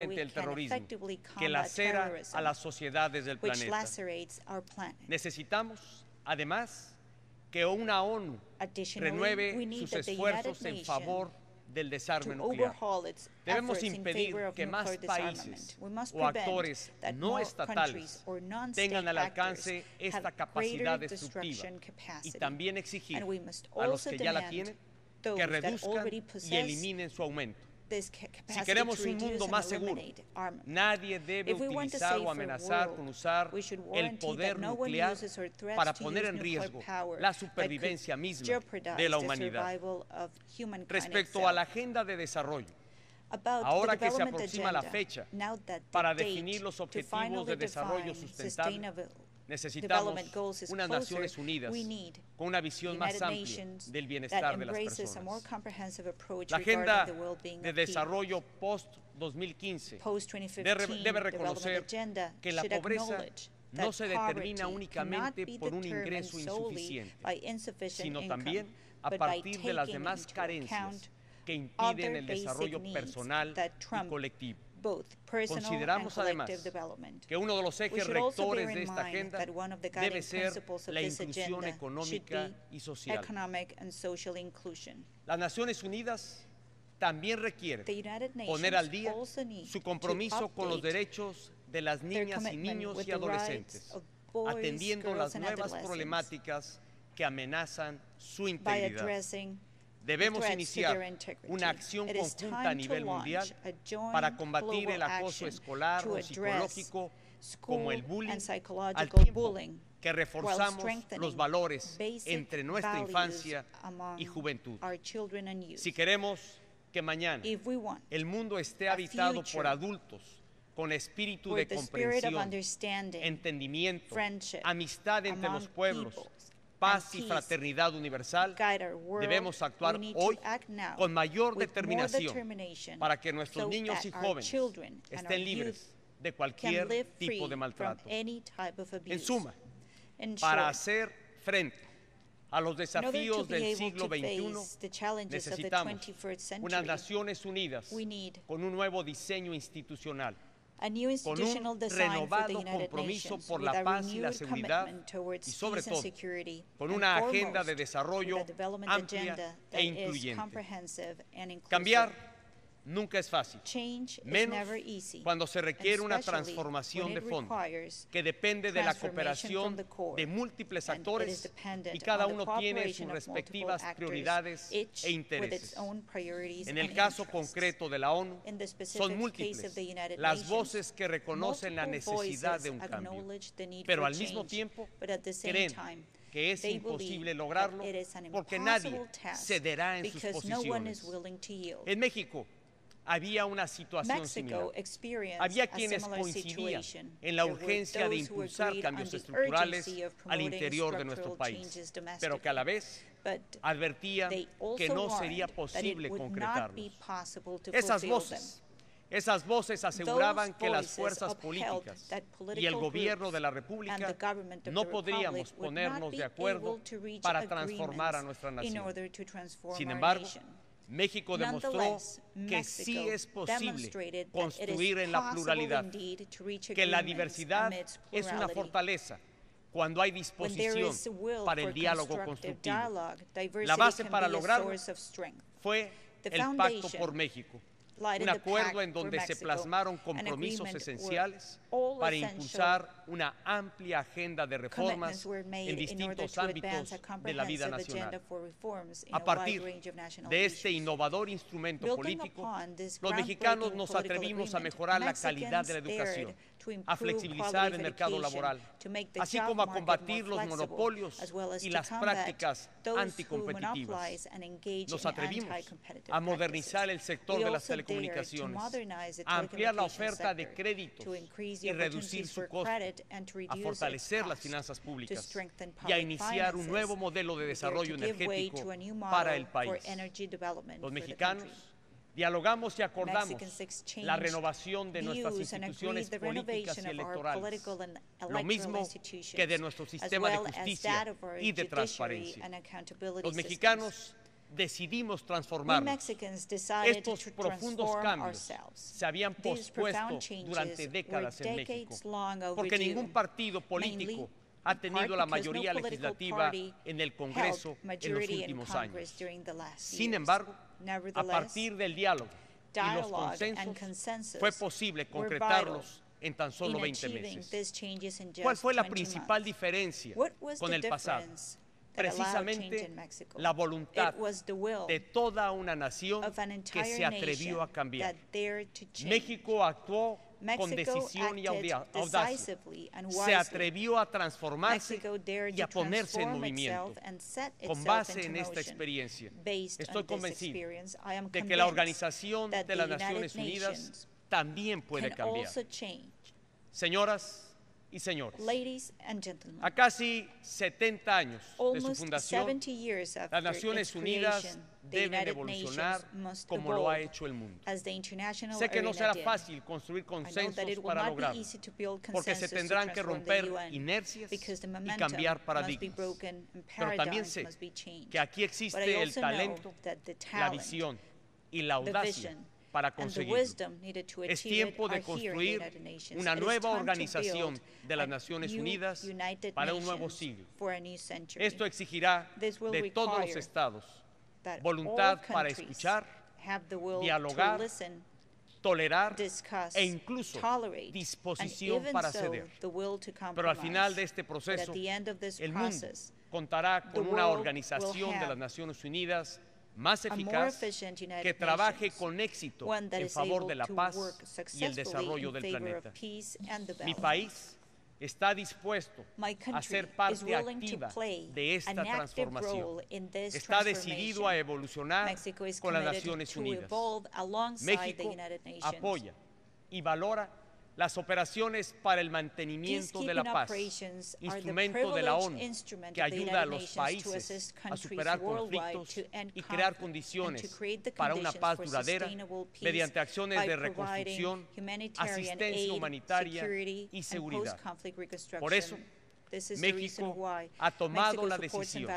el terrorismo que lacera a las sociedades del planeta. Necesitamos, además, que una ONU renueve sus esfuerzos en favor del desarme nuclear. Debemos impedir que más países o actores no estatales tengan al alcance esta capacidad destructiva y también exigir a los que ya la tienen que reduzcan y eliminen su aumento. Si queremos un mundo más seguro, nadie debe utilizar o amenazar con usar el poder nuclear para poner en riesgo la supervivencia misma de la humanidad. Respecto a la agenda de desarrollo, ahora que se aproxima la fecha para definir los objetivos de desarrollo sustentable, necesitamos unas Naciones Unidas con una visión más amplia del bienestar de las personas. La Agenda de Desarrollo post-2015 debe reconocer que la pobreza no se determina únicamente por un ingreso insuficiente, sino también a partir de las demás carencias que impiden el desarrollo personal y colectivo. Consideramos además que uno de los ejes rectores de esta agenda debe ser la inclusión económica y social. Las Naciones Unidas también requieren poner al día su compromiso con los derechos de las niñas y niños y adolescentes, atendiendo las nuevas problemáticas que amenazan su integridad. Debemos iniciar una acción conjunta a nivel mundial para combatir el acoso escolar o psicológico como el bullying, al tiempo que reforzamos los valores entre nuestra infancia y juventud. Si queremos que mañana el mundo esté habitado por adultos con espíritu de comprensión, entendimiento, amistad entre los pueblos, paz y fraternidad universal, debemos actuar hoy con mayor determinación para que nuestros niños y jóvenes estén libres de cualquier tipo de maltrato. En suma, para hacer frente a los desafíos del siglo XXI, necesitamos unas Naciones Unidas con un nuevo diseño institucional, con un renovado compromiso por la paz y la seguridad y, sobre todo, con una agenda de desarrollo amplia e incluyente. Cambiar nunca es fácil, menos cuando se requiere una transformación de fondo que depende de la cooperación de múltiples actores y cada uno tiene sus respectivas prioridades e intereses. En el caso concreto de la ONU, son múltiples las voces que reconocen la necesidad de un cambio, pero al mismo tiempo creen que es imposible lograrlo porque nadie cederá en sus posiciones. En México había una situación similar. Había quienes coincidían en la urgencia de impulsar cambios estructurales al interior de nuestro país, pero que a la vez advertían que no sería posible concretarlos. Esas voces aseguraban que las fuerzas políticas y el gobierno de la República no podríamos ponernos de acuerdo para transformar a nuestra nación. Sin embargo, México demostró que sí es posible construir en la pluralidad, que la diversidad es una fortaleza cuando hay disposición para el diálogo constructivo. La base para lograrlo fue el Pacto por México, un acuerdo en donde se plasmaron compromisos esenciales para impulsar una amplia agenda de reformas en distintos ámbitos de la vida nacional. A partir de este innovador instrumento político, los mexicanos nos atrevimos a mejorar la calidad de la educación, a flexibilizar el mercado laboral, así como a combatir los monopolios y las prácticas anticompetitivas. Nos atrevimos a modernizar el sector de las telecomunicaciones, a ampliar la oferta de créditos y reducir su costo, a fortalecer las finanzas públicas y a iniciar un nuevo modelo de desarrollo energético para el país. Los mexicanos dialogamos y acordamos la renovación de nuestras instituciones políticas y electorales, lo mismo que de nuestro sistema de justicia y de transparencia. Los mexicanos decidimos transformarnos. Estos profundos cambios se habían pospuesto durante décadas en México, porque ningún partido político ha tenido la mayoría legislativa en el Congreso en los últimos años. Sin embargo, a partir del diálogo y los consensos, fue posible concretarlos en tan solo 20 meses. ¿Cuál fue la principal diferencia con el pasado? Precisamente la voluntad de toda una nación que se atrevió a cambiar. México actuó con decisión y audacia. Se atrevió a transformarse y a ponerse en movimiento. Con base en esta experiencia, estoy convencido de que la Organización de las Naciones Unidas también puede cambiar. Señoras y señores, a casi 70 años de su fundación, las Naciones Unidas deben evolucionar como lo ha hecho el mundo. Sé que no será fácil construir consensos para lograrlo, porque se tendrán que romper inercias y cambiar paradigmas. Pero también sé que aquí existe el talento, la visión y la audacia para conseguirlo. Es tiempo de construir una nueva organización de las Naciones Unidas para un nuevo siglo. Esto exigirá de todos los estados voluntad para escuchar, dialogar, tolerar e incluso disposición para ceder. Pero al final de este proceso, el mundo contará con una organización de las Naciones Unidas más eficaz, que trabaje con éxito en favor de la paz y el desarrollo del planeta. Mi país está dispuesto a ser parte activa de esta transformación. Está decidido a evolucionar con las Naciones Unidas. México apoya y valora las operaciones para el mantenimiento de la paz, instrumento de la ONU que ayuda a los países a superar conflictos y crear condiciones para una paz duradera mediante acciones de reconstrucción, asistencia humanitaria y seguridad. Por eso, México ha tomado la decisión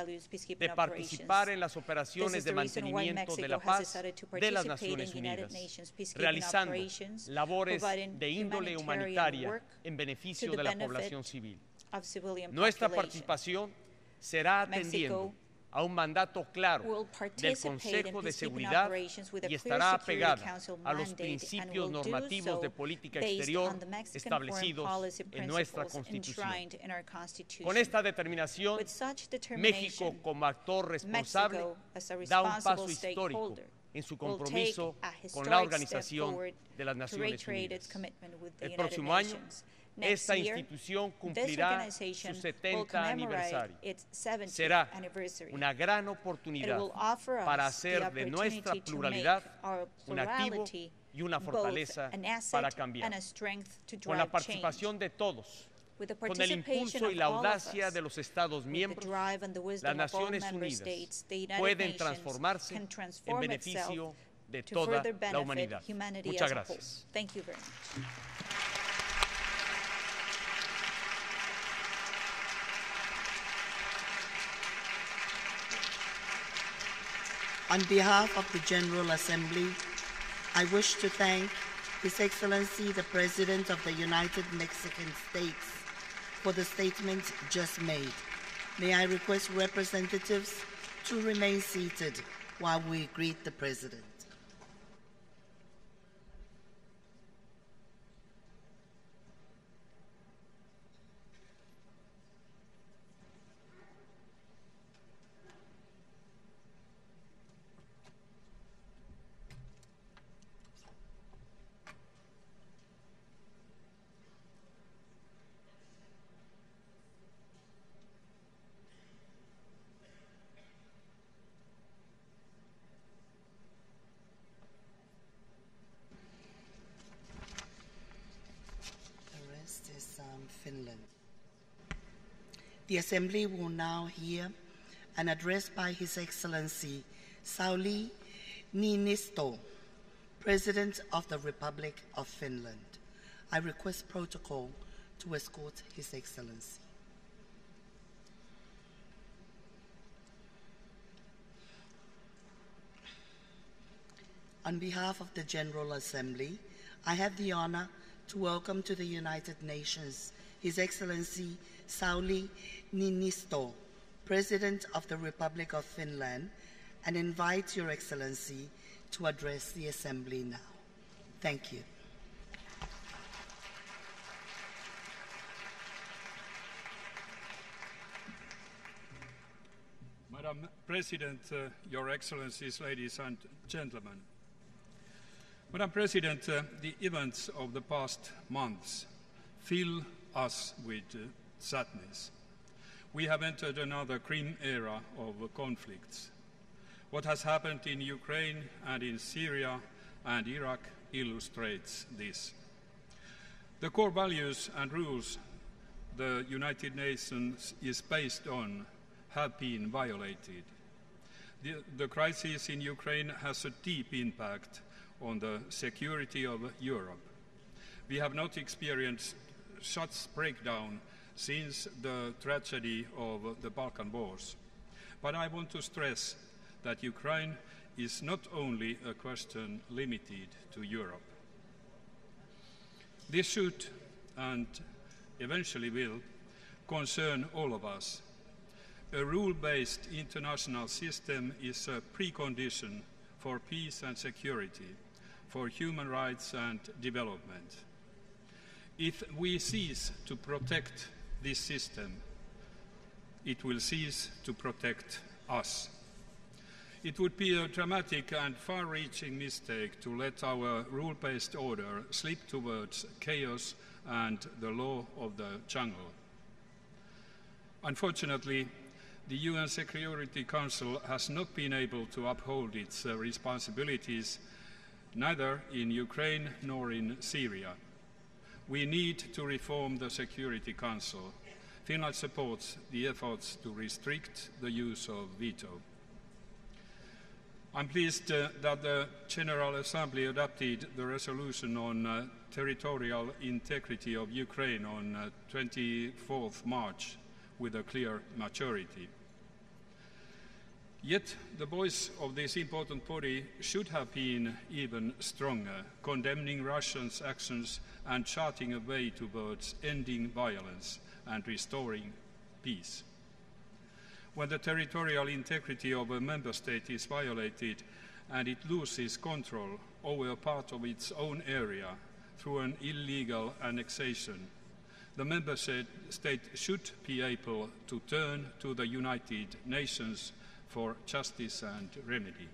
de participar en las operaciones de mantenimiento de la paz de las Naciones Unidas, realizando labores de índole humanitaria en beneficio de la población civil. Nuestra participación será atendiendo a un mandato claro del Consejo de Seguridad y estará apegada a los principios normativos de política exterior establecidos en nuestra Constitución. Con esta determinación, México, como actor responsable, da un paso histórico en su compromiso con la Organización de las Naciones Unidas. El próximo año, esta institución cumplirá su 70 aniversario. Será una gran oportunidad para hacer de nuestra pluralidad un activo y una fortaleza para cambiar. Con la participación de todos, con el impulso y la audacia de los Estados miembros, las Naciones Unidas pueden transformarse en beneficio de toda la humanidad. Muchas gracias. On behalf of the General Assembly, I wish to thank His Excellency the President of the United Mexican States for the statement just made. May I request representatives to remain seated while we greet the President. Finland. The Assembly will now hear an address by His Excellency Sauli Niinisto, President of the Republic of Finland. I request protocol to escort His Excellency. On behalf of the General Assembly, I have the honor to welcome to the United Nations His Excellency Sauli Niinisto, President of the Republic of Finland, and invite Your Excellency to address the Assembly now. Thank you. Madam President, Your Excellencies, ladies and gentlemen. Madam President, the events of the past months fill us with sadness. We have entered another grim era of conflicts. What has happened in Ukraine and in Syria and Iraq illustrates this. The core values and rules the United Nations is based on have been violated. The crisis in Ukraine has a deep impact on the security of Europe. We have not experienced such breakdown since the tragedy of the Balkan Wars. But I want to stress that Ukraine is not only a question limited to Europe. This should, and eventually will, concern all of us. A rule-based international system is a precondition for peace and security, for human rights and development. If we cease to protect this system, it will cease to protect us. It would be a dramatic and far-reaching mistake to let our rule-based order slip towards chaos and the law of the jungle. Unfortunately, the UN Security Council has not been able to uphold its responsibilities, neither in Ukraine nor in Syria. We need to reform the Security Council. Finland supports the efforts to restrict the use of veto. I'm pleased that the General Assembly adopted the resolution on territorial integrity of Ukraine on 24th March with a clear majority. Yet the voice of this important body should have been even stronger, condemning Russia's actions and charting a way towards ending violence and restoring peace. When the territorial integrity of a member state is violated and it loses control over a part of its own area through an illegal annexation, the member state should be able to turn to the United Nations for justice and remedy.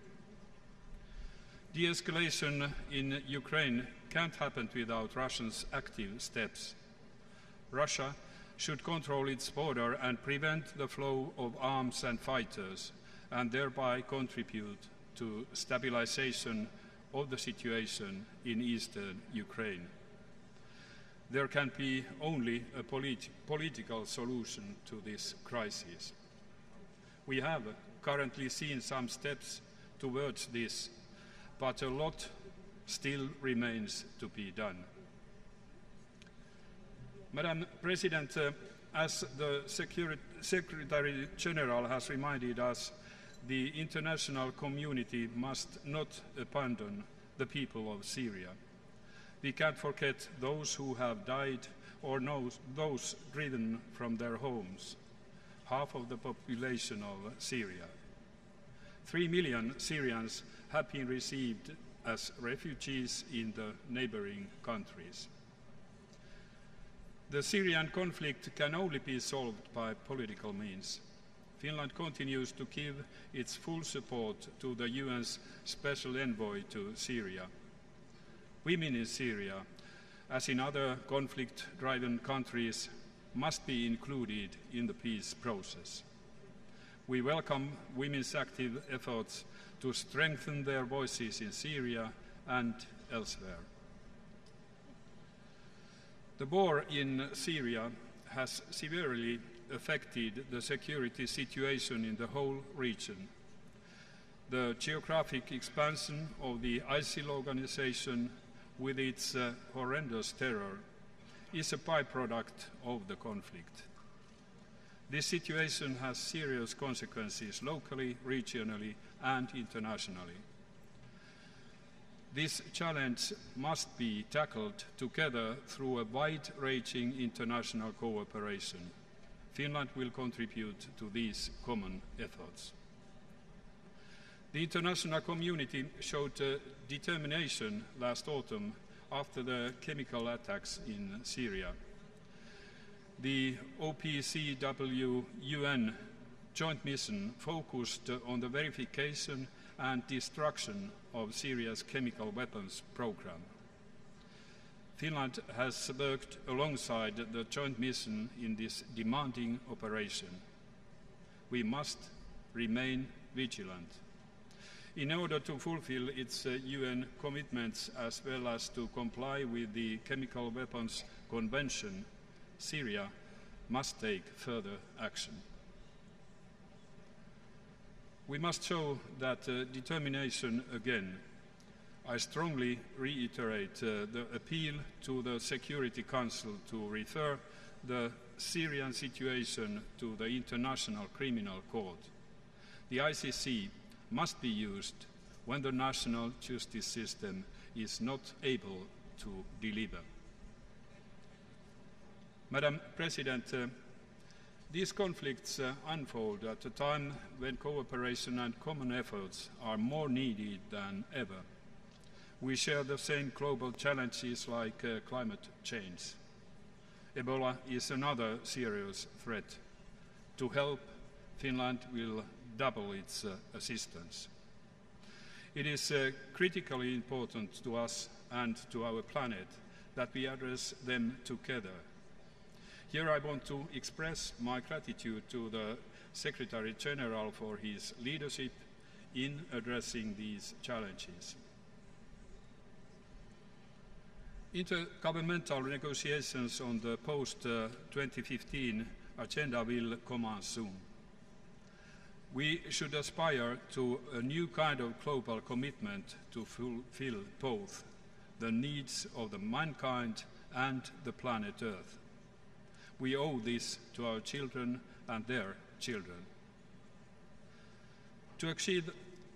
De-escalation in Ukraine can't happen without Russia's active steps. Russia should control its border and prevent the flow of arms and fighters, and thereby contribute to stabilization of the situation in eastern Ukraine. There can be only a political solution to this crisis. We have currently seen some steps towards this, but a lot still remains to be done. Madam President, as the Secretary General has reminded us, the international community must not abandon the people of Syria. We can't forget those who have died or those driven from their homes, half of the population of Syria. 3 million Syrians have been received as refugees in the neighboring countries. The Syrian conflict can only be solved by political means. Finland continues to give its full support to the UN's Special Envoy to Syria. Women in Syria, as in other conflict-driven countries, must be included in the peace process. We welcome women's active efforts to strengthen their voices in Syria and elsewhere. The war in Syria has severely affected the security situation in the whole region. The geographic expansion of the ISIL organization with its horrendous terror is a byproduct of the conflict. This situation has serious consequences locally, regionally, and internationally. This challenge must be tackled together through a wide-ranging international cooperation. Finland will contribute to these common efforts. The international community showed determination last autumn after the chemical attacks in Syria. The OPCW UN joint mission focused on the verification and destruction of Syria's chemical weapons program. Finland has worked alongside the joint mission in this demanding operation. We must remain vigilant. In order to fulfill its UN commitments as well as to comply with the Chemical Weapons Convention, Syria must take further action. We must show that determination again. I strongly reiterate the appeal to the Security Council to refer the Syrian situation to the International Criminal Court. The ICC must be used when the national justice system is not able to deliver. Madam President, these conflicts unfold at a time when cooperation and common efforts are more needed than ever. We share the same global challenges like climate change. Ebola is another serious threat. To help, Finland will double its assistance. It is critically important to us and to our planet that we address them together. Here I want to express my gratitude to the Secretary General for his leadership in addressing these challenges. Intergovernmental negotiations on the post-2015 agenda will commence soon. We should aspire to a new kind of global commitment to fulfill both the needs of the mankind and the planet Earth. We owe this to our children and their children. To achieve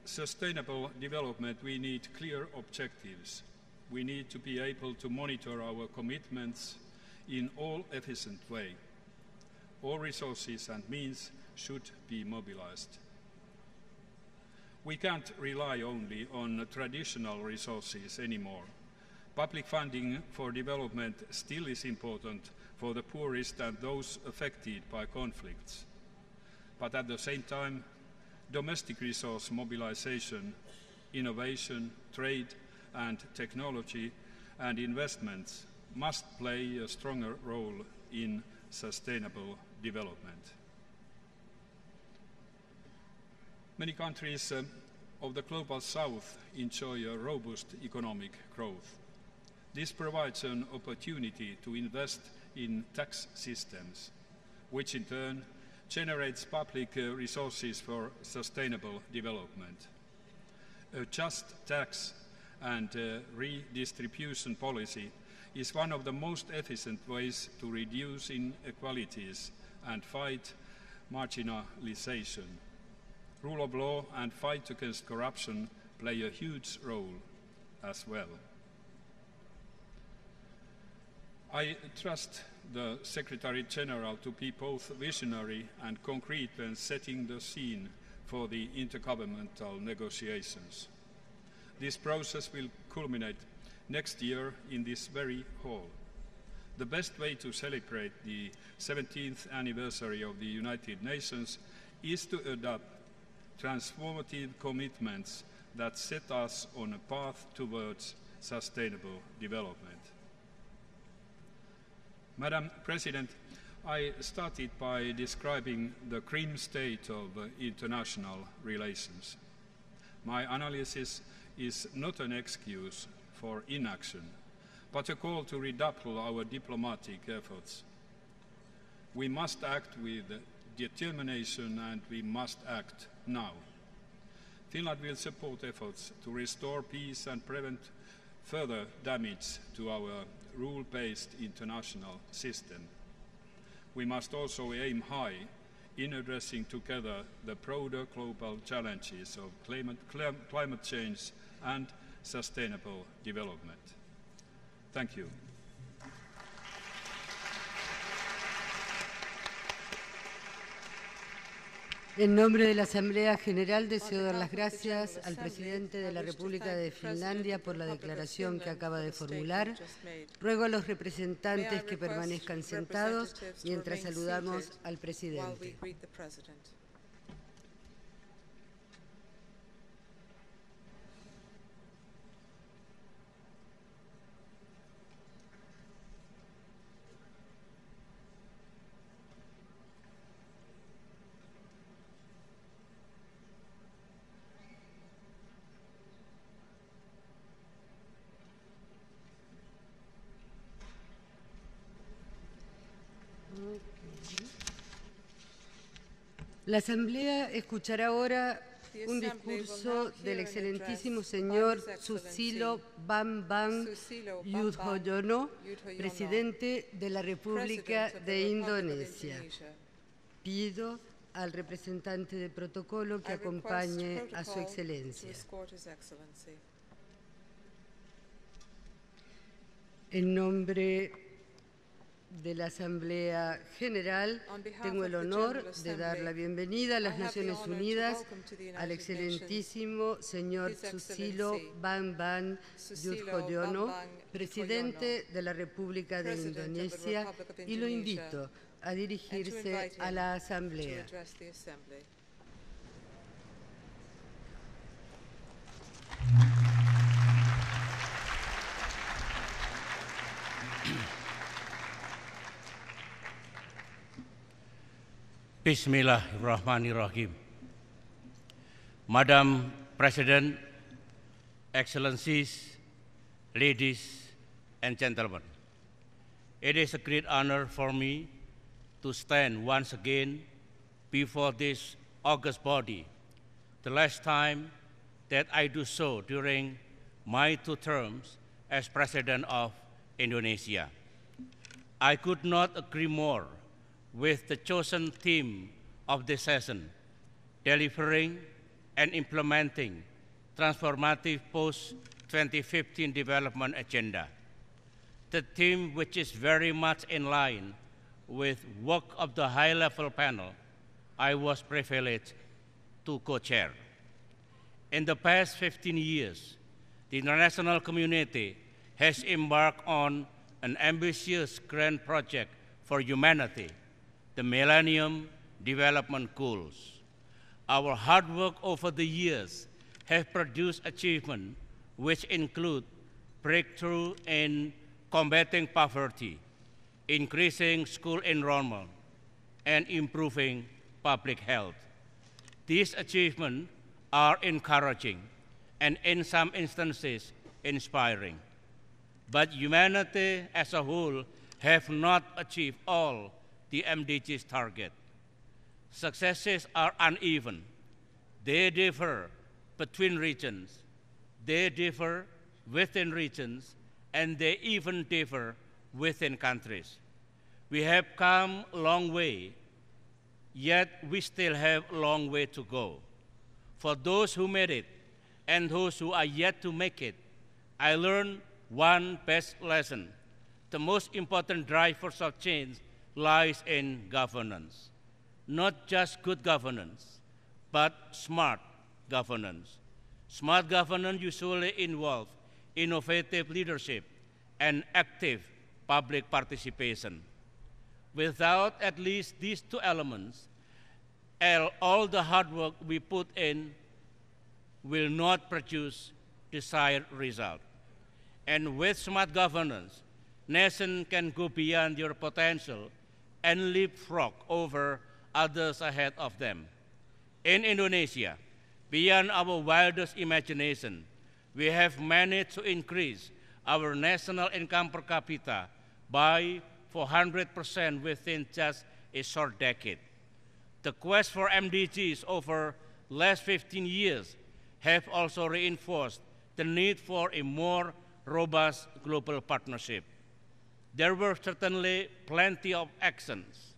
sustainable development, we need clear objectives. We need to be able to monitor our commitments in all efficient way. All resources and means should be mobilized. We can't rely only on traditional resources anymore. Public funding for development still is important for the poorest and those affected by conflicts. But at the same time, domestic resource mobilization, innovation, trade and technology and investments must play a stronger role in sustainable development. Many countries of the global south enjoy a robust economic growth. This provides an opportunity to invest in tax systems, which in turn generates public resources for sustainable development. A just tax and redistribution policy is one of the most efficient ways to reduce inequalities and fight marginalization. Rule of law and fight against corruption play a huge role as well. I trust the Secretary General to be both visionary and concrete when setting the scene for the intergovernmental negotiations. This process will culminate next year in this very hall. The best way to celebrate the 17th anniversary of the United Nations is to adopt transformative commitments that set us on a path towards sustainable development. Madam President, I started by describing the grim state of international relations. My analysis is not an excuse for inaction, but a call to redouble our diplomatic efforts. We must act with determination and we must act now. Finland will support efforts to restore peace and prevent further damage to our rule-based international system. We must also aim high in addressing together the broader global challenges of climate change and sustainable development. Thank you. En nombre de la Asamblea General deseo dar las gracias al presidente de la República de Finlandia por la declaración que acaba de formular. Ruego a los representantes que permanezcan sentados mientras saludamos al presidente. La Asamblea escuchará ahora un discurso del excelentísimo señor Susilo Bambang Yudhoyono, presidente de la República de Indonesia. Pido al representante de protocolo que acompañe a su excelencia. En nombre de la Asamblea General, tengo el honor de dar la bienvenida a las Naciones Unidas al excelentísimo señor Susilo Bambang Yudhoyono, presidente de la República de Indonesia, y lo invito a dirigirse a la Asamblea. Bismillahirrahmanirrahim. Madam President, Excellencies, ladies and gentlemen, it is a great honor for me to stand once again before this august body, the last time that I do so during my 2 terms as President of Indonesia. I could not agree more with the chosen theme of this session, delivering and implementing transformative post-2015 development agenda. The theme, which is very much in line with work of the high-level panel I was privileged to co-chair. In the past 15 years, the international community has embarked on an ambitious grand project for humanity, the Millennium Development Goals. Our hard work over the years has produced achievements which include breakthrough in combating poverty, increasing school enrollment, and improving public health. These achievements are encouraging and in some instances inspiring. But humanity as a whole have not achieved all the MDGs target. Successes are uneven. They differ between regions. They differ within regions, and they even differ within countries. We have come a long way, yet we still have a long way to go. For those who made it and those who are yet to make it, I learned one best lesson. The most important drivers of change lies in governance. Not just good governance, but smart governance. Smart governance usually involves innovative leadership and active public participation. Without at least these 2 elements, all the hard work we put in will not produce desired result. And with smart governance, nations can go beyond their potential and leapfrog over others ahead of them. In Indonesia, beyond our wildest imagination, we have managed to increase our national income per capita by 400% within just a short decade. The quest for MDGs over the last 15 years have also reinforced the need for a more robust global partnership. There were certainly plenty of actions,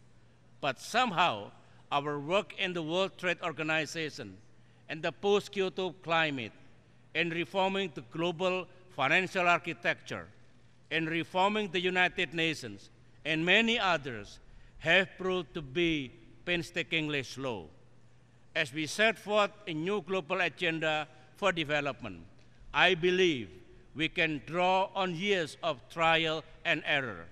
but somehow our work in the World Trade Organization and the post-Kyoto climate in reforming the global financial architecture, in reforming the United Nations, and many others have proved to be painstakingly slow. As we set forth a new global agenda for development, I believe we can draw on years of trial and error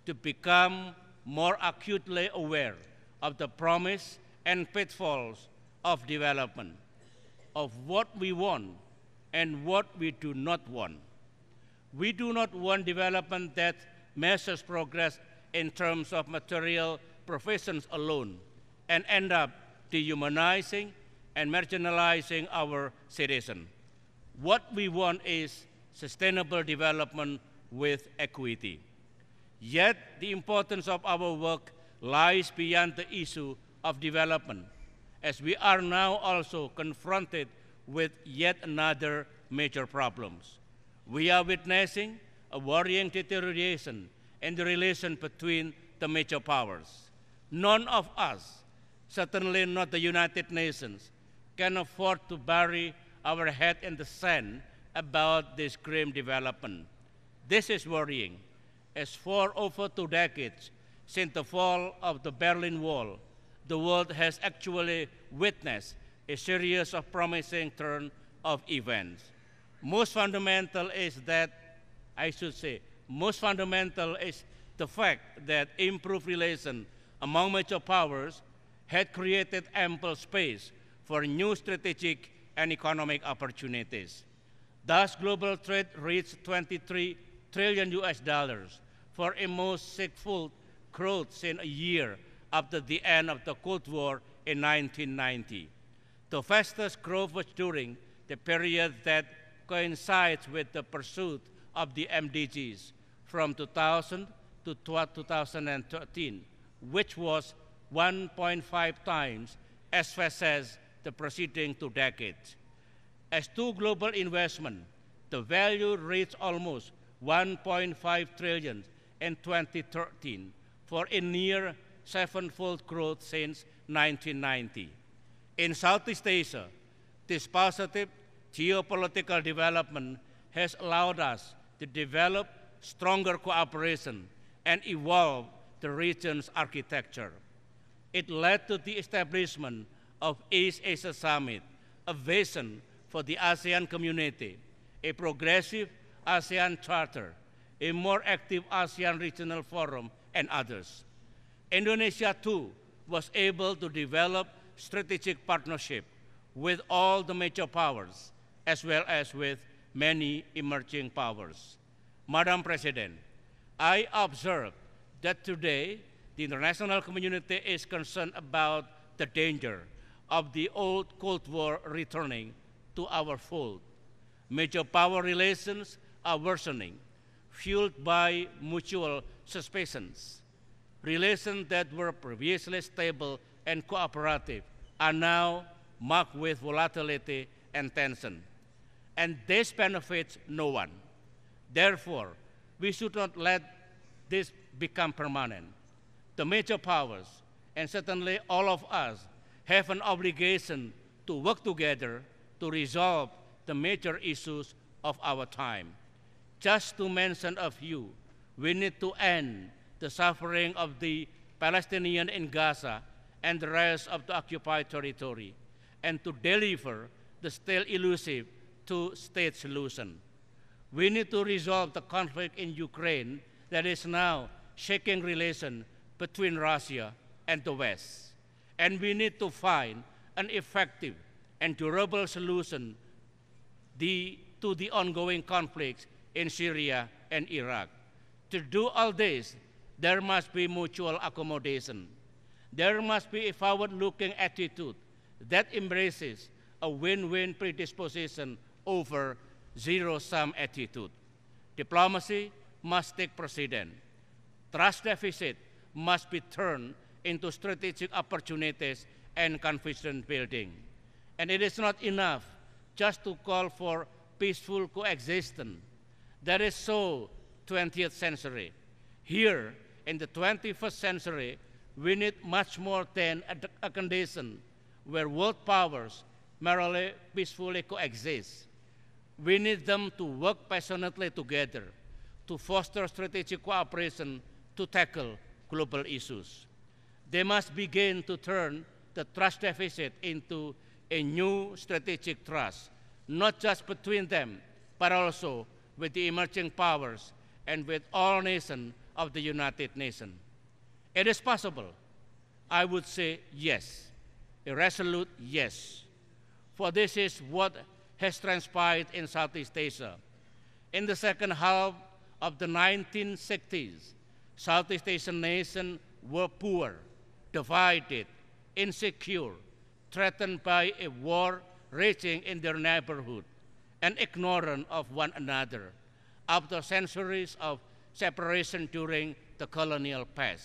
to become more acutely aware of the promise and pitfalls of development, of what we want and what we do not want. We do not want development that measures progress in terms of material provisions alone and end up dehumanizing and marginalizing our citizens. What we want is sustainable development with equity. Yet the importance of our work lies beyond the issue of development, as we are now also confronted with yet another major problems. We are witnessing a worrying deterioration in the relation between the major powers. None of us, certainly not the United Nations, can afford to bury our head in the sand about this grim development. This is worrying, as for over 2 decades since the fall of the Berlin Wall, the world has actually witnessed a series of promising turn of events. Most fundamental is the fact that improved relations among major powers had created ample space for new strategic and economic opportunities. Thus, global trade reached $23 trillion for a most six-fold growth since a year after the end of the Cold War in 1990. The fastest growth was during the period that coincides with the pursuit of the MDGs from 2000 to 2013, which was 1.5 times as fast as the preceding 2 decades. As to global investment, the value reached almost 1.5 trillion in 2013 for a near 7-fold growth since 1990. In Southeast Asia, this positive geopolitical development has allowed us to develop stronger cooperation and evolve the region's architecture. It led to the establishment of East Asia Summit, a vision for the ASEAN community, a progressive ASEAN Charter, a more active ASEAN Regional Forum, and others. Indonesia, too, was able to develop strategic partnership with all the major powers, as well as with many emerging powers. Madam President, I observe that today the international community is concerned about the danger of the old Cold War returning to our fold. Major power relations are worsening, fueled by mutual suspicions. Relations that were previously stable and cooperative are now marked with volatility and tension, and this benefits no one. Therefore, we should not let this become permanent. The major powers, and certainly all of us, have an obligation to work together to resolve the major issues of our time. Just to mention a few, we need to end the suffering of the Palestinians in Gaza and the rest of the occupied territory, and to deliver the still elusive two-state solution. We need to resolve the conflict in Ukraine that is now shaking relations between Russia and the West. And we need to find an effective and durable solution to the ongoing conflicts in Syria and Iraq. To do all this, there must be mutual accommodation. There must be a forward-looking attitude that embraces a win-win predisposition over zero-sum attitude. Diplomacy must take precedence. Trust deficit must be turned into strategic opportunities and confidence building. And it is not enough just to call for peaceful coexistence. That is so 20th century. Here, in the 21st century, we need much more than a condition where world powers merely peacefully coexist. We need them to work passionately together to foster strategic cooperation to tackle global issues. They must begin to turn the trust deficit into a new strategic trust, not just between them, but also with the emerging powers and with all nations of the United Nations. It is possible. I would say yes, a resolute yes. For this is what has transpired in Southeast Asia. In the second half of the 1960s, Southeast Asian nations were poor, divided, insecure, threatened by a war raging in their neighborhood, and ignorant of one another after centuries of separation during the colonial past.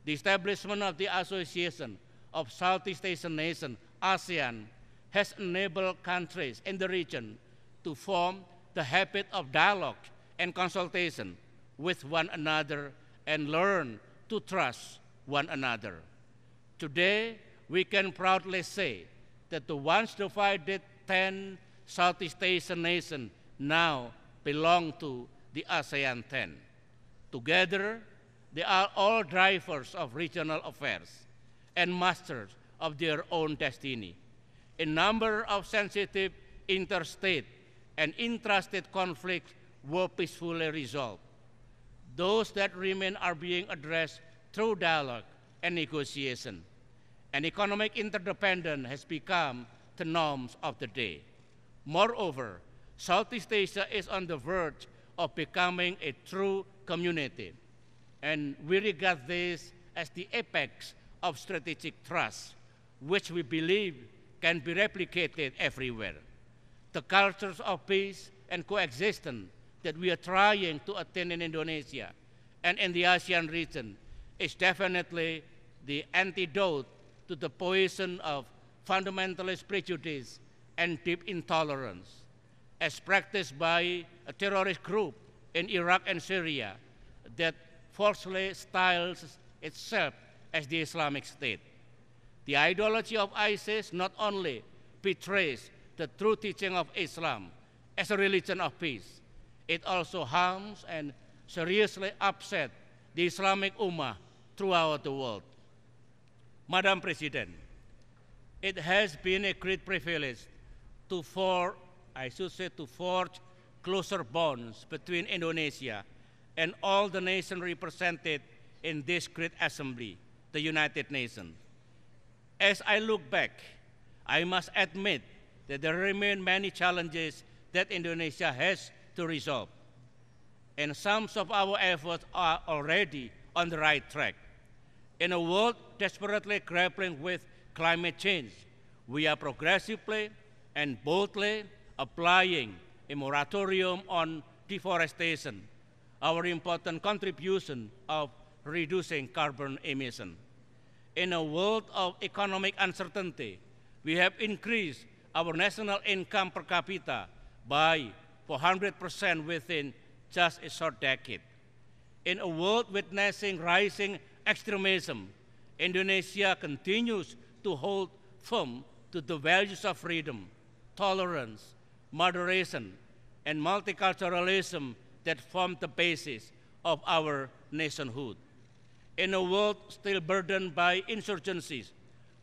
The establishment of the Association of Southeast Asian Nations, ASEAN, has enabled countries in the region to form the habit of dialogue and consultation with one another and learn to trust one another. Today, we can proudly say that the once divided 10 Southeast Asian nations now belong to the ASEAN 10. Together, they are all drivers of regional affairs and masters of their own destiny. A number of sensitive interstate and intrastate conflicts were peacefully resolved. Those that remain are being addressed through dialogue and negotiation. And economic interdependence has become the norms of the day. Moreover, Southeast Asia is on the verge of becoming a true community, and we regard this as the apex of strategic trust, which we believe can be replicated everywhere. The cultures of peace and coexistence that we are trying to attain in Indonesia and in the ASEAN region is definitely the antidote to the poison of fundamentalist prejudice and deep intolerance, as practiced by a terrorist group in Iraq and Syria that falsely styles itself as the Islamic State. The ideology of ISIS not only betrays the true teaching of Islam as a religion of peace, it also harms and seriously upsets the Islamic Ummah throughout the world. Madam President, it has been a great privilege to forge closer bonds between Indonesia and all the nations represented in this great assembly, the United Nations. As I look back, I must admit that there remain many challenges that Indonesia has to resolve, and some of our efforts are already on the right track. In a world desperately grappling with climate change, we are progressively and boldly applying a moratorium on deforestation, our important contribution of reducing carbon emission. In a world of economic uncertainty, we have increased our national income per capita by 400% within just a short decade. In a world witnessing rising extremism, Indonesia continues to hold firm to the values of freedom, tolerance, moderation, and multiculturalism that form the basis of our nationhood. In a world still burdened by insurgencies,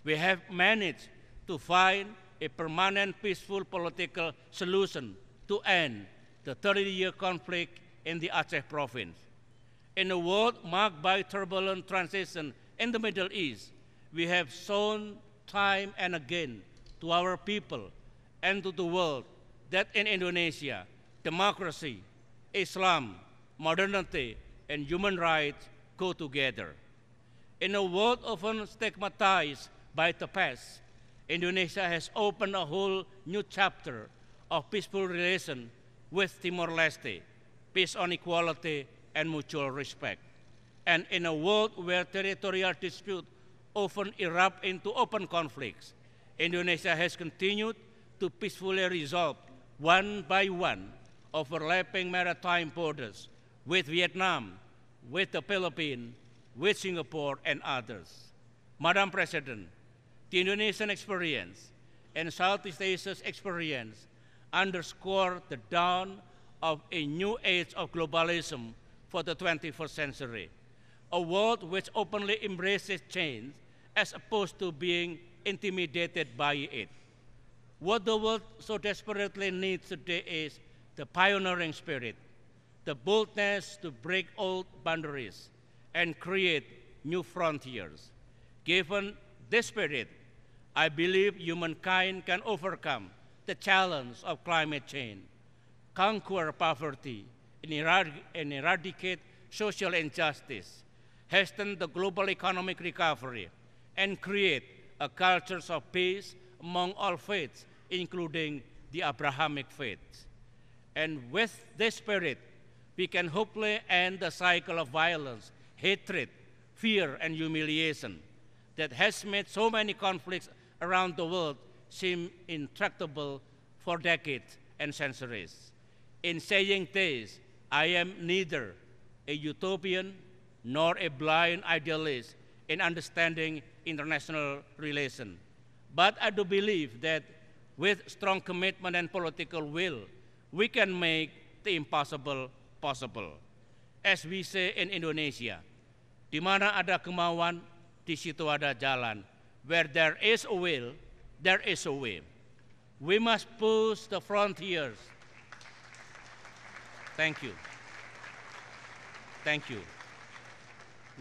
we have managed to find a permanent peaceful political solution to end the 30-year conflict in the Aceh province. In a world marked by turbulent transition in the Middle East, we have shown time and again to our people and to the world that in Indonesia, democracy, Islam, modernity, and human rights go together. In a world often stigmatized by the past, Indonesia has opened a whole new chapter of peaceful relations with Timor-Leste, peace on equality and mutual respect. And in a world where territorial disputes often erupt into open conflicts, Indonesia has continued to peacefully resolve one by one overlapping maritime borders with Vietnam, with the Philippines, with Singapore, and others. Madam President, the Indonesian experience and Southeast Asia's experience underscore the dawn of a new age of globalism for the 21st century, a world which openly embraces change as opposed to being intimidated by it. What the world so desperately needs today is the pioneering spirit, the boldness to break old boundaries and create new frontiers. Given this spirit, I believe humankind can overcome the challenge of climate change, conquer poverty, and eradicate social injustice, hasten the global economic recovery, and create a culture of peace among all faiths, including the Abrahamic faith. And with this spirit, we can hopefully end the cycle of violence, hatred, fear, and humiliation that has made so many conflicts around the world seem intractable for decades and centuries. In saying this, I am neither a utopian nor a blind idealist in understanding international relations. But I do believe that with strong commitment and political will, we can make the impossible possible. As we say in Indonesia, di mana ada kemauan, di situ ada jalan. Where there is a will, there is a way. We must push the frontiers. Thank you. Thank you.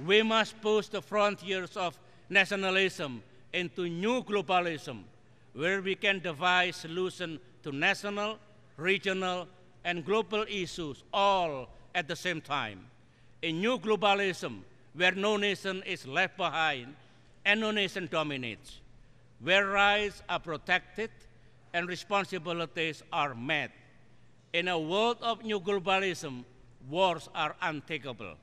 We must push the frontiers of nationalism into new globalism, where we can devise solutions to national, regional, and global issues all at the same time. A new globalism where no nation is left behind and no nation dominates, where rights are protected and responsibilities are met. In a world of new globalism, wars are unthinkable.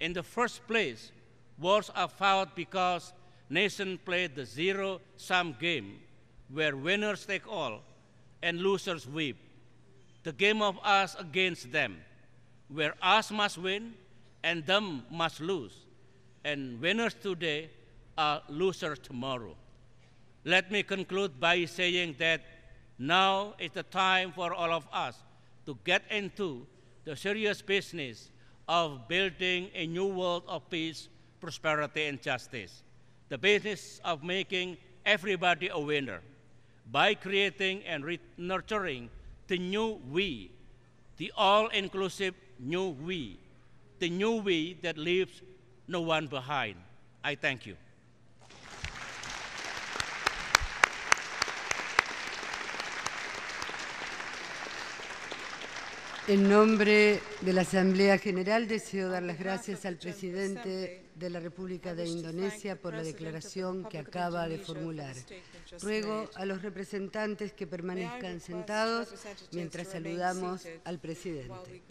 In the first place, wars are fought because nations play the zero-sum game where winners take all and losers weep. The game of us against them, where us must win and them must lose, and winners today are losers tomorrow. Let me conclude by saying that now is the time for all of us to get into the serious business of building a new world of peace, prosperity, and justice. The business of making everybody a winner by creating and nurturing the new we, the all-inclusive new we, the new we that leaves no one behind. I thank you. En nombre de la Asamblea General, deseo dar las gracias al presidente de la República de Indonesia por la declaración que acaba de formular. Ruego a los representantes que permanezcan sentados mientras saludamos al presidente.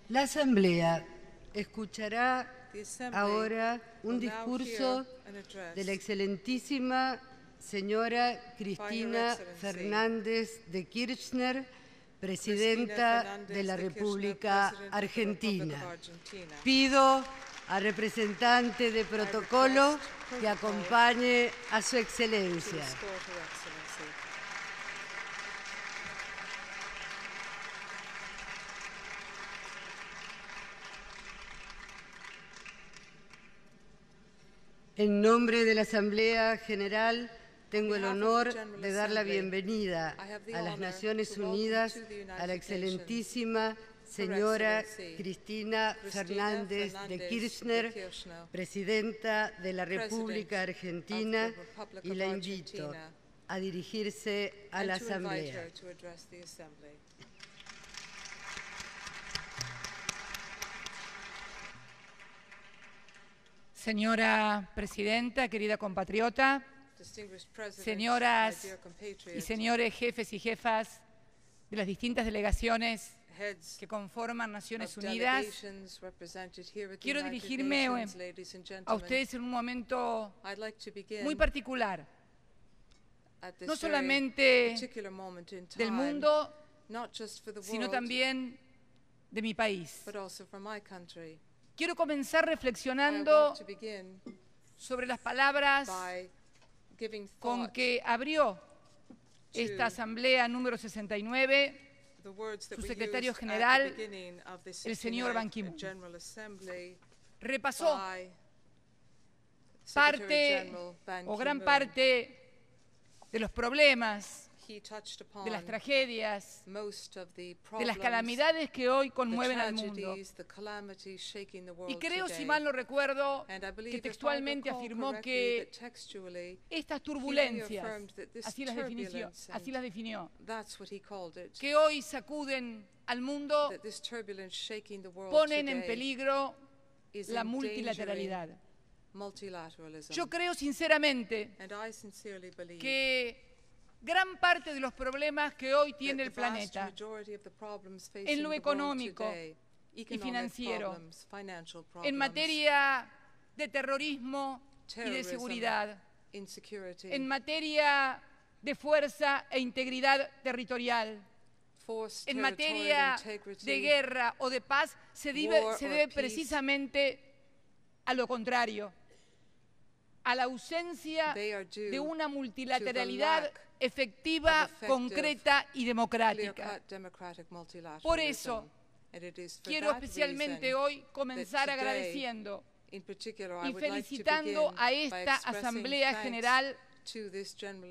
La Asamblea escuchará ahora un discurso de la excelentísima señora Cristina Fernández de Kirchner, presidenta de la República Argentina. Pido al representante de protocolo que acompañe a su excelencia. En nombre de la Asamblea General, tengo el honor de dar la bienvenida a las Naciones Unidas a la excelentísima señora Cristina Fernández de Kirchner, presidenta de la República Argentina, y la invito a dirigirse a la Asamblea. Señora Presidenta, querida compatriota, señoras y señores jefes y jefas de las distintas delegaciones que conforman Naciones Unidas, quiero dirigirme a ustedes en un momento muy particular, no solamente del mundo, sino también de mi país. Quiero comenzar reflexionando sobre las palabras con que abrió esta Asamblea número 69 su secretario general, el señor Ban Ki-moon. Repasó parte o gran parte de los problemas, de las tragedias, de las calamidades que hoy conmueven al mundo. Y creo, si mal no recuerdo, que textualmente afirmó que estas turbulencias, así las definió, que hoy sacuden al mundo, ponen en peligro la multilateralidad. Yo creo sinceramente que gran parte de los problemas que hoy tiene el planeta, en lo económico y financiero, en materia de terrorismo y de seguridad, en materia de fuerza e integridad territorial, en materia de guerra o de paz, se debe precisamente a lo contrario, a la ausencia de una multilateralidad efectiva, concreta y democrática. Por eso, quiero especialmente hoy comenzar agradeciendo y felicitando a esta Asamblea General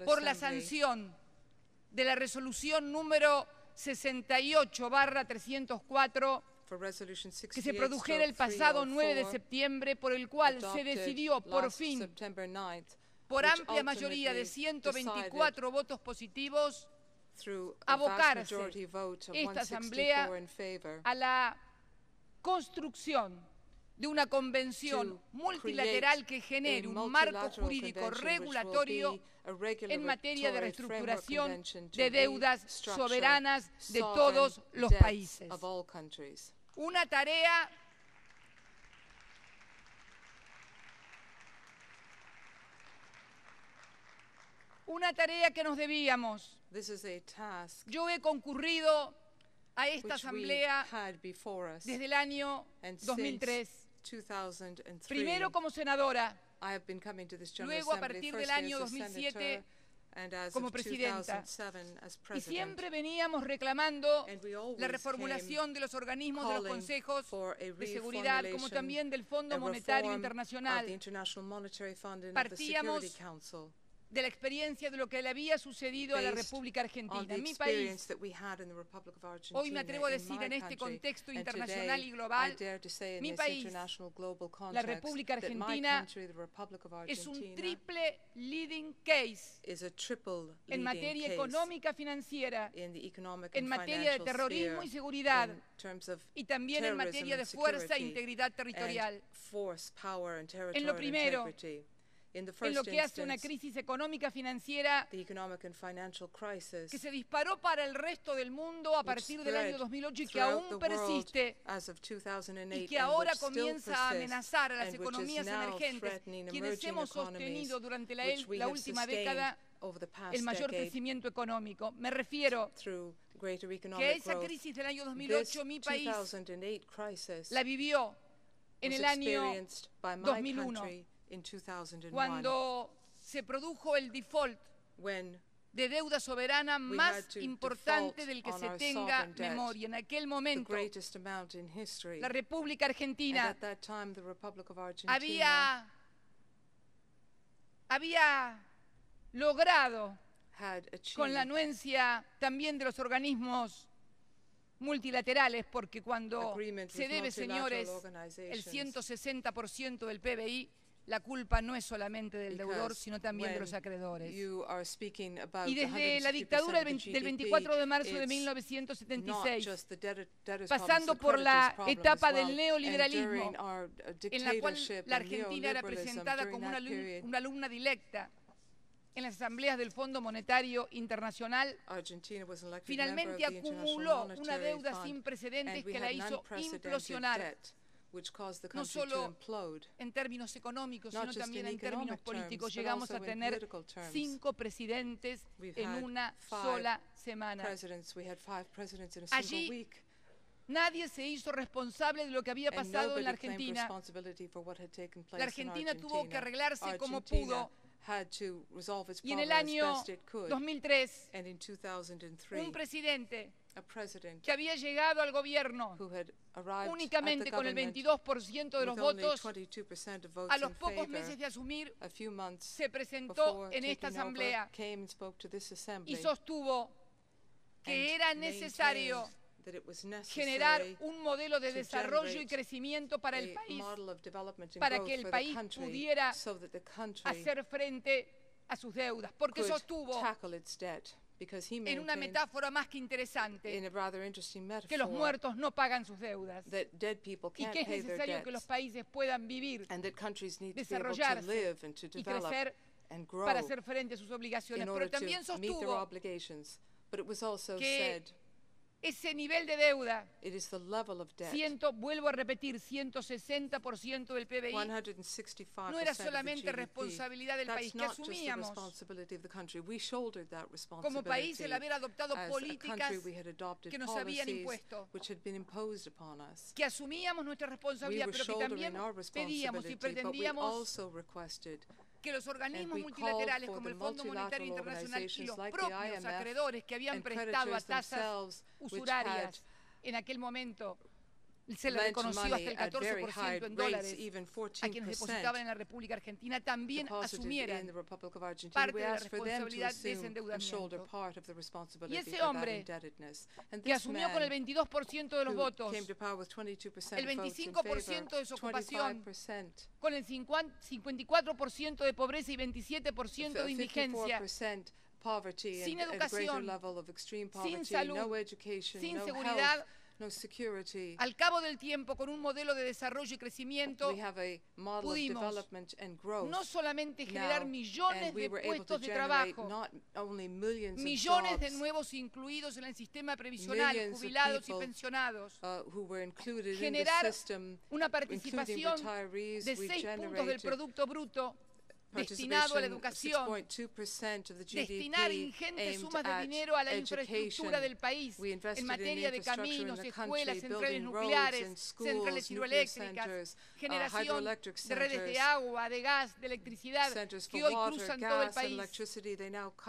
por la sanción de la resolución número 68/304 que se produjera el pasado 9 de septiembre, por el cual se decidió por fin, por amplia mayoría de 124 votos positivos, abocarse esta Asamblea a la construcción de una convención multilateral que genere un marco jurídico regulatorio en materia de reestructuración de deudas soberanas de todos los países. Una tarea que nos debíamos. Yo he concurrido a esta Asamblea desde el año 2003, primero como senadora, luego a partir del año 2007 como presidenta, y siempre veníamos reclamando la reformulación de los organismos de los consejos de seguridad, como también del Fondo Monetario Internacional. Partíamos de la experiencia de lo que le había sucedido a la República Argentina. En mi país, hoy me atrevo a decir en este contexto internacional y global, mi país, la República Argentina, es un triple leading case en materia económica financiera, en materia de terrorismo y seguridad, y también en materia de fuerza e integridad territorial. En lo primero, en lo que hace una crisis económica financiera que se disparó para el resto del mundo a partir del año 2008 y que aún persiste y que ahora comienza a amenazar a las economías emergentes, quienes hemos sostenido durante la última década el mayor crecimiento económico. Me refiero que esa crisis del año 2008 mi país la vivió en el año 2001. Cuando se produjo el default de deuda soberana más importante del que se tenga memoria. En aquel momento, la República Argentina había logrado, con la anuencia también de los organismos multilaterales, porque cuando se debe, señores, el 160% del PBI, la culpa no es solamente del deudor, sino también de los acreedores. Y desde la dictadura del 24 de marzo de 1976, pasando por la etapa del neoliberalismo, en la cual la Argentina era presentada como una alumna directa en las asambleas del Fondo Monetario Internacional, finalmente acumuló una deuda sin precedentes que la hizo implosionar, no solo en términos económicos, sino también en términos políticos. Llegamos a tener 5 presidentes en una sola semana. Allí nadie se hizo responsable de lo que había pasado en la Argentina. La Argentina tuvo que arreglarse como pudo. Y en el año 2003, un presidente que había llegado al gobierno únicamente con el 22% de los votos, a los pocos meses de asumir, se presentó en esta asamblea y sostuvo que era necesario generar un modelo de desarrollo y crecimiento para el país, para que el país pudiera hacer frente a sus deudas, porque sostuvo, en una metáfora más que interesante, que los muertos no pagan sus deudas y que es necesario que los países puedan vivir, desarrollarse y crecer para hacer frente a sus obligaciones. Pero también sostuvo que ese nivel de deuda, vuelvo a repetir, 160% del PBI, no era solamente responsabilidad del país, que asumíamos como país el haber adoptado políticas que nos habían impuesto, que asumíamos nuestra responsabilidad, pero que también pedíamos y pretendíamos que los organismos multilaterales como el Fondo Monetario Internacional y los propios acreedores que habían prestado a tasas usurarias en aquel momento, se les reconoció hasta el 14% en dólares a quienes depositaban en la República Argentina, también asumieran parte de la responsabilidad de ese endeudamiento. Y ese hombre que asumió con el 22% de los votos, el 25% de su ocupación, con el 54% de pobreza y 27% de indigencia, sin educación, sin salud, sin seguridad, al cabo del tiempo, con un modelo de desarrollo y crecimiento, pudimos no solamente generar millones de puestos de trabajo, millones de nuevos incluidos en el sistema previsional, jubilados y pensionados, generar una participación de 6 puntos del Producto Bruto destinado a la educación, destinar ingentes sumas de dinero a la infraestructura del país en materia de caminos, escuelas, centrales nucleares, centrales hidroeléctricas, generación de redes de agua, de gas, de electricidad, que hoy cruzan todo el país,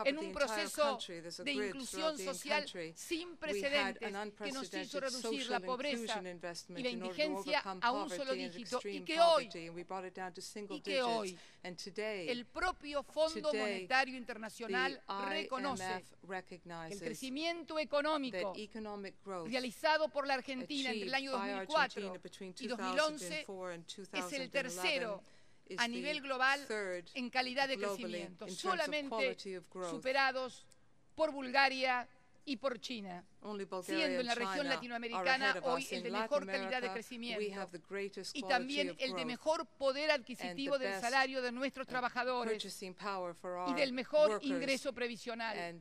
en un proceso de inclusión social sin precedentes que nos hizo reducir la pobreza y la indigencia a un solo dígito, y que hoy el propio Fondo Monetario Internacional reconoce que el crecimiento económico realizado por la Argentina entre el año 2004 y 2011 es el tercero a nivel global en calidad de crecimiento, solamente superados por Bulgaria y por China, siendo en la región latinoamericana hoy el de mejor calidad de crecimiento y también el de mejor poder adquisitivo del salario de nuestros trabajadores y del mejor ingreso previsional.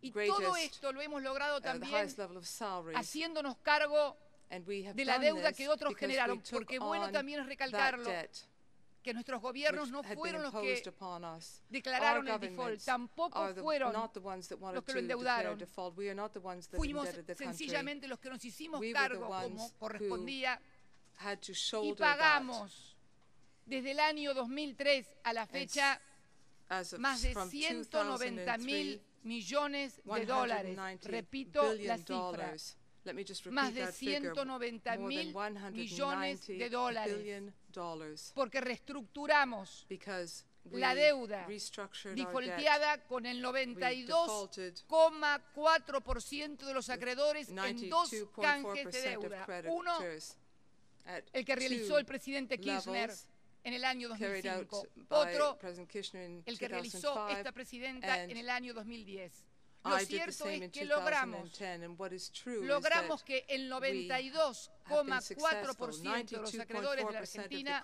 Y todo esto lo hemos logrado también haciéndonos cargo de la deuda que otros generaron, porque bueno también es recalcarlo, que nuestros gobiernos no fueron los que declararon el default, tampoco fueron los que lo endeudaron. Fuimos sencillamente los que nos hicimos cargo como correspondía y pagamos desde el año 2003 a la fecha más de 190.000 millones de dólares. Repito la cifra. Más de 190.000 millones de dólares, porque reestructuramos la deuda defaulteada con el 92,4% de los acreedores en 2 canjes de deuda. Uno, el que realizó el presidente Kirchner en el año 2005. Otro, el que realizó esta presidenta en el año 2010. Lo cierto es que logramos que el 92,4% de los acreedores de la Argentina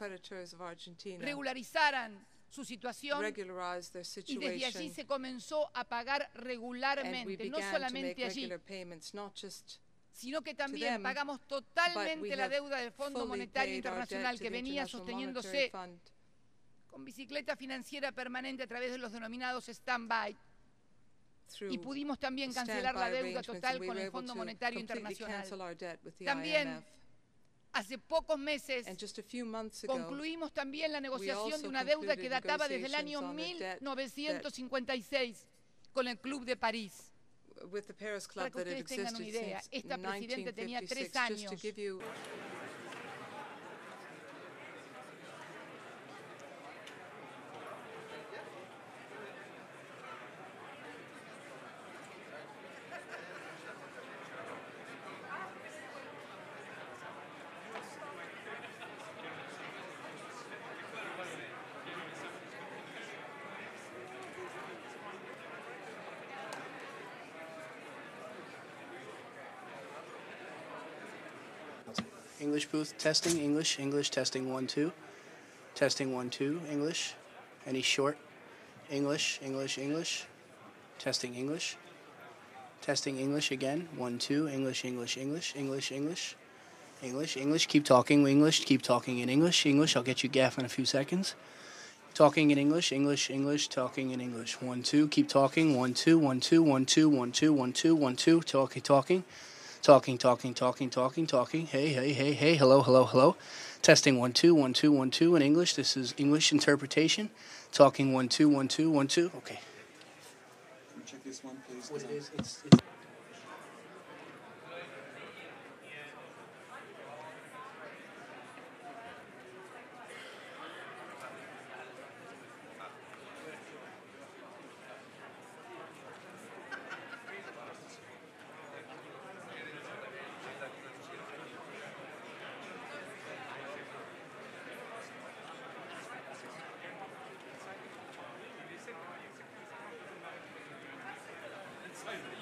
regularizaran su situación y desde allí se comenzó a pagar regularmente, no solamente allí, sino que también pagamos totalmente la deuda del Fondo Monetario Internacional que venía sosteniéndose con bicicleta financiera permanente a través de los denominados stand-by. Y pudimos también cancelar la deuda total con el Fondo Monetario Internacional. También, hace pocos meses, concluimos también la negociación de una deuda que databa desde el año 1956 con el Club de París. Para que ustedes tengan una idea, esta presidenta tenía 3 años. English booth, testing, English, English, testing 1, 2. Testing 1, 2, English. Any short? English, English, English. Testing English. Testing English again. 1, 2, English, English, English, English, English. English, English, keep talking English, keep talking in English, English, I'll get you gaff in a few seconds. Talking in English, English, English, talking in English. 1, 2, keep talking. 1, 2, 1, 2, 1, 2, 1, 2, 1, 2, 1, 2, talking, talking. Talking, talking, talking, talking, talking. Hey, hey, hey, hey, hello, hello, hello. Testing 1, 2, 1, 2, 1, 2 in English. This is English interpretation. Talking 1, 2, 1, 2, 1, 2. Okay. Check this one, please. What it is, it's Inside the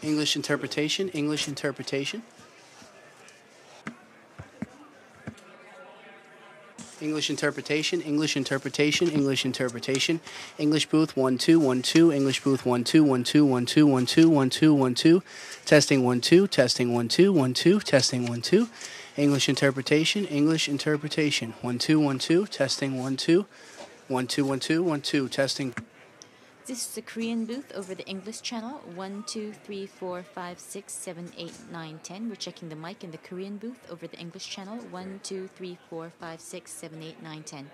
English interpretation, English interpretation. English interpretation, English interpretation, English interpretation. English booth 1 2 1 2, English booth 1 2 1 2 1 2 1 2 1 2 1 2. Testing 1 2, testing 1 2 1 2, testing 1 2. English interpretation, English interpretation. 1 2 1 2, testing 1 2. 1 2 1 2 1 2, testing. This is the Korean booth over the English channel. 1 2 3 4 5 6 7 8 9 10. We're checking the mic in the Korean booth over the English channel. 1 2 3 4 5 6 7 8 9 10.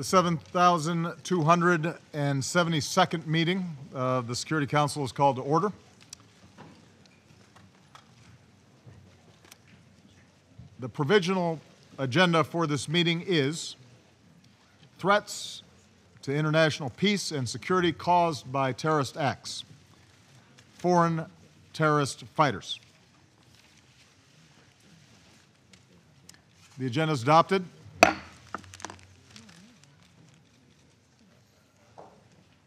The 7,272nd meeting of the Security Council is called to order. The provisional agenda for this meeting is threats to international peace and security caused by terrorist acts, foreign terrorist fighters. The agenda is adopted.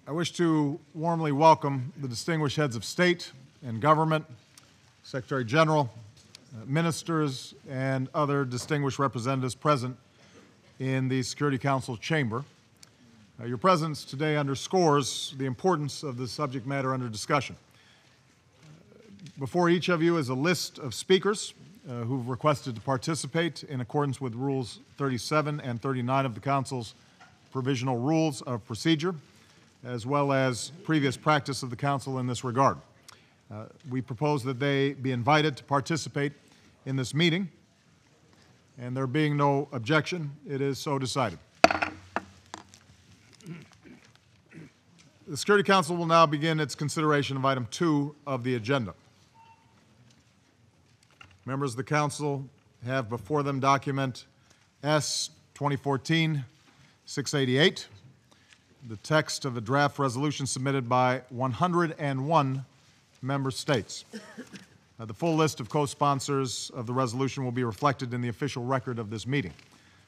I wish to warmly welcome the distinguished heads of state and government, Secretary General, ministers, and other distinguished representatives present in the Security Council chamber. Your presence today underscores the importance of the subject matter under discussion. Before each of you is a list of speakers who've requested to participate in accordance with Rules 37 and 39 of the Council's Provisional Rules of Procedure, as well as previous practice of the Council in this regard. We propose that they be invited to participate in this meeting, and there being no objection, it is so decided. The Security Council will now begin its consideration of item 2 of the agenda. Members of the Council have before them document S 2014-688, the text of a draft resolution submitted by 101 member states. The full list of co-sponsors of the resolution will be reflected in the official record of this meeting.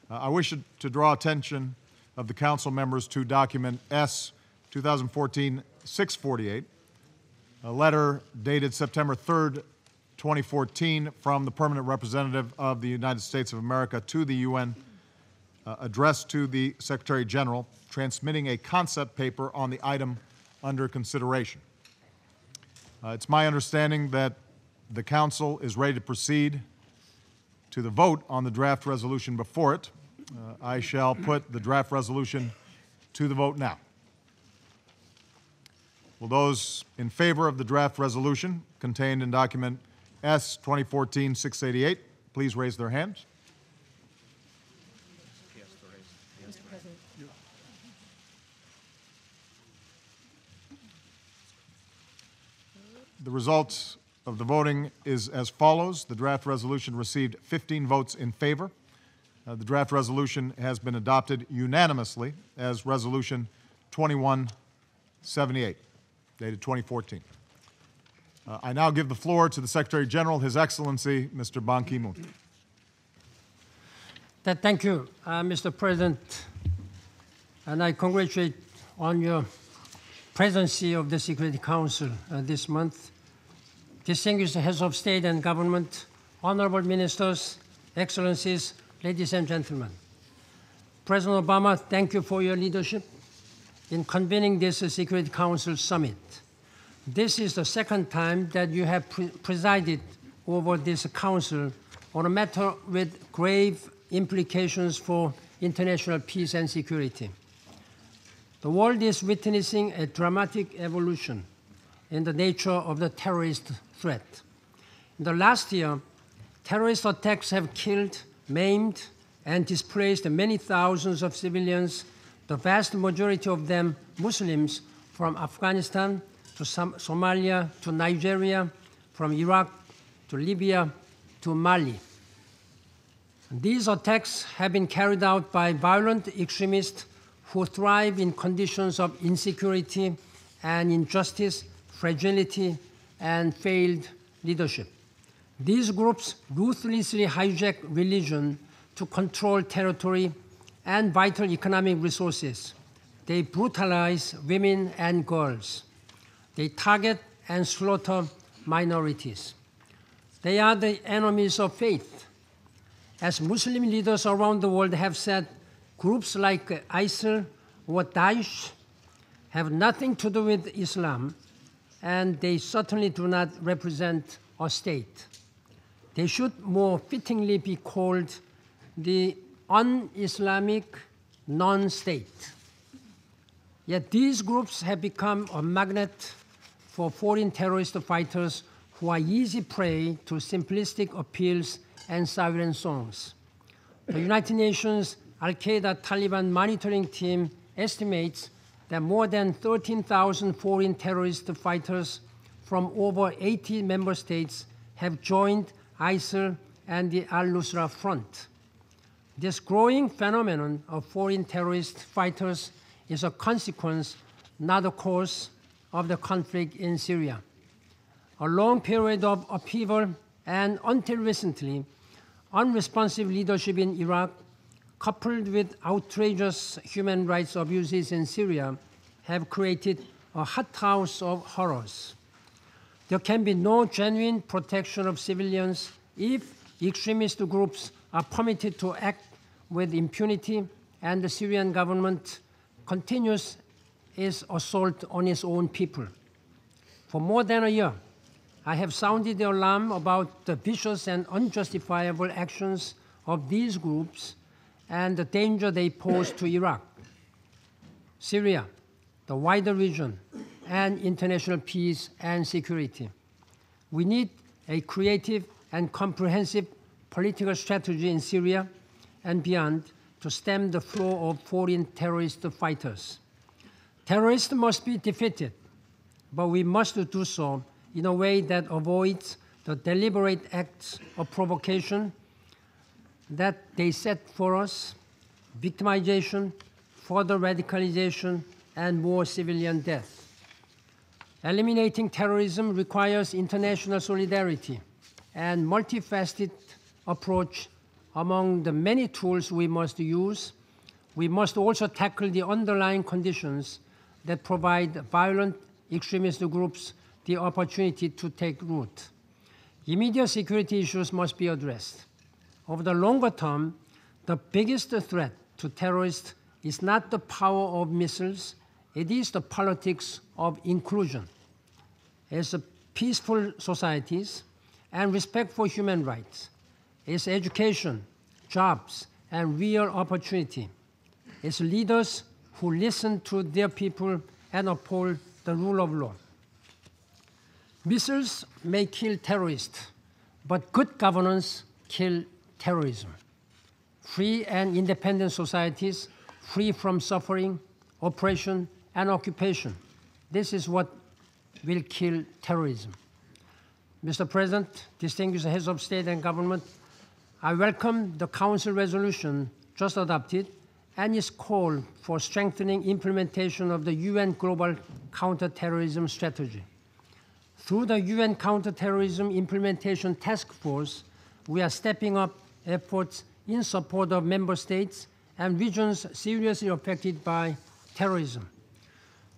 I wish to draw attention of the Council members to document S 2014-648, a letter dated September 3rd, 2014 from the Permanent Representative of the United States of America to the UN, addressed to the Secretary General, transmitting a concept paper on the item under consideration. It's my understanding that the Council is ready to proceed to the vote on the draft resolution before it. I shall put the draft resolution to the vote now. Will those in favor of the draft resolution contained in document S 2014-688 please raise their hands? Mr. President. The results of the voting is as follows. The draft resolution received 15 votes in favor. The draft resolution has been adopted unanimously as Resolution 2178, dated 2014. I now give the floor to the Secretary General, His Excellency, Mr. Ban Ki-moon. Thank you, Mr. President, and I congratulate on your presidency of the Security Council this month. Distinguished heads of state and government, honorable ministers, excellencies, ladies and gentlemen. President Obama, thank you for your leadership in convening this Security Council summit. This is the second time that you have presided over this council on a matter with grave implications for international peace and security. The world is witnessing a dramatic evolution in the nature of the terrorist threat. In the last year, terrorist attacks have killed, maimed, and displaced many thousands of civilians, the vast majority of them Muslims, from Afghanistan to Somalia to Nigeria, from Iraq to Libya to Mali. These attacks have been carried out by violent extremists who thrive in conditions of insecurity and injustice, fragility, and failed leadership. These groups ruthlessly hijack religion to control territory and vital economic resources. They brutalize women and girls. They target and slaughter minorities. They are the enemies of faith. As Muslim leaders around the world have said, groups like ISIL or Daesh have nothing to do with Islam, and they certainly do not represent a state. They should more fittingly be called the un-Islamic non-state. Yet these groups have become a magnet for foreign terrorist fighters who are easy prey to simplistic appeals and siren songs. The United Nations Al-Qaeda Taliban monitoring team estimates that more than 13,000 foreign terrorist fighters from over 80 member states have joined ISIL and the al-Nusra Front. This growing phenomenon of foreign terrorist fighters is a consequence, not a cause, of the conflict in Syria. A long period of upheaval and, until recently, unresponsive leadership in Iraq, coupled with outrageous human rights abuses in Syria, have created a hothouse of horrors. There can be no genuine protection of civilians if extremist groups are permitted to act with impunity and the Syrian government continues its assault on its own people. For more than a year, I have sounded the alarm about the vicious and unjustifiable actions of these groups and the danger they pose to Iraq, Syria, the wider region, and international peace and security. We need a creative and comprehensive political strategy in Syria and beyond to stem the flow of foreign terrorist fighters. Terrorists must be defeated, but we must do so in a way that avoids the deliberate acts of provocation that they set for us, victimization, further radicalization, and more civilian death. Eliminating terrorism requires international solidarity and multifaceted approach. Among the many tools we must use, we must also tackle the underlying conditions that provide violent extremist groups the opportunity to take root. Immediate security issues must be addressed. Over the longer term, the biggest threat to terrorists is not the power of missiles, it is the politics of inclusion. As peaceful societies and respect for human rights, its education, jobs, and real opportunity, its leaders who listen to their people and uphold the rule of law. Missiles may kill terrorists, but good governance kills terrorism. Free and independent societies, free from suffering, oppression, and occupation. This is what will kill terrorism. Mr. President, distinguished heads of state and government, I welcome the Council resolution just adopted and its call for strengthening implementation of the UN Global Counterterrorism Strategy. Through the UN Counterterrorism Implementation Task Force, we are stepping up efforts in support of member states and regions seriously affected by terrorism.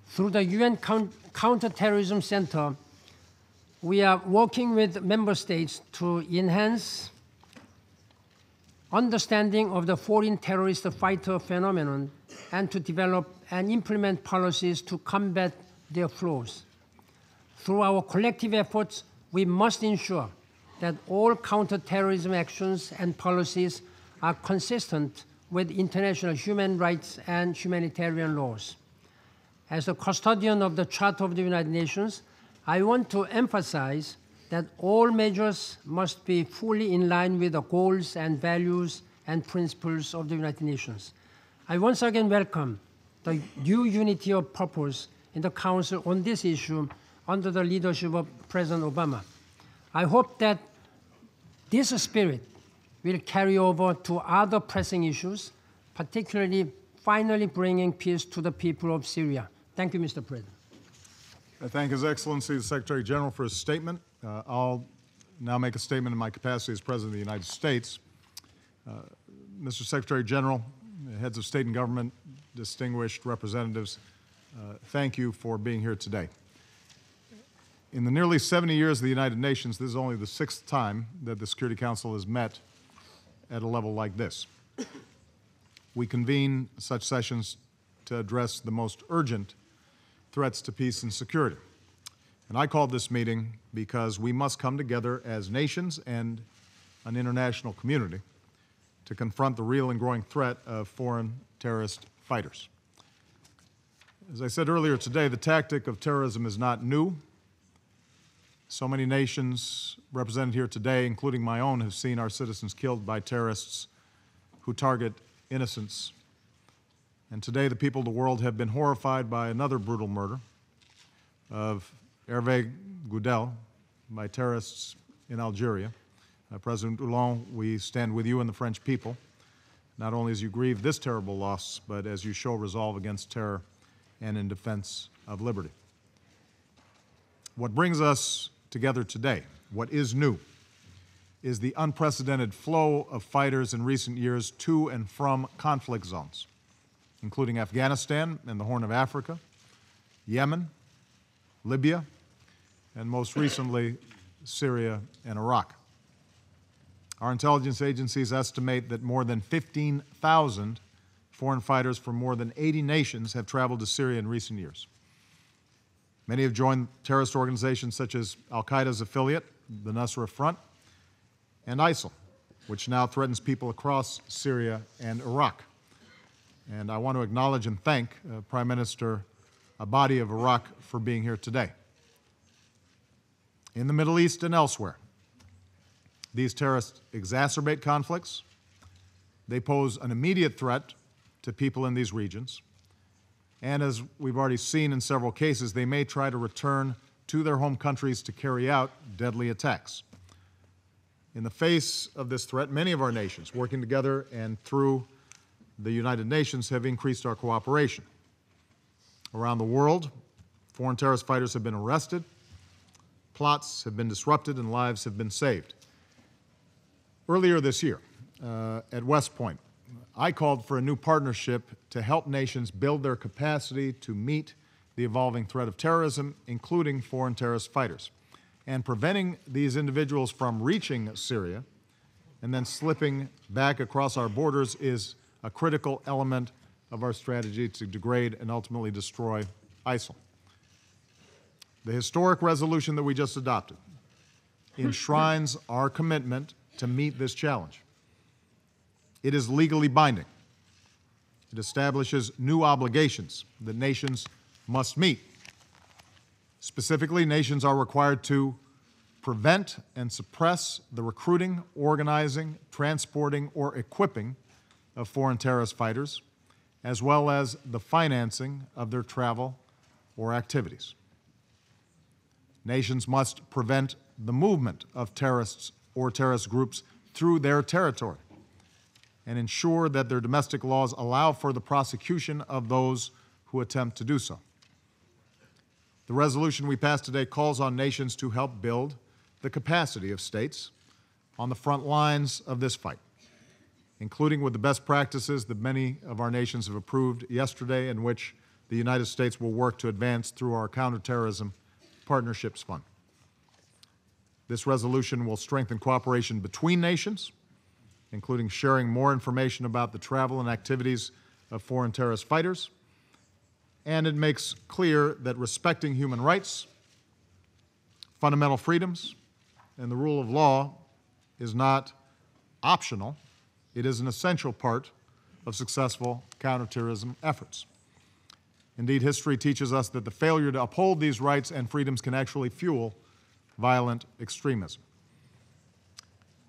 Through the UN Counterterrorism Center, we are working with member states to enhance understanding of the foreign terrorist fighter phenomenon and to develop and implement policies to combat their flows. Through our collective efforts, we must ensure that all counterterrorism actions and policies are consistent with international human rights and humanitarian laws. As the custodian of the Charter of the United Nations, I want to emphasize that all measures must be fully in line with the goals and values and principles of the United Nations. I once again welcome the new unity of purpose in the Council on this issue under the leadership of President Obama. I hope that this spirit will carry over to other pressing issues, particularly finally bringing peace to the people of Syria. Thank you, Mr. President. I thank His Excellency the Secretary General for his statement. I'll now make a statement in my capacity as President of the United States. Mr. Secretary General, heads of state and government, distinguished representatives, thank you for being here today. In the nearly 70 years of the United Nations, this is only the 6th time that the Security Council has met at a level like this. We convene such sessions to address the most urgent threats to peace and security. And I called this meeting because we must come together as nations and an international community to confront the real and growing threat of foreign terrorist fighters. As I said earlier today, the tactic of terrorism is not new. So many nations represented here today, including my own, have seen our citizens killed by terrorists who target innocents. And today the people of the world have been horrified by another brutal murder of Hervé Goudel by terrorists in Algeria. President Hollande, we stand with you and the French people, not only as you grieve this terrible loss, but as you show resolve against terror and in defense of liberty. What brings us together today, what is new, is the unprecedented flow of fighters in recent years to and from conflict zones, including Afghanistan and the Horn of Africa, Yemen, Libya, and most recently, Syria and Iraq. Our intelligence agencies estimate that more than 15,000 foreign fighters from more than 80 nations have traveled to Syria in recent years. Many have joined terrorist organizations such as al-Qaeda's affiliate, the Nusra Front, and ISIL, which now threatens people across Syria and Iraq. And I want to acknowledge and thank Prime Minister Abadi of Iraq for being here today. In the Middle East and elsewhere, these terrorists exacerbate conflicts. They pose an immediate threat to people in these regions. And as we've already seen in several cases, they may try to return to their home countries to carry out deadly attacks. In the face of this threat, many of our nations, working together and through the United Nations, have increased our cooperation. Around the world, foreign terrorist fighters have been arrested, plots have been disrupted, and lives have been saved. Earlier this year, at West Point, I called for a new partnership to help nations build their capacity to meet the evolving threat of terrorism, including foreign terrorist fighters. And preventing these individuals from reaching Syria and then slipping back across our borders is a critical element of our strategy to degrade and ultimately destroy ISIL. The historic resolution that we just adopted enshrines our commitment to meet this challenge. It is legally binding. It establishes new obligations that nations must meet. Specifically, nations are required to prevent and suppress the recruiting, organizing, transporting, or equipping of foreign terrorist fighters, as well as the financing of their travel or activities. Nations must prevent the movement of terrorists or terrorist groups through their territory and ensure that their domestic laws allow for the prosecution of those who attempt to do so. The resolution we passed today calls on nations to help build the capacity of states on the front lines of this fight, including with the best practices that many of our nations have approved yesterday and which the United States will work to advance through our Counterterrorism Partnerships Fund. This resolution will strengthen cooperation between nations, including sharing more information about the travel and activities of foreign terrorist fighters, and it makes clear that respecting human rights, fundamental freedoms, and the rule of law is not optional. It is an essential part of successful counterterrorism efforts. Indeed, history teaches us that the failure to uphold these rights and freedoms can actually fuel violent extremism.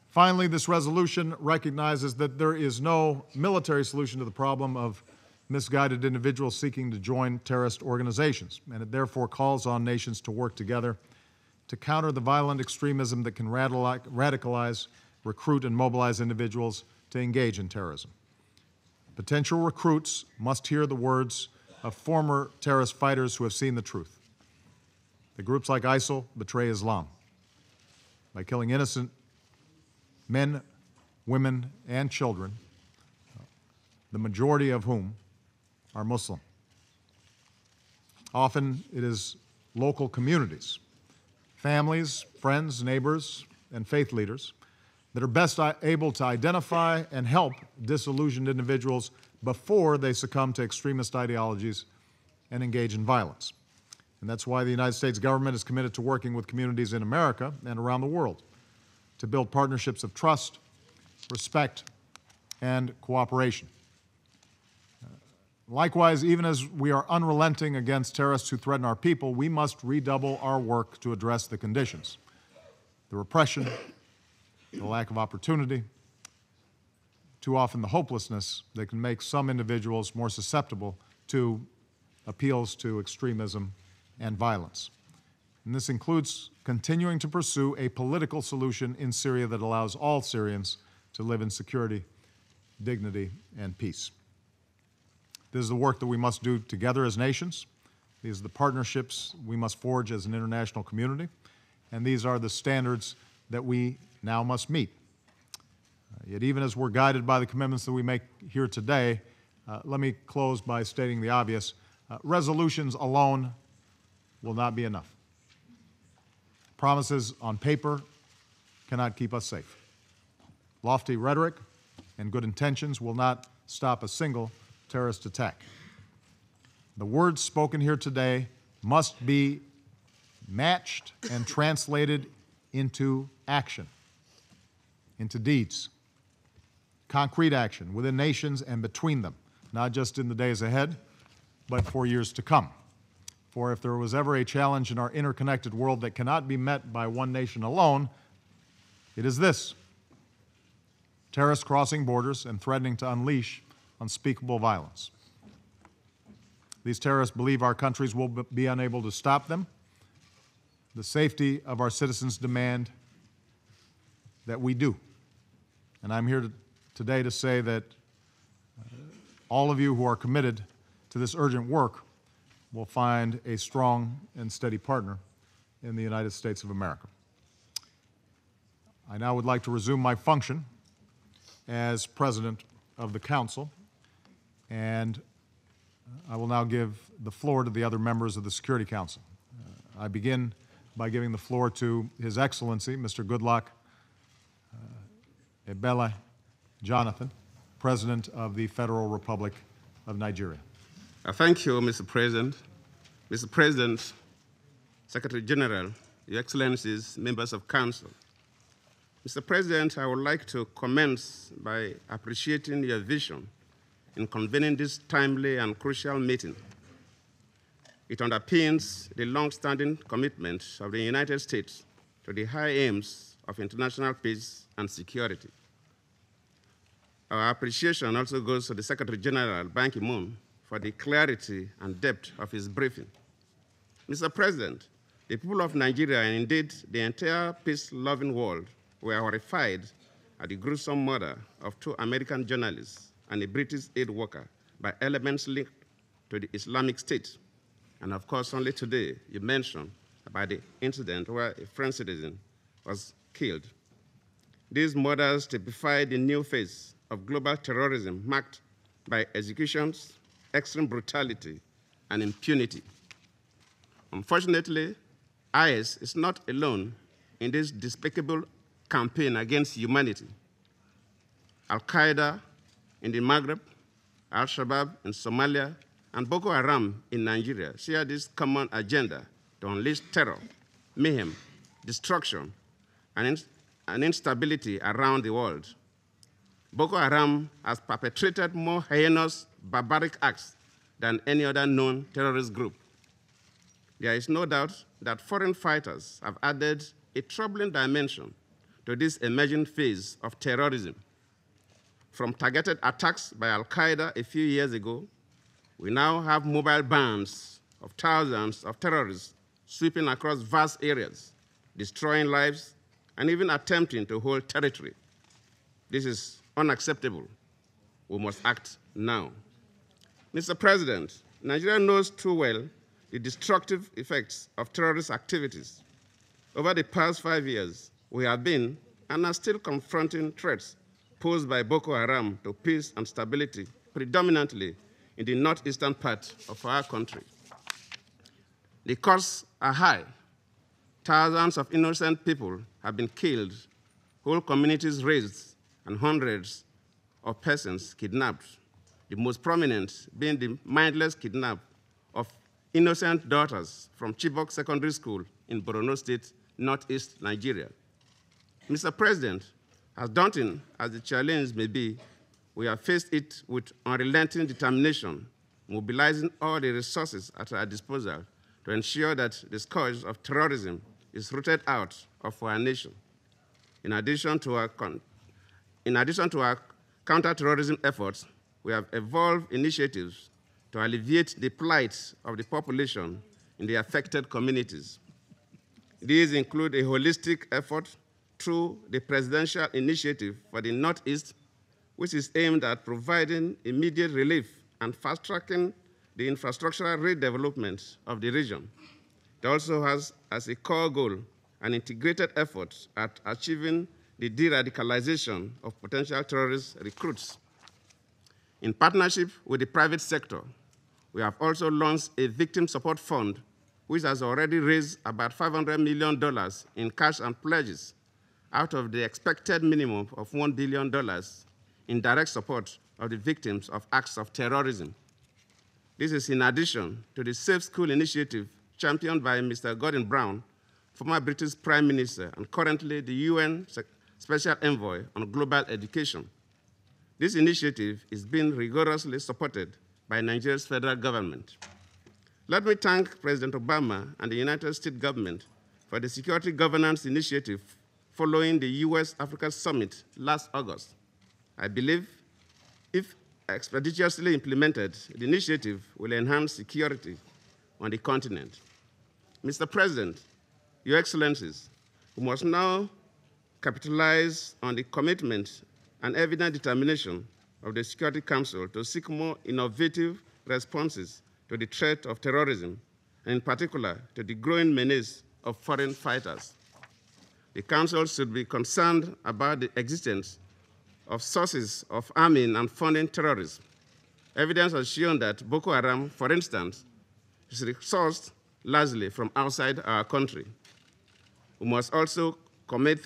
Finally, this resolution recognizes that there is no military solution to the problem of misguided individuals seeking to join terrorist organizations, and it therefore calls on nations to work together to counter the violent extremism that can radicalize, recruit, and mobilize individuals to engage in terrorism. Potential recruits must hear the words of former terrorist fighters who have seen the truth. The groups like ISIL betray Islam by killing innocent men, women, and children, the majority of whom are Muslim. Often it is local communities, families, friends, neighbors, and faith leaders that are best able to identify and help disillusioned individuals before they succumb to extremist ideologies and engage in violence. And that's why the United States government is committed to working with communities in America and around the world to build partnerships of trust, respect, and cooperation. Likewise, even as we are unrelenting against terrorists who threaten our people, we must redouble our work to address the conditions, the repression, the lack of opportunity, too often the hopelessness that can make some individuals more susceptible to appeals to extremism and violence. And this includes continuing to pursue a political solution in Syria that allows all Syrians to live in security, dignity, and peace. This is the work that we must do together as nations. These are the partnerships we must forge as an international community, and these are the standards that we now must meet. Yet even as we're guided by the commitments that we make here today, let me close by stating the obvious. Resolutions alone will not be enough. Promises on paper cannot keep us safe. Lofty rhetoric and good intentions will not stop a single terrorist attack. The words spoken here today must be matched and translated into action, into deeds, concrete action within nations and between them, not just in the days ahead, but for years to come. For if there was ever a challenge in our interconnected world that cannot be met by one nation alone, it is this: terrorists crossing borders and threatening to unleash unspeakable violence. These terrorists believe our countries will be unable to stop them. The safety of our citizens demand that we do. And I'm here today to say that all of you who are committed to this urgent work will find a strong and steady partner in the United States of America. I now would like to resume my function as President of the Council, and I will now give the floor to the other members of the Security Council. I begin by giving the floor to His Excellency, Mr. Goodluck Ebele Jonathan, President of the Federal Republic of Nigeria. Thank you, Mr. President. Mr. President, Secretary General, Your Excellencies, members of Council. Mr. President, I would like to commence by appreciating your vision in convening this timely and crucial meeting. It underpins the long-standing commitment of the United States to the high aims of international peace and security. Our appreciation also goes to the Secretary General, Ban Ki-moon, for the clarity and depth of his briefing. Mr. President, the people of Nigeria, and indeed the entire peace-loving world, were horrified at the gruesome murder of 2 American journalists and a British aid worker by elements linked to the Islamic State. And of course, only today, you mentioned about the incident where a French citizen was killed. These murders typify the new phase of global terrorism marked by executions, extreme brutality, and impunity. Unfortunately, IS is not alone in this despicable campaign against humanity. Al-Qaeda in the Maghreb, Al-Shabaab in Somalia, and Boko Haram in Nigeria share this common agenda to unleash terror, mayhem, destruction, and instability around the world. Boko Haram has perpetrated more heinous, barbaric acts than any other known terrorist group. There is no doubt that foreign fighters have added a troubling dimension to this emerging phase of terrorism. From targeted attacks by Al-Qaeda a few years ago, we now have mobile bands of thousands of terrorists sweeping across vast areas, destroying lives, and even attempting to hold territory. This is unacceptable. We must act now. Mr. President, Nigeria knows too well the destructive effects of terrorist activities. Over the past 5 years, we have been and are still confronting threats posed by Boko Haram to peace and stability, predominantly in the northeastern part of our country. The costs are high. Thousands of innocent people have been killed, whole communities razed, and hundreds of persons kidnapped, the most prominent being the mindless kidnap of innocent daughters from Chibok Secondary School in Borno State, northeast Nigeria. Mr. President, as daunting as the challenge may be, we have faced it with unrelenting determination, mobilizing all the resources at our disposal to ensure that the scourge of terrorism is rooted out of our nation. In addition to our counterterrorism efforts, we have evolved initiatives to alleviate the plight of the population in the affected communities. These include a holistic effort through the Presidential Initiative for the Northeast, which is aimed at providing immediate relief and fast-tracking the infrastructural redevelopment of the region. It also has as a core goal an integrated effort at achieving the de-radicalization of potential terrorist recruits. In partnership with the private sector, we have also launched a victim support fund, which has already raised about $500 million in cash and pledges out of the expected minimum of $1 billion in direct support of the victims of acts of terrorism. This is in addition to the Safe School initiative championed by Mr. Gordon Brown, former British Prime Minister and currently the UN Special Envoy on Global Education. This initiative is being rigorously supported by Nigeria's federal government. Let me thank President Obama and the United States government for the Security Governance Initiative following the US-Africa Summit last August. I believe if expeditiously implemented, the initiative will enhance security on the continent. Mr. President, Your Excellencies, we must now capitalize on the commitment and evident determination of the Security Council to seek more innovative responses to the threat of terrorism, and in particular to the growing menace of foreign fighters. The Council should be concerned about the existence of sources of arming and funding terrorism. Evidence has shown that Boko Haram, for instance, is sourced largely from outside our country. We must also commit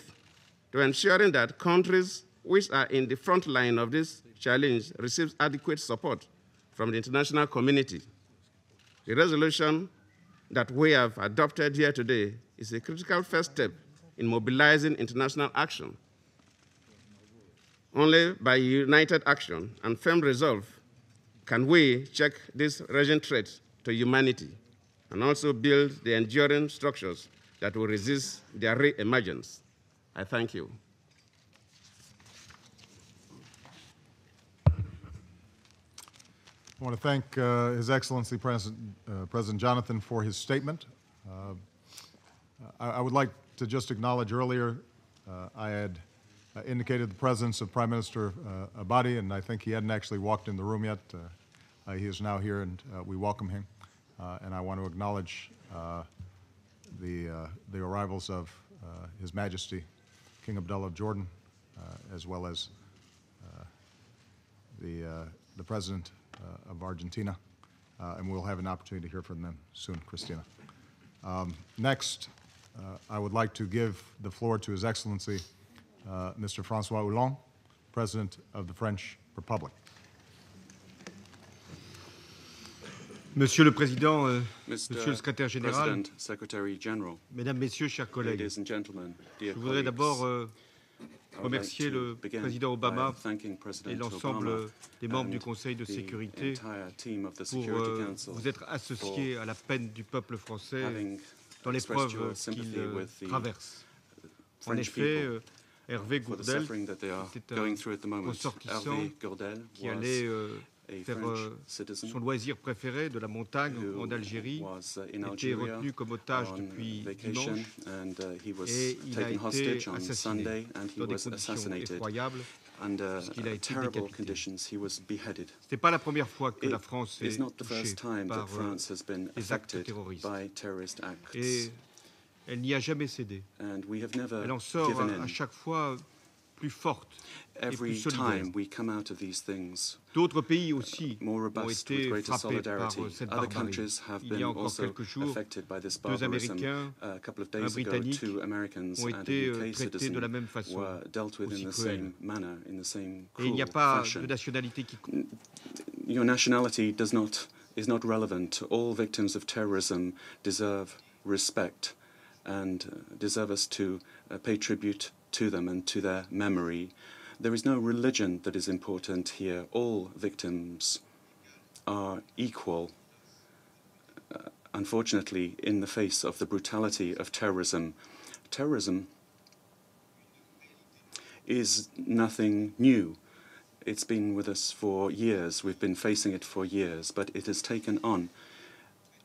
to ensuring that countries which are in the front line of this challenge receive adequate support from the international community. The resolution that we have adopted here today is a critical first step in mobilizing international action. Only by united action and firm resolve can we check this raging threat to humanity and also build the enduring structures that will resist their re-emergence. I thank you. I want to thank His Excellency President Jonathan for his statement. I would like to just acknowledge earlier I had indicated the presence of Prime Minister Abadi, and I think he hadn't actually walked in the room yet. He is now here, and we welcome him. And I want to acknowledge the arrivals of His Majesty King Abdullah of Jordan, as well as the President of Argentina, and we'll have an opportunity to hear from them soon, Christina. Next, I would like to give the floor to His Excellency Mr. François Hollande, President of the French Republic. Monsieur le Président, Monsieur le Secrétaire Général, President, Secretary General, Mesdames, Messieurs, chers collègues, ladies and gentlemen, dear je voudrais d'abord remercier like le Président Obama et l'ensemble des membres du Conseil de sécurité pour vous être associés à la peine du peuple français dans l'épreuve qu'il traverse. En effet, Hervé Gourdel était un ressortissant qui allait faire son loisir préféré de la montagne en Algérie, était retenu comme otage depuis dimanche et il a été assassiné dans des conditions effroyables puisqu'il a été décapité. Ce n'est pas la première fois que la France est touchée par des actes terroristes et elle n'y a jamais cédé. Elle en sort à chaque fois plus forte et plus solidaire. D'autres pays aussi ont été frappés par cette barbarie. Il y a encore quelques jours, deux Américains, un Britannique, ont été traités de la même façon, aussi cruelle. Et il n'y a pas de nationalité qui compte. Your nationality is not relevant. All victims of terrorism deserve respect and deserve us to pay tribute to them and to their memory. There is no religion that is important here. All victims are equal, unfortunately, in the face of the brutality of terrorism. Terrorism is nothing new. It's been with us for years. We've been facing it for years, but it has taken on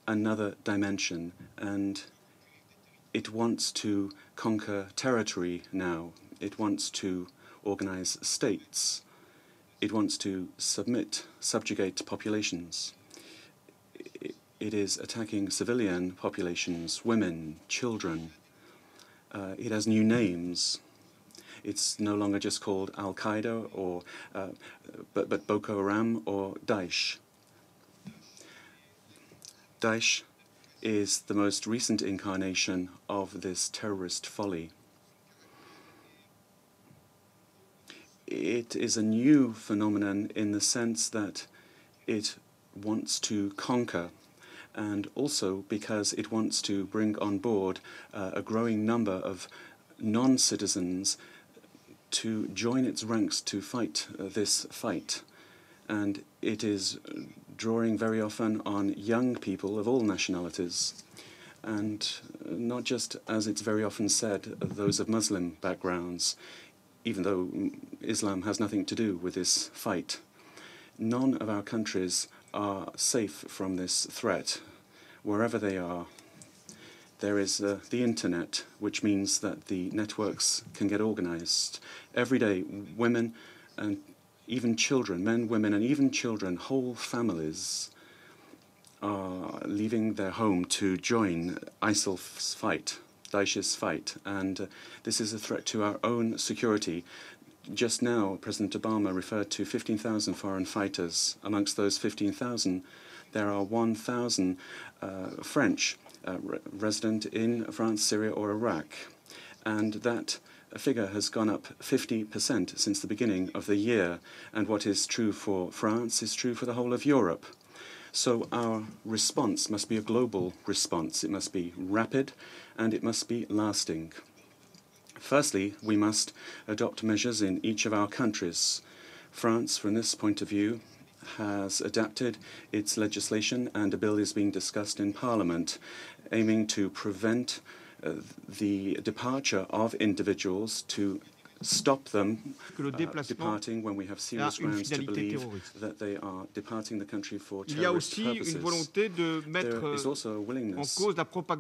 another dimension, and it wants to conquer territory now. It wants to organize states. It wants to subjugate populations. It is attacking civilian populations, women, children. It has new names. It's no longer just called Al-Qaeda or but Boko Haram or Daesh. Daesh is the most recent incarnation of this terrorist folly. It is a new phenomenon in the sense that it wants to conquer, and also because it wants to bring on board a growing number of non-citizens to join its ranks to fight this fight. And it is drawing very often on young people of all nationalities, and not just, as it's very often said, those of Muslim backgrounds, even though Islam has nothing to do with this fight. None of our countries are safe from this threat. Wherever they are, there is the internet, which means that the networks can get organized. Every day, women and even children, men, women, and even children, whole families are leaving their home to join ISIL's fight, Daesh's fight, and this is a threat to our own security. Just now, President Obama referred to 15,000 foreign fighters. Amongst those 15,000, there are 1,000 French resident in France, Syria, or Iraq, and that figure has gone up 50% since the beginning of the year, and what is true for France is true for the whole of Europe. So our response must be a global response. It must be rapid, and it must be lasting. Firstly, we must adopt measures in each of our countries. France, from this point of view, has adapted its legislation, and a bill is being discussed in Parliament aiming to prevent the departure of individuals, to stop them departing when we have serious grounds to believe that they are departing the country for terrorist purposes. There is also a willingness to call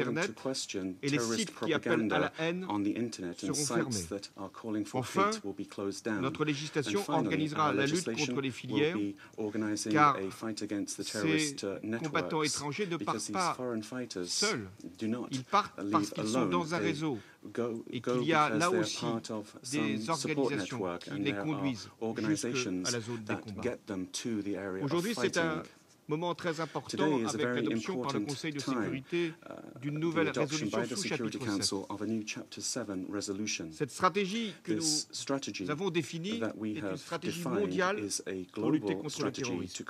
into question terrorist propaganda on the internet, and sites that are calling for hate will be closed down. And finally, our legislation will be organizing a fight against the terrorist networks, because these foreign fighters do not leave alone. Go because they are part of some support network, and there are organizations that get them to the area of fighting. Moment très important avec l'adoption par le Conseil de sécurité d'une nouvelle résolution sous chapitre 7. Cette stratégie que nous avons définie est une stratégie mondiale pour lutter contre le terrorisme,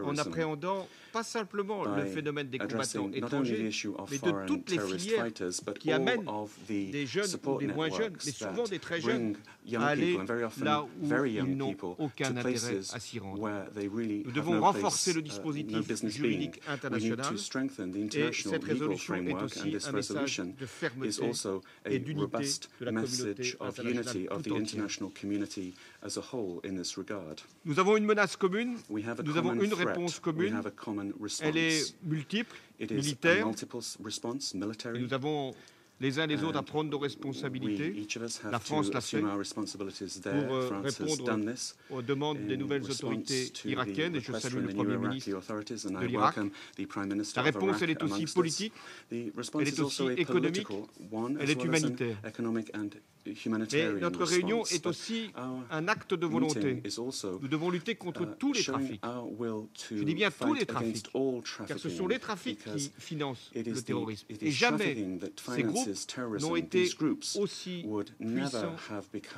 en appréhendant pas simplement le phénomène des combattants étrangers, mais de toutes les filières qui amènent des jeunes ou des moins jeunes, mais souvent des très jeunes, à aller là où ils n'ont aucun intérêt à s'y rendre. Nous devons renforcer le dispositif juridique international, et cette résolution est aussi un message de fermeté et d'unité de la communauté internationale tout entière. Nous avons une menace commune, nous avons une réponse commune, elle est multiple, militaire, et nous avons les uns les autres à prendre nos responsabilités. La France l'a fait pour répondre aux demandes des nouvelles autorités irakiennes, et je salue le Premier ministre de l'Irak. La réponse, elle est aussi politique, elle est aussi économique, elle est humanitaire. Et notre réunion est aussi un acte de volonté. Nous devons lutter contre tous les trafics. Je dis bien tous les trafics, car ce sont les trafics qui financent le terrorisme. Et jamais ces groupes n'ont été aussi puissants,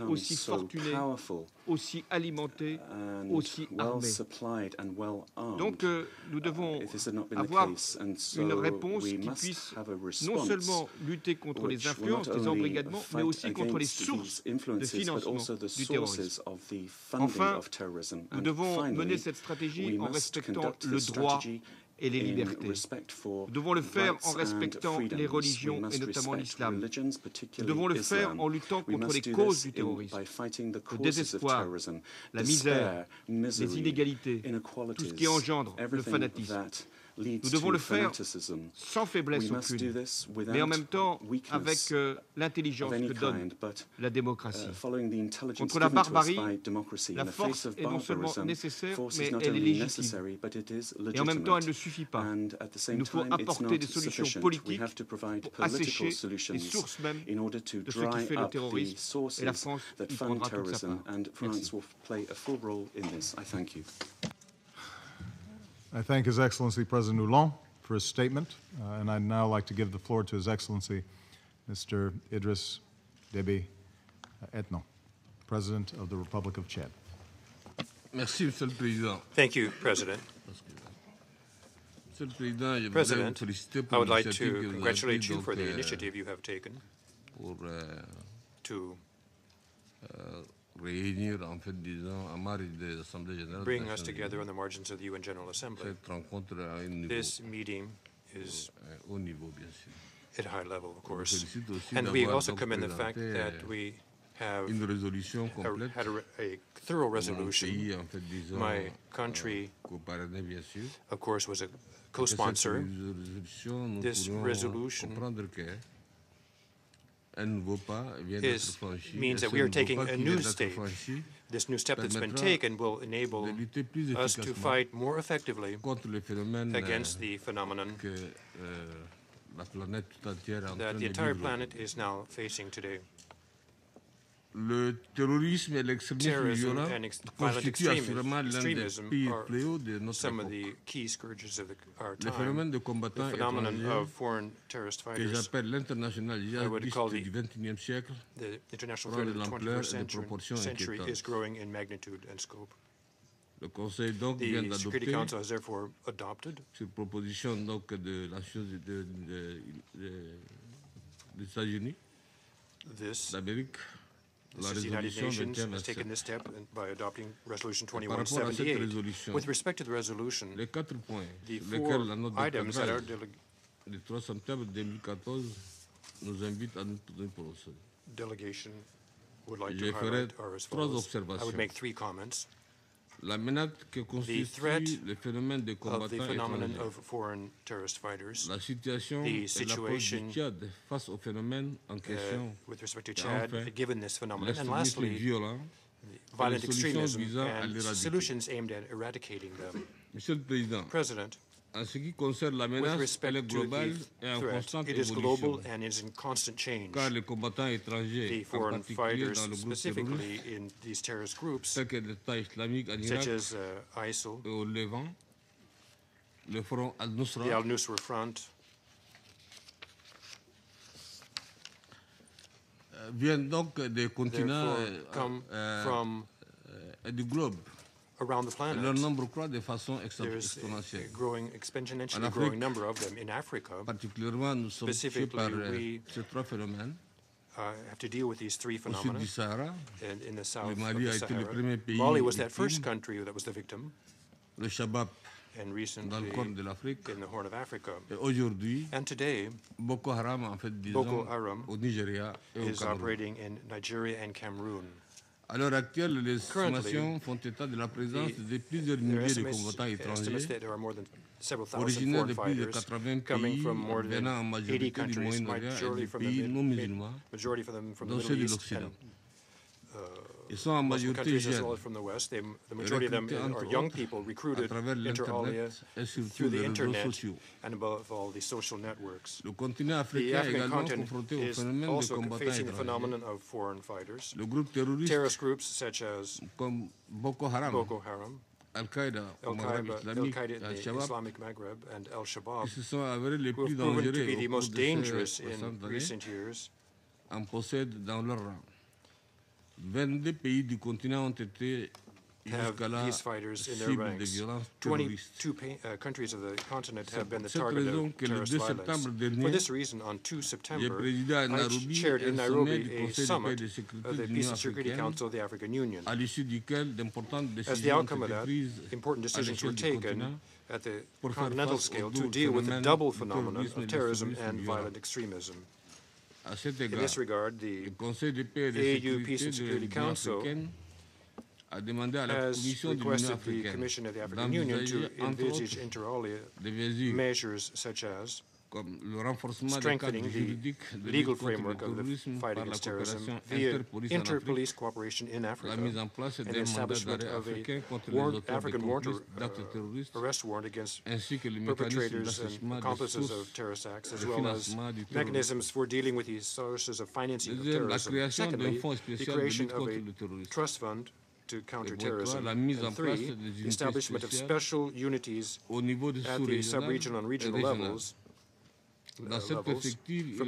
aussi fortunés, aussi alimentés, aussi armés. Donc nous devons avoir une réponse qui puisse non seulement lutter contre les influences, les embrigadements, mais aussi contre les sources de financement du terrorisme. Enfin, nous devons mener cette stratégie en respectant le droit et les libertés. Nous devons le faire en respectant les religions et notamment l'islam. Nous devons le faire en luttant contre les causes du terrorisme, le désespoir, la misère, les inégalités, tout ce qui engendre le fanatisme. Nous devons le faire sans faiblesse aucune, mais en même temps avec l'intelligence que donne la démocratie. Contre la barbarie, la force est non seulement nécessaire, mais elle est légitime. Et en même temps, elle ne suffit pas. Il nous faut apporter des solutions politiques pour assécher les sources même de ce qui fait le terrorisme. Et la France y prendra toute sa part. Merci. I thank His Excellency President Hollande for his statement, and I'd now like to give the floor to His Excellency Mr. Idriss Déby Itno, President of the Republic of Chad. Merci, Monsieur le Président. Thank you, President. President, I would like to congratulate you for the initiative you have taken to bring us together on the margins of the UN General Assembly. This meeting is at high level, of course, and we also commend the fact that we have had a thorough resolution. My country, of course, was a co-sponsor. This resolution means that we are taking a new stage. This new step that's been taken will enable us to fight more effectively against the phenomenon that the entire planet is now facing today. Le terrorisme et l'extrémisme violent constituent assurément l'un des pires fléaux de notre époque. Le phénomène de combattants étrangers, que j'appelle l'international djihadiste du XXIe siècle, prend de l'ampleur et des proportions inquiétantes. Le Conseil donc vient d'adopter, sur proposition donc de la chose des États-Unis d'Amérique, the United Nations has taken this step by adopting Resolution 2178. With respect to the resolution, the 4 items that our delegation would like to highlight are as follows. I would make 3 comments. La menace que constitue le phénomène de combattants étrangers, la situation et l'approche du Tchad face au phénomène en question, with respect to Chad, enfin, given this phenomenon, and lastly, violent, violent extremism and solutions aimed at eradicating them. Monsieur le Président, President, en ce qui concerne la menace, elle est globale et en constante évolution, car les combattants étrangers, en particulier dans le groupe terroriste, tels que l'État islamique en Irak et au Levant, le front al-Nusra, viennent donc des continents et du globe. Around the planet, leur nombre croît de façon exponentielle. Exponentially growing number of them in Africa. Particulièrement, nous sommes touchés par ces 3 phénomènes. Have to deal with these 3 phenomena. Au sud du Sahara, and in the south le Mali a été le premier pays. Mali was that first country that was the victim. Le Shabab and recently dans le corne de l'Afrique. In the Horn of Africa. Et aujourd'hui, and today, Boko Haram en fait Boko Haram au Nigeria et au is operating in Nigeria and Cameroon. À l'heure actuelle, les estimations font état de la présence de plusieurs milliers de combattants étrangers originaires de plus de 80 pays venant en majorité du Moyen-Orient et des pays non musulmans, dont ceux de l'Occident. Ils sont en majorité jeunes, recrutés entre autres à travers l'Internet et surtout les réseaux sociaux. Le continent africain est également confronté au phénomène de combattants étrangers. Le groupe terroriste comme Boko Haram, Al-Qaïda au Maghreb islamique et Al-Shabaab, qui se sont avérés les plus dangereux au cours de ces récentes années, en possèdent dans leur rang. 22 pays du continent ont été jusqu'à là cibles de violences terroristes. 22 countries of the continent have been the target of terrorist violence. For this reason, on 2 September, I chaired in Nairobi a summit of the Peace and Security Council of the African Union. À l'issue duquel d'importantes décisions ont été prises important decisions were taken at the continental scale to deal with the double phenomenon of terrorism and violent extremism. In this regard, the AU Peace and Security Council has requested the Commission of the African Union to envisage inter alia measures such as strengthening the legal framework of the fight against terrorism via inter-police cooperation in Africa and the establishment of a African arrest warrant against perpetrators and accomplices of terrorist acts, as well as mechanisms for dealing with the sources of financing of terrorism. Secondly, the creation of a trust fund to counter terrorism. And three, the establishment of special unities at the sub-regional and regional levels. From the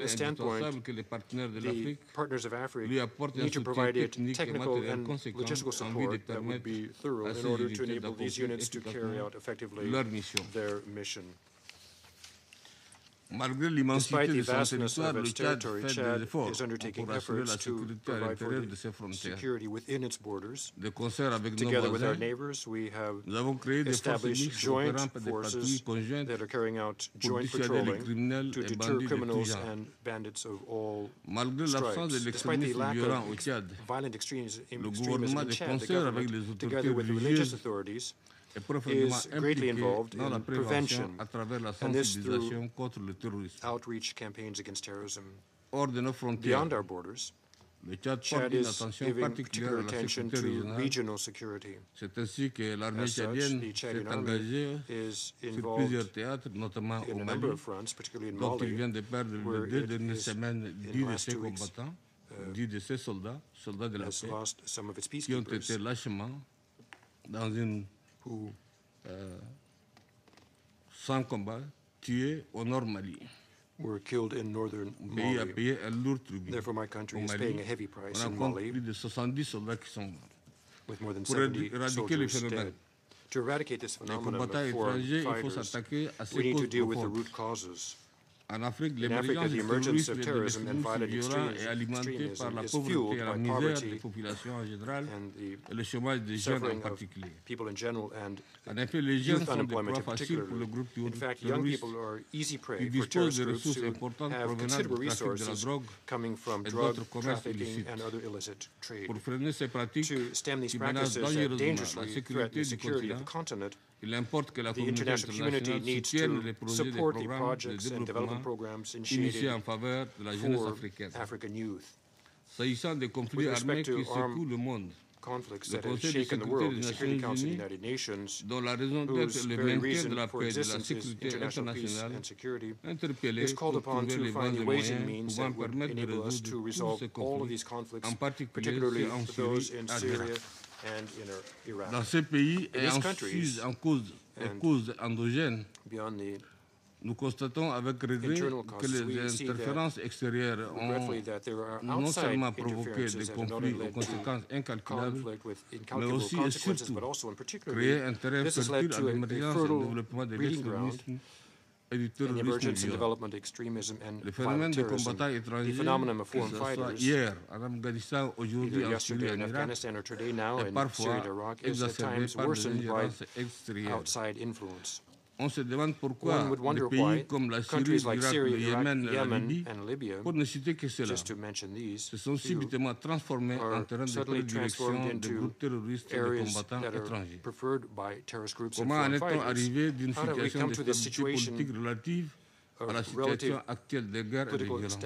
standpoint, the partners of Africa need to provide it technical and logistical support that would be thorough in order to enable these units to carry out effectively their mission. Despite the vastness of its territory, Chad is undertaking efforts to provide for the security within its borders. Together with our neighbors, we have established joint forces that are carrying out joint patrolling to deter criminals and bandits of all stripes. Despite the lack of violent extremism in Chad, the government, together with the religious authorities, is greatly involved in prevention, and this through outreach campaigns against terrorism. Beyond our borders, Chad is giving particular attention to regional security. As such, the Chadian army is involved in a number of fronts, particularly in Mali, where it is, in the last 2 weeks, has lost some of its peacekeepers who, sans combat, tués au nord Mali. Were killed in northern Mali. Therefore, my country is paying a heavy price in Mali, with more than 70 soldiers dead. To eradicate this phenomenon of foreign fighters, we need to deal with the root causes. In Africa, the emergence of terrorism and violent extremism is fueled by poverty and the suffering of people in general and youth unemployment in particular. In fact, young people are easy prey for terrorist groups who have considerable resources coming from drug trafficking and other illicit trade. To stem these practices that dangerously threaten the security of the continent, the international community needs to support the projects and development programs initiated for African youth. With respect to armed conflicts that have shaken the world, the Security Council of the United Nations, whose very reason for existence is international peace and security, is called upon to find the ways and means that would enable us to resolve all of these conflicts, particularly those in Syria and in Iraq. In these countries, beyond the nous constatons avec regret que les interférences extérieures ont non seulement provoqué des conflits aux conséquences incalculables, mais aussi et surtout créé un terrain fertile à l'émergence et au développement de l'extrémisme et du terrorisme violent. Le phénomène des combattants étrangers, que ce soit hier en Afghanistan, aujourd'hui en Syrie et en Irak, est parfois exacerbé par des ingérences extérieures. On se demande pourquoi des pays comme la Syrie, l'Irak, le Yémen et la Libye, pour ne citer que cela, se sont subitement transformés en terrain de prédilection de groupes terroristes et de combattants étrangers. Comment en est-on arrivé d'une situation de stabilité politique relative à la situation actuelle de guerre et de violence?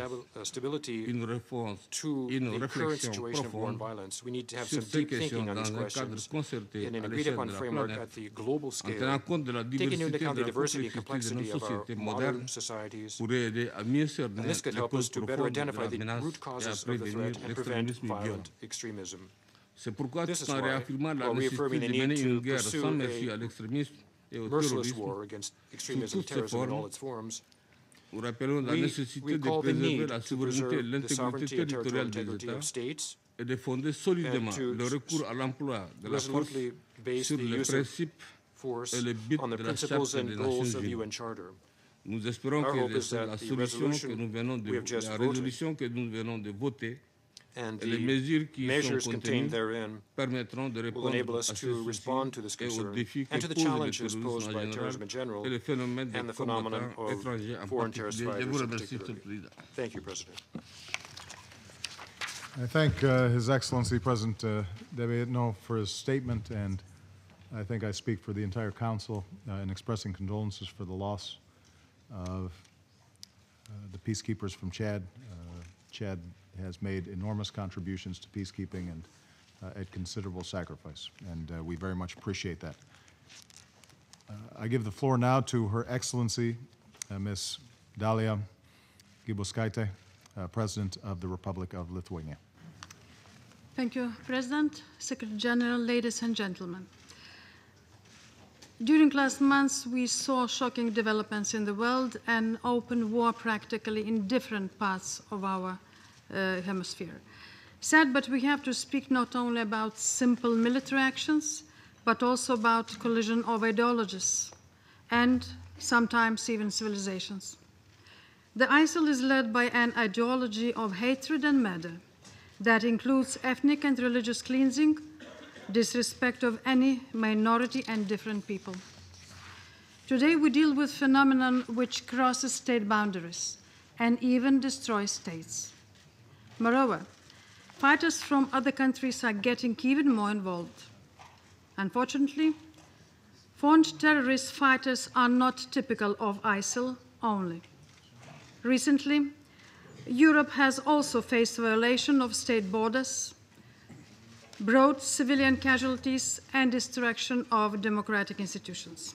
Une réflexion profonde sur ces questions dans un cadre concerté à l'échelle de la planète, en tenant compte de la diversité et de la complexité de nos sociétés modernes, pourrait aider à mieux cerner les causes profondes de la menace et à prévenir l'extrémisme violent. C'est pourquoi, tout en réaffirmant la nécessité de mener une guerre sans merci à l'extrémisme et au terrorisme sous toutes ses formes, nous rappelons la nécessité de préserver la souveraineté et l'intégrité territoriale des États et de fonder solidement le recours à l'emploi de la force sur les principes et les buts de la Charte des Nations Unies. Nous espérons que la résolution que nous venons de voter and the measures contained therein will enable us to respond to this concern and to the challenges posed by terrorism in general and the phenomenon of foreign terrorist fighters in particular. Thank you, President. I thank His Excellency President Debietno for his statement, and I think I speak for the entire Council in expressing condolences for the loss of the peacekeepers from Chad. Chad has made enormous contributions to peacekeeping and at considerable sacrifice, and we very much appreciate that. I give the floor now to Her Excellency, Ms. Dalia Grybauskaitė, President of the Republic of Lithuania. Thank you, President, Secretary General, ladies and gentlemen. During last months, we saw shocking developments in the world and open war practically in different parts of our hemisphere. Sad, but we have to speak not only about simple military actions, but also about collision of ideologies and sometimes even civilizations. The ISIL is led by an ideology of hatred and murder that includes ethnic and religious cleansing, disrespect of any minority and different people. Today we deal with a phenomenon which crosses state boundaries and even destroys states. Moreover, fighters from other countries are getting even more involved. Unfortunately, foreign terrorist fighters are not typical of ISIL only. Recently, Europe has also faced violation of state borders, broad civilian casualties, and destruction of democratic institutions.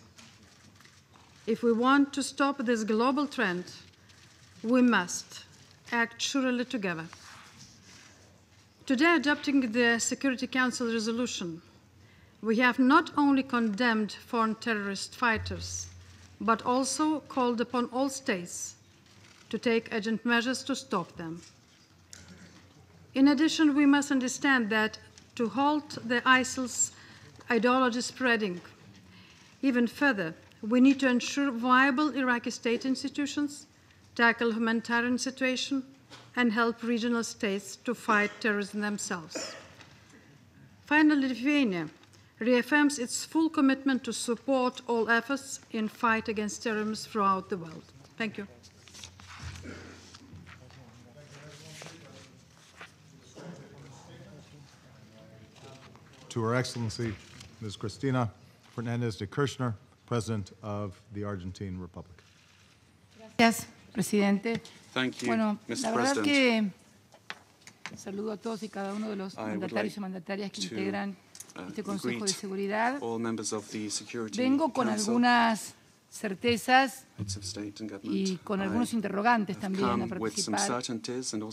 If we want to stop this global trend, we must act surely together. Today, adopting the Security Council resolution, we have not only condemned foreign terrorist fighters, but also called upon all states to take urgent measures to stop them. In addition, we must understand that to halt the ISIL's ideology spreading even further, we need to ensure viable Iraqi state institutions, tackle humanitarian situation, and help regional states to fight terrorism themselves. Finally, Lithuania reaffirms its full commitment to support all efforts in fight against terrorism throughout the world. Thank you. To Her Excellency, Ms. Cristina Fernandez de Kirchner, President of the Argentine Republic. Gracias, Presidente. Thank you, Bueno, Mr. la verdad President. que saludo a todos y cada uno de los mandatarios y mandatarias que integran este Consejo de Seguridad. Vengo con algunas certezas y con algunos interrogantes también a participar en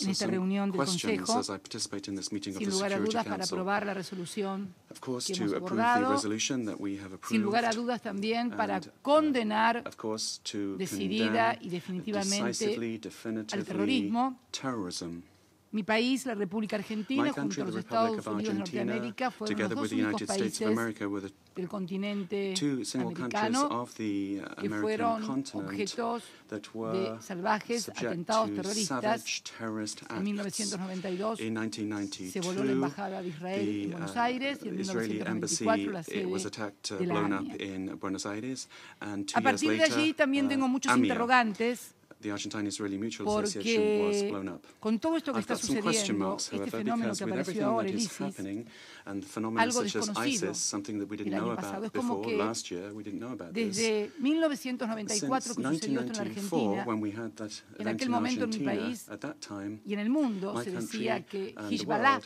esta reunión del Consejo, sin lugar a dudas para aprobar la resolución que hemos abordado, sin lugar a dudas también para condenar decidida y definitivamente al terrorismo. Mi país, la República Argentina, junto a los Estados Unidos de Norteamérica, fueron los dos únicos países del continente americano que fueron objetos de salvajes atentados terroristas. En 1992 se voló la Embajada de Israel en Buenos Aires y en 1994 la sede de la AMIA. A partir de allí también tengo muchos interrogantes, porque con todo esto que está sucediendo, este fenómeno que apareció ahora, el ISIS, algo desconocido el año pasado, es como que desde 1994 que sucedió esto en la Argentina, en aquel momento en mi país y en el mundo se decía que Hezbollah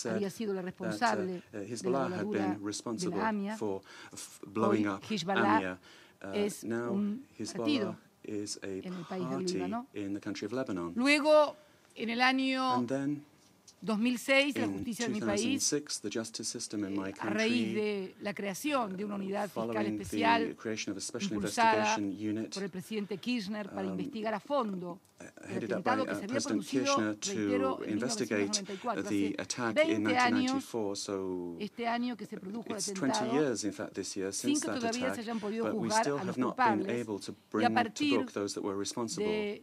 había sido la responsable de la voladura de la AMIA. Hoy Hezbollah es un partido en el país del Líbano. Luego, en el año 2006, la justicia de mi país, a raíz de la creación de una unidad fiscal especial impulsada por el presidente Kirchner para investigar a fondo el atentado que se había producido, reitero, en 1994, hace 20 años, este año que se produjo el atentado, sin que todavía se hayan podido juzgar a los culpables, y a partir de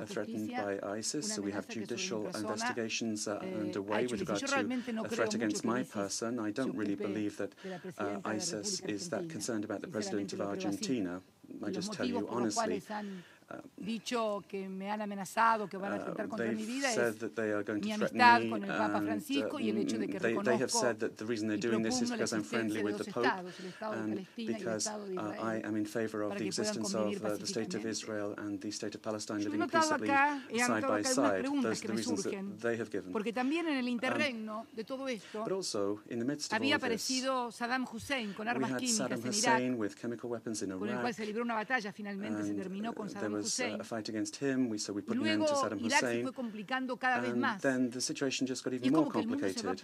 threatened by ISIS. So we have judicial investigations underway with regard to a threat against my person. I don't really believe that ISIS is that concerned about the president of Argentina. I just tell you honestly, dicho que me han amenazado, que van a atentar contra mi vida, es mi amistad con el Papa Francisco y el hecho de que reconozco y propugno la existencia de dos estados, el Estado de Palestina y el Estado de Israel, para que puedan convivir pacíficamente. Yo he notado acá algunas preguntas que me surgen, porque también en el interregno de todo esto había aparecido Saddam Hussein con armas químicas en Irak, con el cual se libró una batalla, finalmente se terminó con Saddam Hussein. Luego Irak se fue complicando cada vez más. Y es como que el mundo se va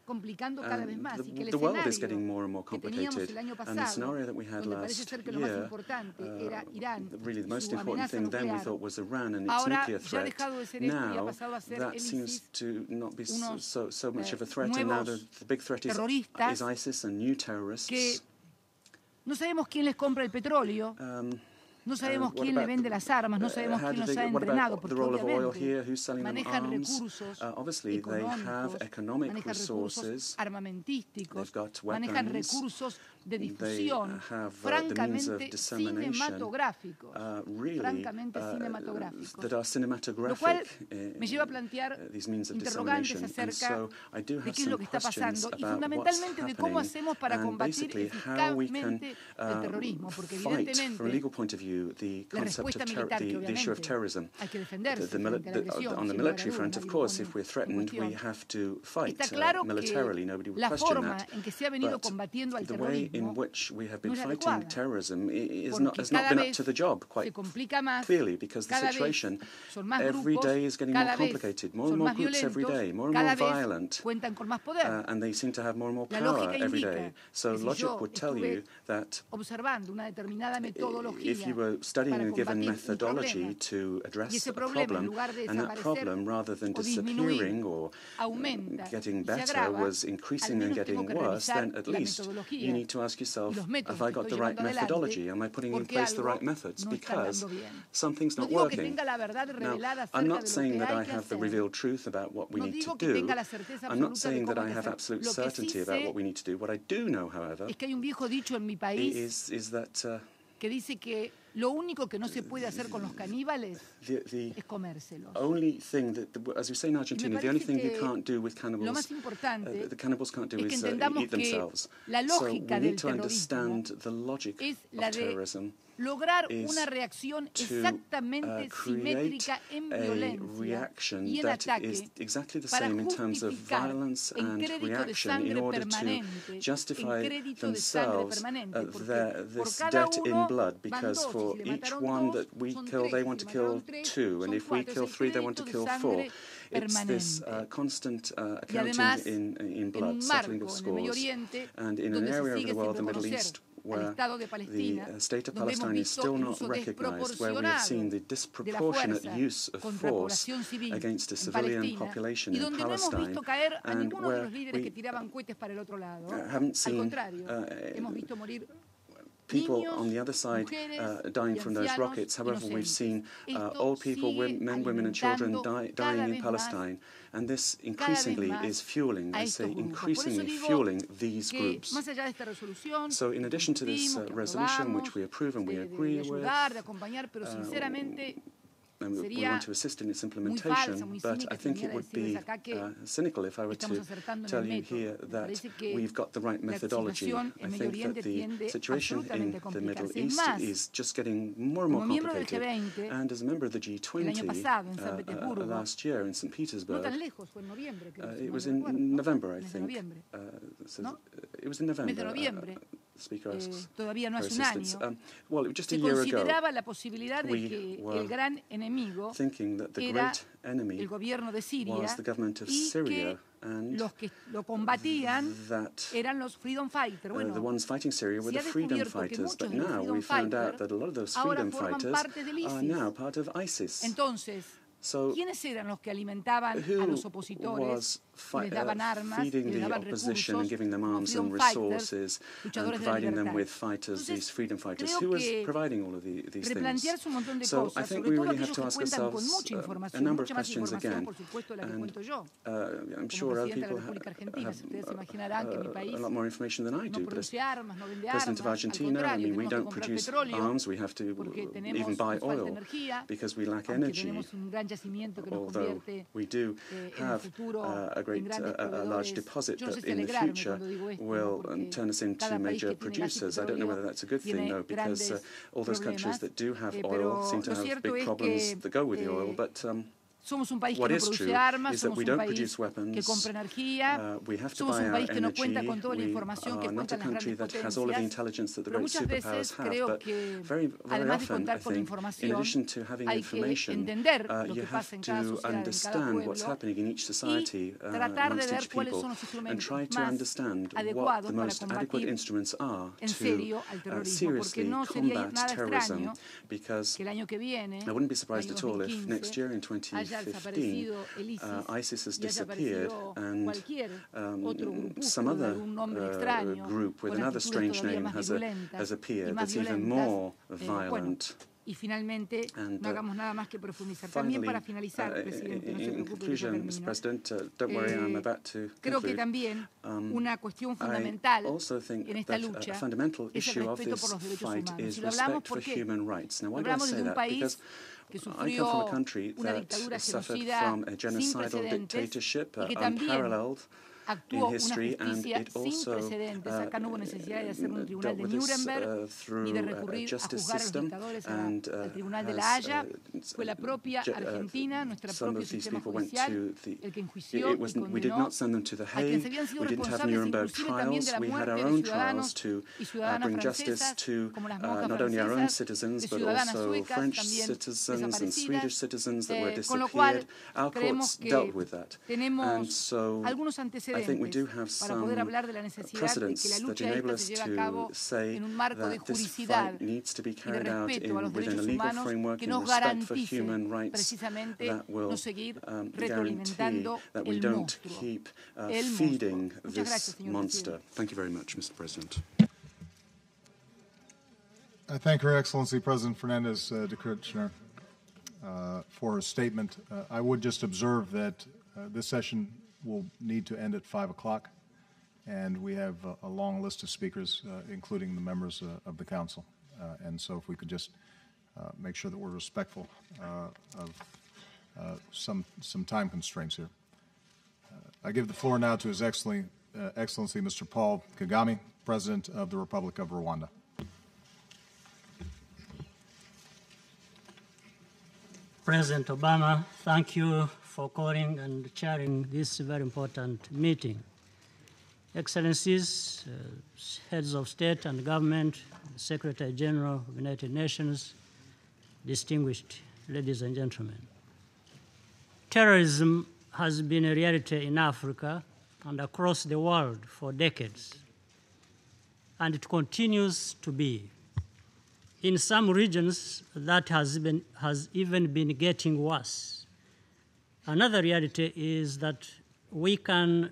complicando cada vez más y que el escenario que teníamos el año pasado, donde parece ser que lo más importante era Irán y su amenaza nuclear, ahora ya ha dejado de ser esto y ha pasado a ser el ISIS, unos nuevos terroristas que no sabemos quién les compra el petróleo. No sabemos quién le vende las armas, no sabemos quién los ha entrenado, porque obviamente manejan recursos económicos, manejan recursos armamentísticos, manejan recursos de difusión francamente cinematográficos, lo cual me lleva a plantear interrogantes acerca de qué es lo que está pasando y fundamentalmente de cómo hacemos para combatir eficazmente el terrorismo, porque evidentemente la respuesta militar, que obviamente hay que defenderse frente a la agresión, on the military front, of course, if we're threatened, we have to fight militarily. Nobody would question that. En que se ha venido combatiendo al terrorismo no es adecuada, has not been up to the job quite clearly, because the situation every day is getting more complicated, more and more groups every day, more and more violent, and they seem to have more and more power every day. So logic would tell you that if you were studying a given methodology to address a problem, and that problem, rather than disappearing or getting better, was increasing and getting worse, then at least you need to ask yourself, have I got the right methodology? Am I putting in place the right methods? Because something's not working. Now, I'm not saying that I have the revealed truth about what we need to do. I'm not saying that I have absolute certainty about what we need to do. What I do know, however, is that que dice que lo único que no se puede hacer con los caníbales es comérselos. Only thing that, as we say in Argentina, the only thing you can't do with cannibals, the cannibals can't do is eat themselves. So we need to understand the logic of terrorism. Lograr una reacción exactamente simétrica en violencia y en ataque para justificar en crédito de sangre permanente, en crédito de sangre permanente, porque por cada uno van dos, y si le mataron dos, son tres, they want to kill two, and if we kill three, they want to kill four. It's this constant accounting in blood, settling of scores, and in an area of the world, the Middle East, where the state of Palestine is still not recognized, where we have seen the disproportionate use of force against the civilian population in Palestine, and where we haven't seen people on the other side dying from those rockets. However, we've seen old people, men, women and children dying in Palestine. And this increasingly is fueling, I say, increasingly fueling these groups. So in addition to this resolution, which we approve and we agree with, and we want to assist in its implementation, but I think it would be cynical if I were to tell you here that we've got the right methodology. I think that the situation in the Middle East is just getting more and more complicated. And as a member of the G20 last year in St. Petersburg, it was in November, I think. It was in November. Todavía no hace un año, se consideraba la posibilidad de que el gran enemigo era el gobierno de Siria y que los que lo combatían eran los freedom fighters. Bueno, se ha descubierto que muchos de los freedom fighters ahora forman parte del ISIS. Entonces, ¿quiénes eran los que alimentaban a los opositores, les daban armas, feeding les the daban opposition and recursos, giving them como arms freedom and fighters, resources and luchadores de la providing them libertad? with fighters, these freedom fighters? Creo Who was que providing all of these things? replantearse un montón de So I cosas, think sobre we todo really have aquellos to que ask cuentan con ourselves mucha a información, number of mucha más questions información, again. por supuesto, de la que And cuento yo. I'm Como sure other presidente de people la República Argentina, have ustedes se imaginarán que mi país a lot more information than I no do. But produce armas, no vende President armas, of al Argentina, I contrario, mean, we tenemos que don't comprar produce petróleo arms. We have to porque even tenemos buy falta oil energía, because we lack aunque energy. tenemos un gran yacimiento que nos Although convierte we do en el have futuro a en grandes large proveedores. deposit Yo no sé that si in the alegrarme future cuando digo esto, will porque turn us into cada país major que tiene gas y producers. I don't know whether petróleo that's a good thing, tiene though, because grandes all those countries problemas, that do have oil pero seem to lo have cierto big es problems que that go with the oil. But somos un país que what no is produce true armas, is that somos we un don't país produce que weapons. compra energía, We have to somos buy un our país que no energy. cuenta con toda la We información que are not a cuentan las country grandes that has all of the potencias, intelligence that the pero great muchas superpowers veces have. creo But que very además de often, I contar con think, in información, addition to having hay que information, entender lo you que have pasa en cada to sociedad, en cada understand what's pueblo, happening in each society y tratar de amongst ver each cuáles people son los and instrumentos try to más understand what adecuados the para most adequate combatir instruments are en to serio al terrorismo, porque seriously no sería combat nada terrorism, extraño because que el año que viene, I wouldn't be el surprised año at all if next 2015, year in haya 2015 desaparecido el ISIS ISIS has y haya disappeared aparecido and cualquier otro some grupúsculo de other algún nombre extraño, group with con another actitudes strange todavía name más has virulentas y appeared más that's even violentas. more Bueno, violent. y finalmente And, no hagamos nada más que profundizar. También Finally, para finalizar, presidente, no se in preocupe que ya conclusion, Mr. termino. President, don't worry, I'm about to Creo que conclude. también una cuestión I fundamental also think en esta that lucha a fundamental es el issue of respeto this por los derechos fight humanos. is Y lo hablamos respect for porque human rights. Now, why do I hablamos say de un that? país Because que I come from sufrió a country una that dictadura suffered genocida from a sin genocidal precedentes dictatorship y que también unparalleled in actuó una history, and justicia it sin also precedentes. Acá no hubo necesidad de hacer un tribunal dealt de with this Nuremberg ni de through a recurrir a justice juzgar a los system, dictadores and al tribunal de La has, Haya. Fue la propia Argentina, nuestro some propio of these sistema people went judicial, to the. el que enjuició It y wasn't. We did condenó not send them to the a quienes Hague. habían sido We didn't have responsables Nuremberg inclusive también de trials. la We had muerte our de own ciudadanos trials to y ciudadanas bring justice francesas, to como las monjas not only our own francesas, citizens de but ciudadanas also suecas French también citizens and desaparecidas. Swedish citizens that were Con lo cual, disappeared. Our creemos courts dealt que with that, and tenemos so algunos I think we antecedentes do have para poder some hablar de la necesidad de que precedents la that lucha enable esta us se lleve a cabo to say en un marco de that this juricidad fight needs to be y de carried out respeto a los within a derechos legal humanos framework que in nos respect for garantice human rights precisamente that will no seguir guarantee retroalimentando that we el don't monstruo. keep El feeding monstruo. Muchas gracias, this señor monster. presidente. Thank you very much, Mr. President. I thank Her Excellency President Fernandez de Kirchner for her statement. I would just observe that this session will need to end at 5 o'clock, and we have a long list of speakers, including the members of the Council. And so if we could just make sure that we're respectful of some time constraints here. I give the floor now to His Excellency Mr. Paul Kagame, President of the Republic of Rwanda. President Obama, thank you for calling and chairing this very important meeting. Excellencies, heads of state and government, Secretary General of the United Nations, distinguished ladies and gentlemen. Terrorism has been a reality in Africa and across the world for decades, and it continues to be. In some regions, that has even been getting worse. Another reality is that we can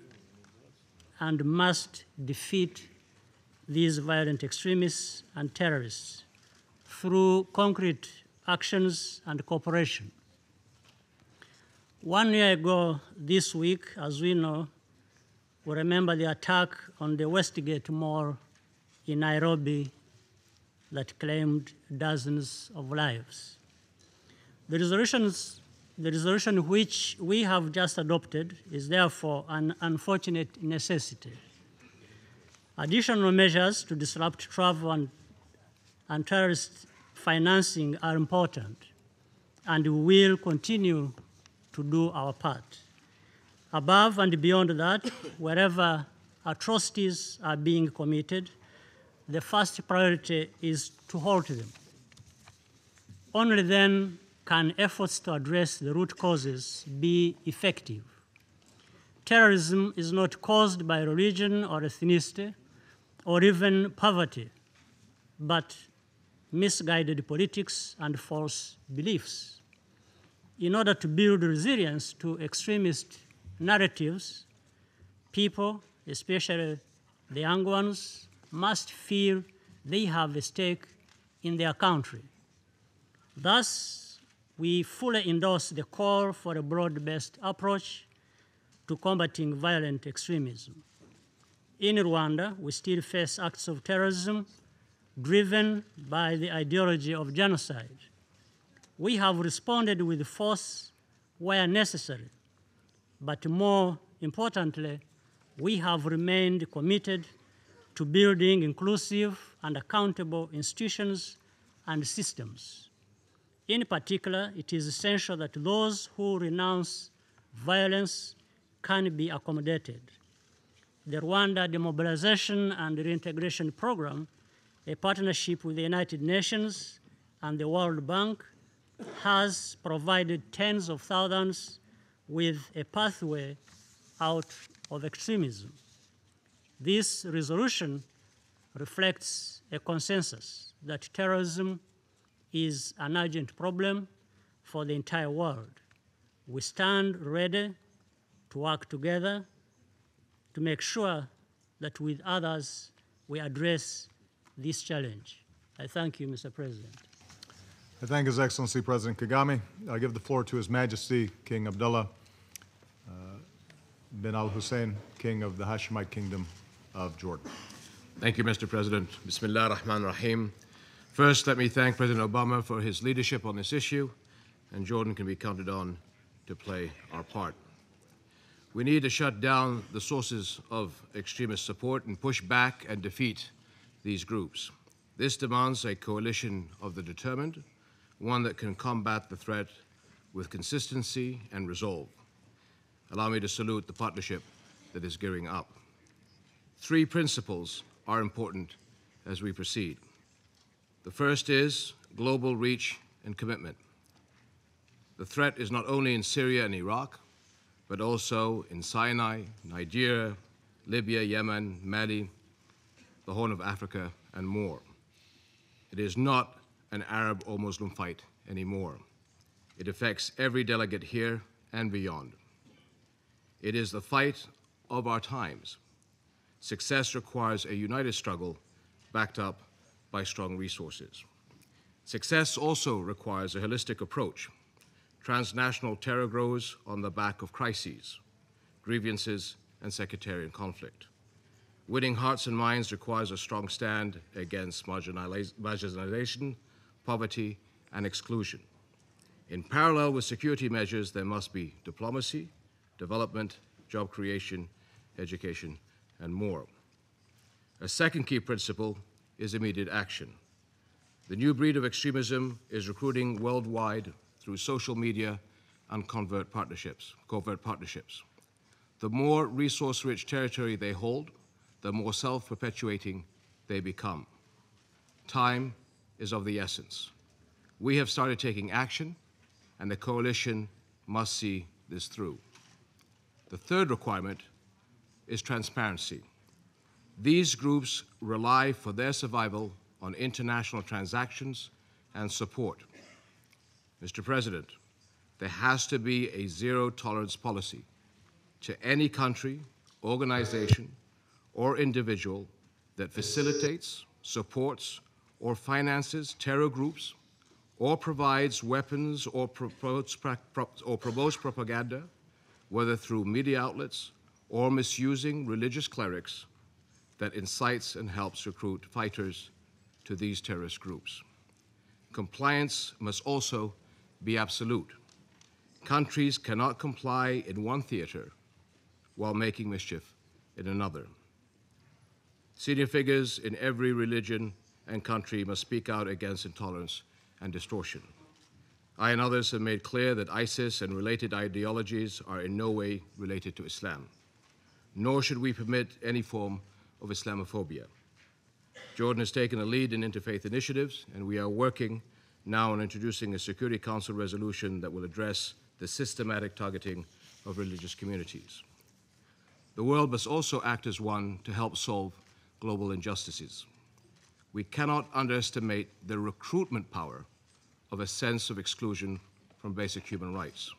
and must defeat these violent extremists and terrorists through concrete actions and cooperation. 1 year ago this week, as we know, we remember the attack on the Westgate Mall in Nairobi that claimed dozens of lives. The resolution which we have just adopted is therefore an unfortunate necessity. Additional measures to disrupt travel and terrorist financing are important, and we will continue to do our part. Above and beyond that, wherever atrocities are being committed, the first priority is to halt them. Only then can efforts to address the root causes be effective. Terrorism is not caused by religion or ethnicity or even poverty, but misguided politics and false beliefs. in order to build resilience to extremist narratives, people, especially the young ones, must feel they have a stake in their country. Thus, we fully endorse the call for a broad-based approach to combating violent extremism. In Rwanda, we still face acts of terrorism driven by the ideology of genocide. We have responded with force where necessary, but more importantly, we have remained committed to building inclusive and accountable institutions and systems. In particular, it is essential that those who renounce violence can be accommodated. The Rwanda Demobilization and Reintegration Program, a partnership with the United Nations and the World Bank, has provided tens of thousands with a pathway out of extremism. This resolution reflects a consensus that terrorism is an urgent problem for the entire world. We stand ready to work together to make sure that with others we address this challenge. I thank you, Mr. President. I thank His Excellency President Kagame. I give the floor to His Majesty King Abdullah bin al-Hussein, King of the Hashemite Kingdom of Jordan. Thank you, Mr. President. Bismillah ar-Rahman ar-Rahim. First, let me thank President Obama for his leadership on this issue, and Jordan can be counted on to play our part. We need to shut down the sources of extremist support and push back and defeat these groups. This demands a coalition of the determined, one that can combat the threat with consistency and resolve. Allow me to salute the partnership that is gearing up. Three principles are important as we proceed. The first is global reach and commitment. The threat is not only in Syria and Iraq, but also in Sinai, Nigeria, Libya, Yemen, Mali, the Horn of Africa, and more. It is not an Arab or Muslim fight anymore. It affects every delegate here and beyond. It is the fight of our times. Success requires a united struggle backed up by strong resources. Success also requires a holistic approach. Transnational terror grows on the back of crises, grievances, and sectarian conflict. Winning hearts and minds requires a strong stand against marginalization, poverty, and exclusion. In parallel with security measures, there must be diplomacy, development, job creation, education, and more. A second key principle is immediate action. The new breed of extremism is recruiting worldwide through social media and covert partnerships. The more resource-rich territory they hold, the more self-perpetuating they become. Time is of the essence. We have started taking action, and the coalition must see this through. The third requirement is transparency. These groups rely for their survival on international transactions and support. Mr. President, there has to be a zero-tolerance policy to any country, organization, or individual that facilitates, supports, or finances terror groups, or provides weapons or promotes propaganda, whether through media outlets or misusing religious clerics, that incites and helps recruit fighters to these terrorist groups. Compliance must also be absolute. Countries cannot comply in one theater while making mischief in another. Senior figures in every religion and country must speak out against intolerance and distortion. I and others have made clear that ISIS and related ideologies are in no way related to Islam, nor should we permit any form of Islamophobia. Jordan has taken a lead in interfaith initiatives, and we are working now on introducing a Security Council resolution that will address the systematic targeting of religious communities. The world must also act as one to help solve global injustices. We cannot underestimate the recruitment power of a sense of exclusion from basic human rights.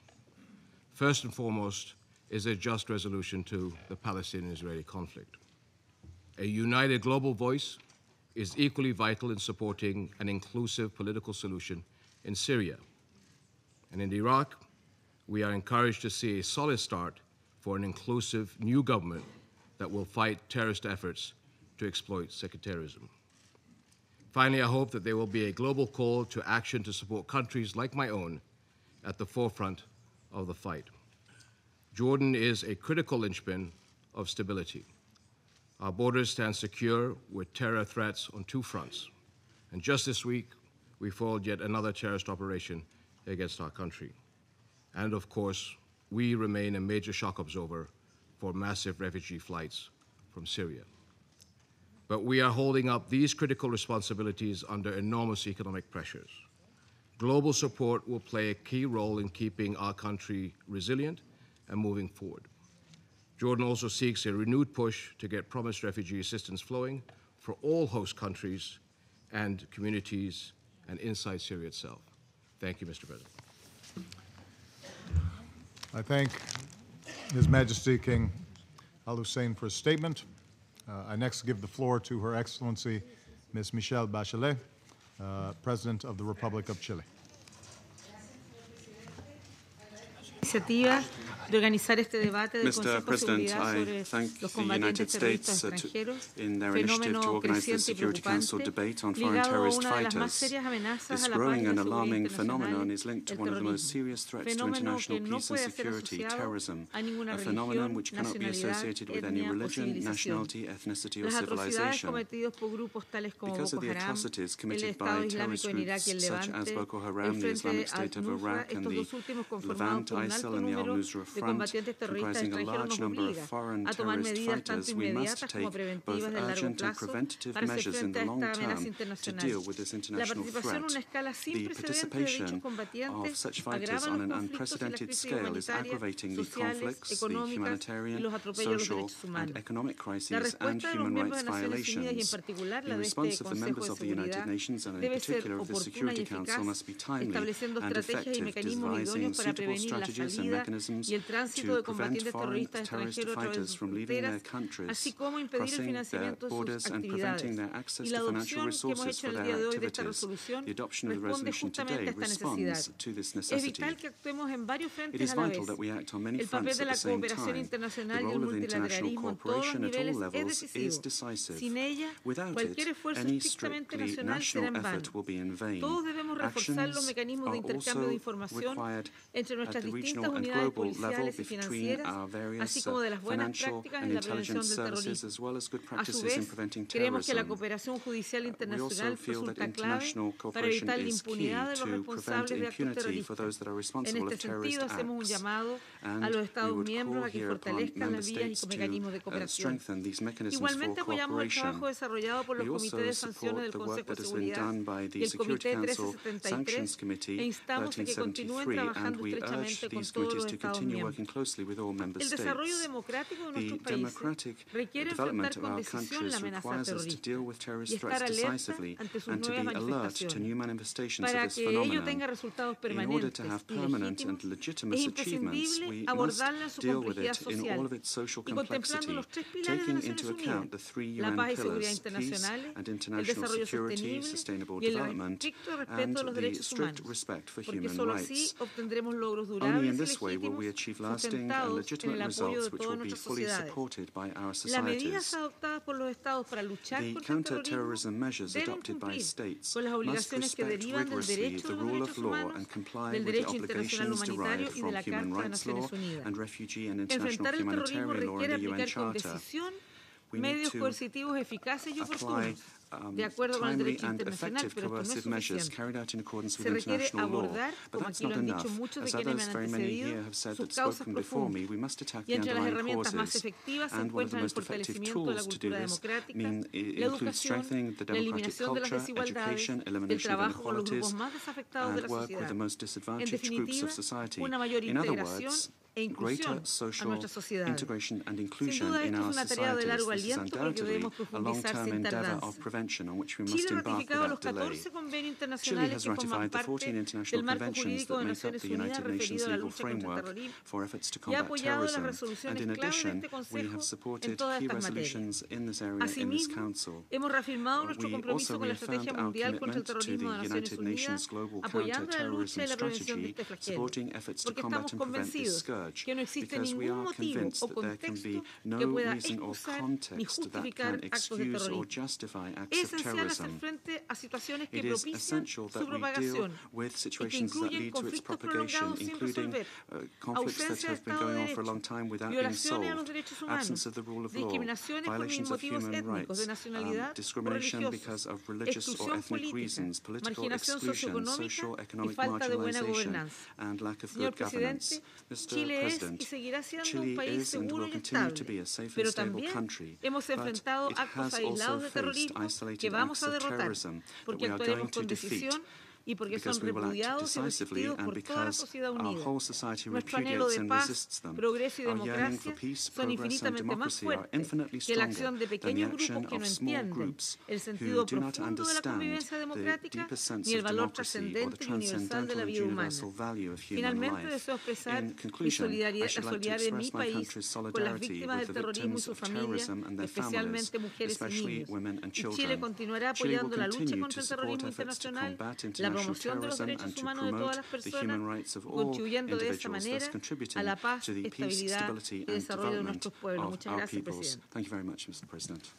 First and foremost is a just resolution to the Palestinian-Israeli conflict. A united global voice is equally vital in supporting an inclusive political solution in Syria. And in Iraq, we are encouraged to see a solid start for an inclusive new government that will fight terrorist efforts to exploit sectarianism. Finally, I hope that there will be a global call to action to support countries like my own at the forefront of the fight. Jordan is a critical linchpin of stability. Our borders stand secure with terror threats on two fronts. And just this week, we foiled yet another terrorist operation against our country. And of course, we remain a major shock absorber for massive refugee flights from Syria. But we are holding up these critical responsibilities under enormous economic pressures. Global support will play a key role in keeping our country resilient and moving forward. Jordan also seeks a renewed push to get promised refugee assistance flowing for all host countries and communities and inside Syria itself. Thank you, Mr. President. I thank His Majesty King Al Hussein for his statement. I next give the floor to Her Excellency Ms. Michelle Bachelet, President of the Republic of Chile. Mr. President, I thank the United States in their initiative to organize the Security Council debate on foreign terrorist fighters. This growing and alarming phenomenon is linked to one of the most serious threats to international peace and security, terrorism, a phenomenon which cannot be associated with any religion, nationality, ethnicity, or civilization. Because of the atrocities committed by terrorist groups such as Boko Haram, the Islamic State of Iraq, and the Levant, ISIL, and the Al-Nusra Front, comprising a large number of foreign terrorist fighters, we must take both urgent and preventative measures in the long term to deal with this international threat. The participation of such fighters on an unprecedented scale is aggravating the conflicts, the humanitarian, social, and economic crises and human rights violations. The response of the members of the United Nations, and in particular of the Security Council, must be timely and effective, devising suitable strategies and mechanisms to prevent foreign terrorist fighters from leaving their countries, crossing their borders, and preventing their access to financial resources for their activities. The adoption of the resolution today responds to this necessity. It is vital that we act on many fronts at the same time. The role of international cooperation at all levels is decisive. Without it, any strictly national effort will be in vain. Actions are also required at the regional and global level between our various financial and intelligence services, as well as good practices in preventing terrorism. We also feel that international cooperation is key to prevent impunity for those that are responsible for terrorist acts. And we would call here upon member states to strengthen these mechanisms for cooperation. We also support the work that has been done by the Security Council Sanctions Committee 1373, and we urge these committees to continue working closely with all member states. The democratic development of our countries requires us to deal with terrorist threats decisively and to be alert to new manifestations of this phenomenon. In order to have permanent and legitimate achievements, we must deal with it in all of its social complexity, taking into account the 3 UN pillars: peace and international security, sustainable development, and the strict respect for human rights. Only in this way will we achieve lasting and legitimate results which will be fully supported by our societies. The counter-terrorism measures adopted by states must respect rigorously the rule of law and comply with the obligations derived from human rights law and refugee and international humanitarian law in the UN Charter. We need to apply timely and effective coercive measures carried out in accordance with international law. But that's not enough. As others, very many here, have said that spoken before me, we must attack the underlying causes. And one of the most effective tools to do this includes strengthening the democratic culture, education, elimination of inequalities, and work with the most disadvantaged groups of society. In other words, greater social integration and inclusion in our societies. This is undoubtedly a long-term endeavor of prevention convention on which we must embark without delay. Chile has ratified the 14 international conventions that make up the United Nations legal framework for efforts to combat terrorism, and in addition, we have supported key resolutions in this area in this Council. We also reaffirmed our commitment to the United Nations Global Counterterrorism Strategy, supporting efforts to combat and prevent this scourge, because we are convinced that there can be no reason or context that can excuse or justify acts of terrorism. It is essential that we deal with situations that lead to its propagation, including conflicts that have been going on for a long time without being solved, absence of the rule of law, violations of human rights, discrimination because of religious or ethnic reasons, political exclusion, social economic marginalization, and lack of good governance. Mr. President, Chile is and will continue to be a safe and stable country, but it has also faced isolated acts of terrorism that we are going to defeat, because we will act decisively and because our whole society repudiates and resists them. Our yearning for peace, progress and democracy are infinitely stronger than the action of small groups who do not understand the deeper sense of democracy or the transcendental and universal value of human life. In conclusion, I should like to express my country's solidarity with the victims of terrorism and their families, especially women and children. Chile will continue to support efforts to combat international terrorism and to promote the human rights of all individuals, thus contributing to the peace, stability and development of our peoples. Thank you very much, Mr. President.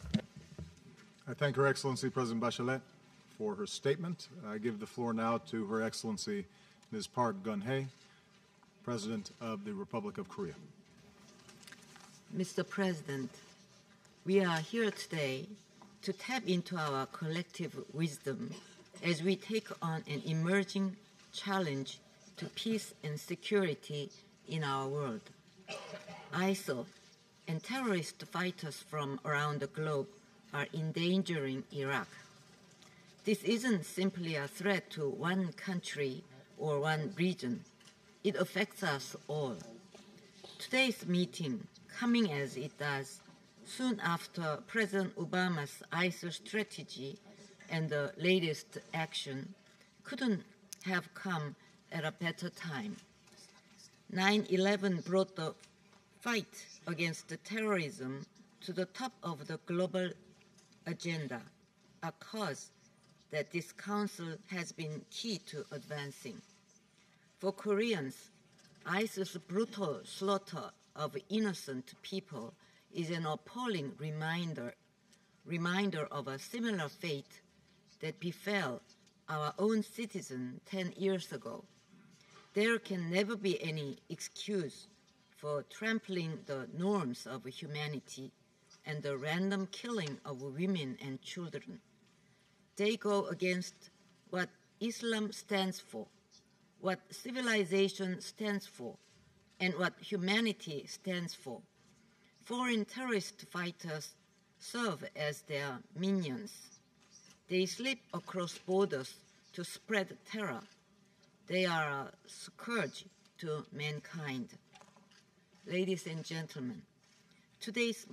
I thank Her Excellency President Bachelet for her statement. I give the floor now to Her Excellency Ms. Park Geun-hye, President of the Republic of Korea. Mr. President, we are here today to tap into our collective wisdom as we take on an emerging challenge to peace and security in our world. ISIL and terrorist fighters from around the globe are endangering Iraq. This isn't simply a threat to one country or one region. It affects us all. Today's meeting, coming as it does, soon after President Obama's ISIL strategy and the latest action, couldn't have come at a better time. 9/11 brought the fight against terrorism to the top of the global agenda, a cause that this Council has been key to advancing. For Koreans, ISIL's brutal slaughter of innocent people is an appalling reminder of a similar fate that befell our own citizens 10 years ago. There can never be any excuse for trampling the norms of humanity and the random killing of women and children. They go against what Islam stands for, what civilization stands for, and what humanity stands for. Foreign terrorist fighters serve as their minions. They slip across borders to spread terror. They are a scourge to mankind. Ladies and gentlemen, today's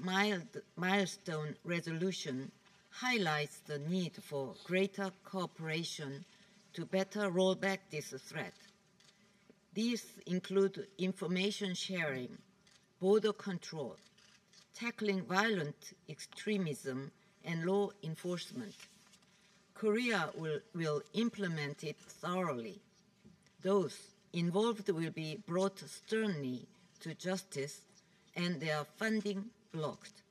milestone resolution highlights the need for greater cooperation to better roll back this threat. These include information sharing, border control, tackling violent extremism, and law enforcement. Korea will implement it thoroughly. Those involved will be brought sternly to justice and their funding blocked.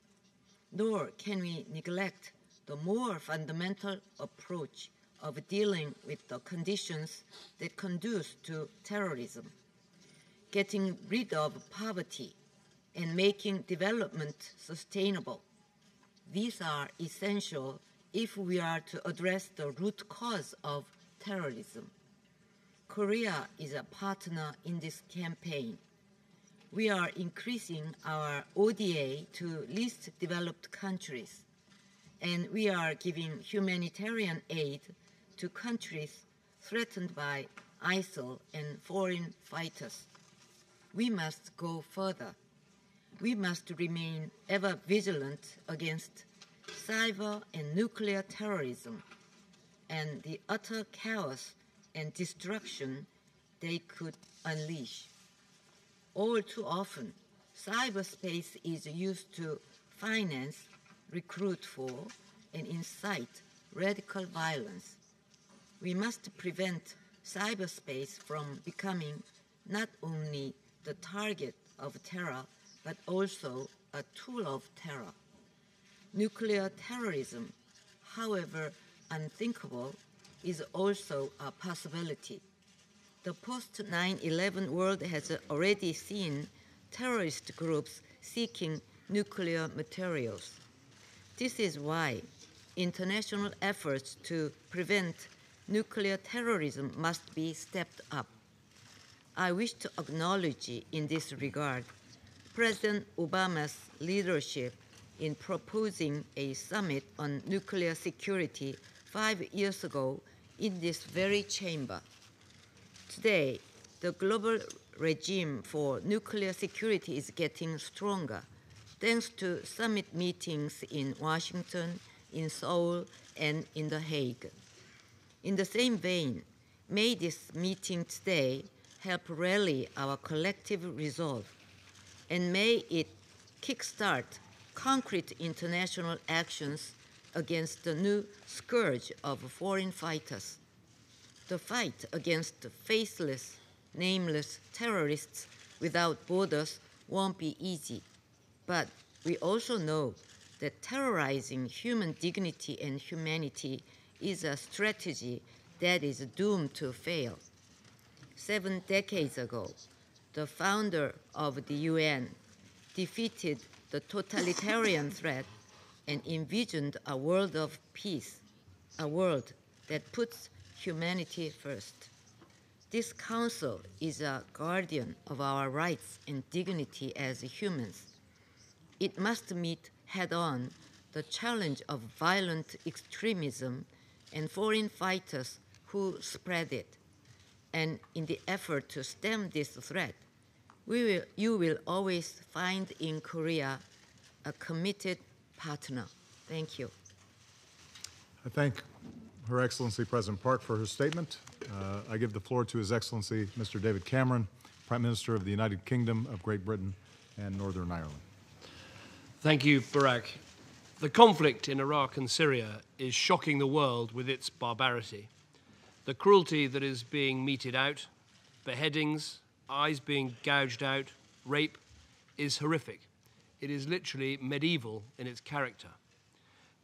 Nor can we neglect the more fundamental approach of dealing with the conditions that conduce to terrorism, getting rid of poverty, and making development sustainable. These are essential if we are to address the root cause of terrorism. Korea is a partner in this campaign. We are increasing our ODA to least developed countries, and we are giving humanitarian aid to countries threatened by ISIL and foreign fighters. We must go further. We must remain ever vigilant against cyber and nuclear terrorism, and the utter chaos and destruction they could unleash. All too often, cyberspace is used to finance, recruit for, and incite radical violence. We must prevent cyberspace from becoming not only the target of terror, but also a tool of terror. Nuclear terrorism, however unthinkable, is also a possibility. The post-9/11 world has already seen terrorist groups seeking nuclear materials. This is why international efforts to prevent nuclear terrorism must be stepped up. I wish to acknowledge in this regard President Obama's leadership in proposing a summit on nuclear security 5 years ago in this very chamber. Today, the global regime for nuclear security is getting stronger, thanks to summit meetings in Washington, in Seoul, and in The Hague. In the same vein, may this meeting today help rally our collective resolve, and may it kickstart concrete international actions against the new scourge of foreign fighters. The fight against faceless, nameless terrorists without borders won't be easy, but we also know that terrorizing human dignity and humanity is a strategy that is doomed to fail. 7 decades ago, the founder of the UN defeated the totalitarian threat and envisioned a world of peace, a world that puts humanity first. This council is a guardian of our rights and dignity as humans. It must meet head-on the challenge of violent extremism and foreign fighters who spread it. And in the effort to stem this threat, you will always find in Korea a committed partner. Thank you. I thank Her Excellency President Park for her statement. I give the floor to His Excellency Mr. David Cameron, Prime Minister of the United Kingdom of Great Britain and Northern Ireland. Thank you, Barack. The conflict in Iraq and Syria is shocking the world with its barbarity. The cruelty that is being meted out, beheadings, eyes being gouged out, rape, is horrific. It is literally medieval in its character.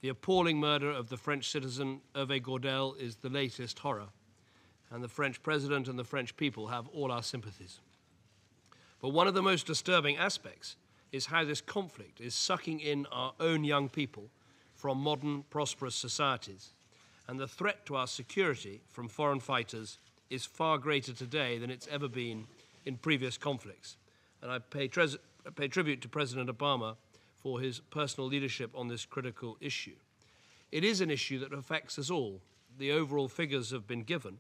The appalling murder of the French citizen Hervé Gordel is the latest horror, and the French president and the French people have all our sympathies. But one of the most disturbing aspects is how this conflict is sucking in our own young people from modern, prosperous societies, and the threat to our security from foreign fighters is far greater today than it's ever been in previous conflicts. And I pay tribute to President Obama for his personal leadership on this critical issue. It is an issue that affects us all. The overall figures have been given,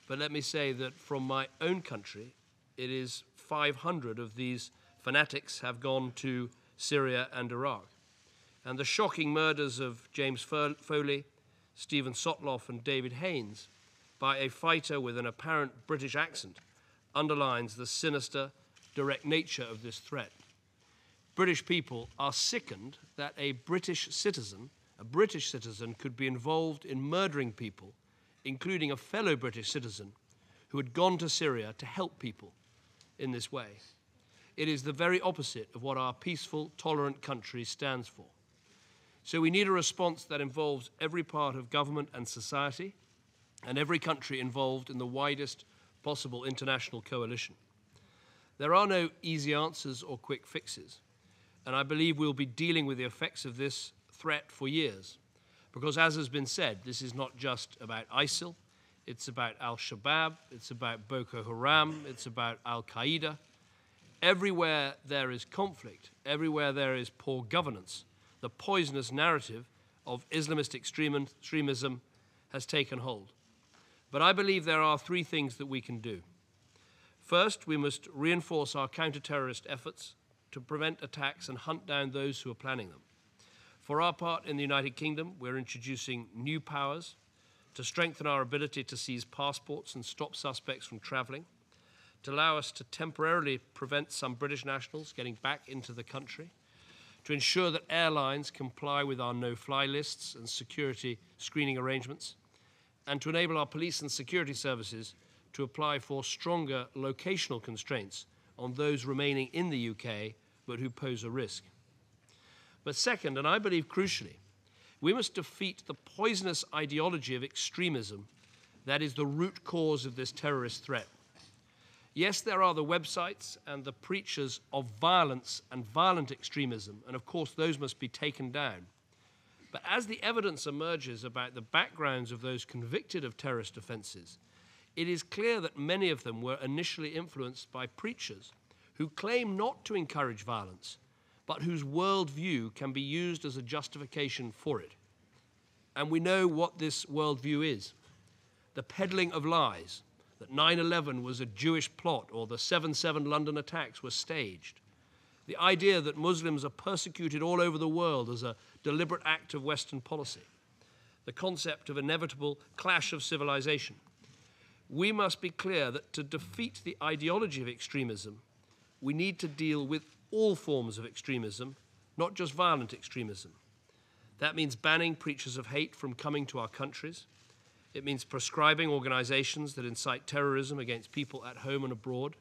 but let me say that from my own country, it is 500 of these fanatics have gone to Syria and Iraq. And the shocking murders of James Foley, Stephen Sotloff, and David Haynes by a fighter with an apparent British accent underlines the sinister, direct nature of this threat. British people are sickened that a British citizen could be involved in murdering people, including a fellow British citizen who had gone to Syria to help people in this way. It is the very opposite of what our peaceful, tolerant country stands for. So we need a response that involves every part of government and society and every country involved in the widest possible international coalition. There are no easy answers or quick fixes, and I believe we'll be dealing with the effects of this threat for years. Because as has been said, this is not just about ISIL, it's about Al-Shabaab, it's about Boko Haram, it's about Al-Qaeda. Everywhere there is conflict, everywhere there is poor governance, the poisonous narrative of Islamist extremism has taken hold. But I believe there are 3 things that we can do. First, we must reinforce our counter-terrorist efforts to prevent attacks and hunt down those who are planning them. For our part in the United Kingdom, we're introducing new powers to strengthen our ability to seize passports and stop suspects from travelling, to allow us to temporarily prevent some British nationals getting back into the country, to ensure that airlines comply with our no-fly lists and security screening arrangements, and to enable our police and security services to apply for stronger locational constraints on those remaining in the UK but who pose a risk. But second, and I believe crucially, we must defeat the poisonous ideology of extremism that is the root cause of this terrorist threat. Yes, there are the websites and the preachers of violence and violent extremism, and of course those must be taken down. But as the evidence emerges about the backgrounds of those convicted of terrorist offences, it is clear that many of them were initially influenced by preachers who claim not to encourage violence, but whose worldview can be used as a justification for it. And we know what this worldview is. The peddling of lies, that 9/11 was a Jewish plot or the 7/7 London attacks were staged. The idea that Muslims are persecuted all over the world as a deliberate act of Western policy. The concept of inevitable clash of civilization. We must be clear that to defeat the ideology of extremism, we need to deal with all forms of extremism, not just violent extremism. That means banning preachers of hate from coming to our countries. It means prescribing organizations that incite terrorism against people at home and abroad.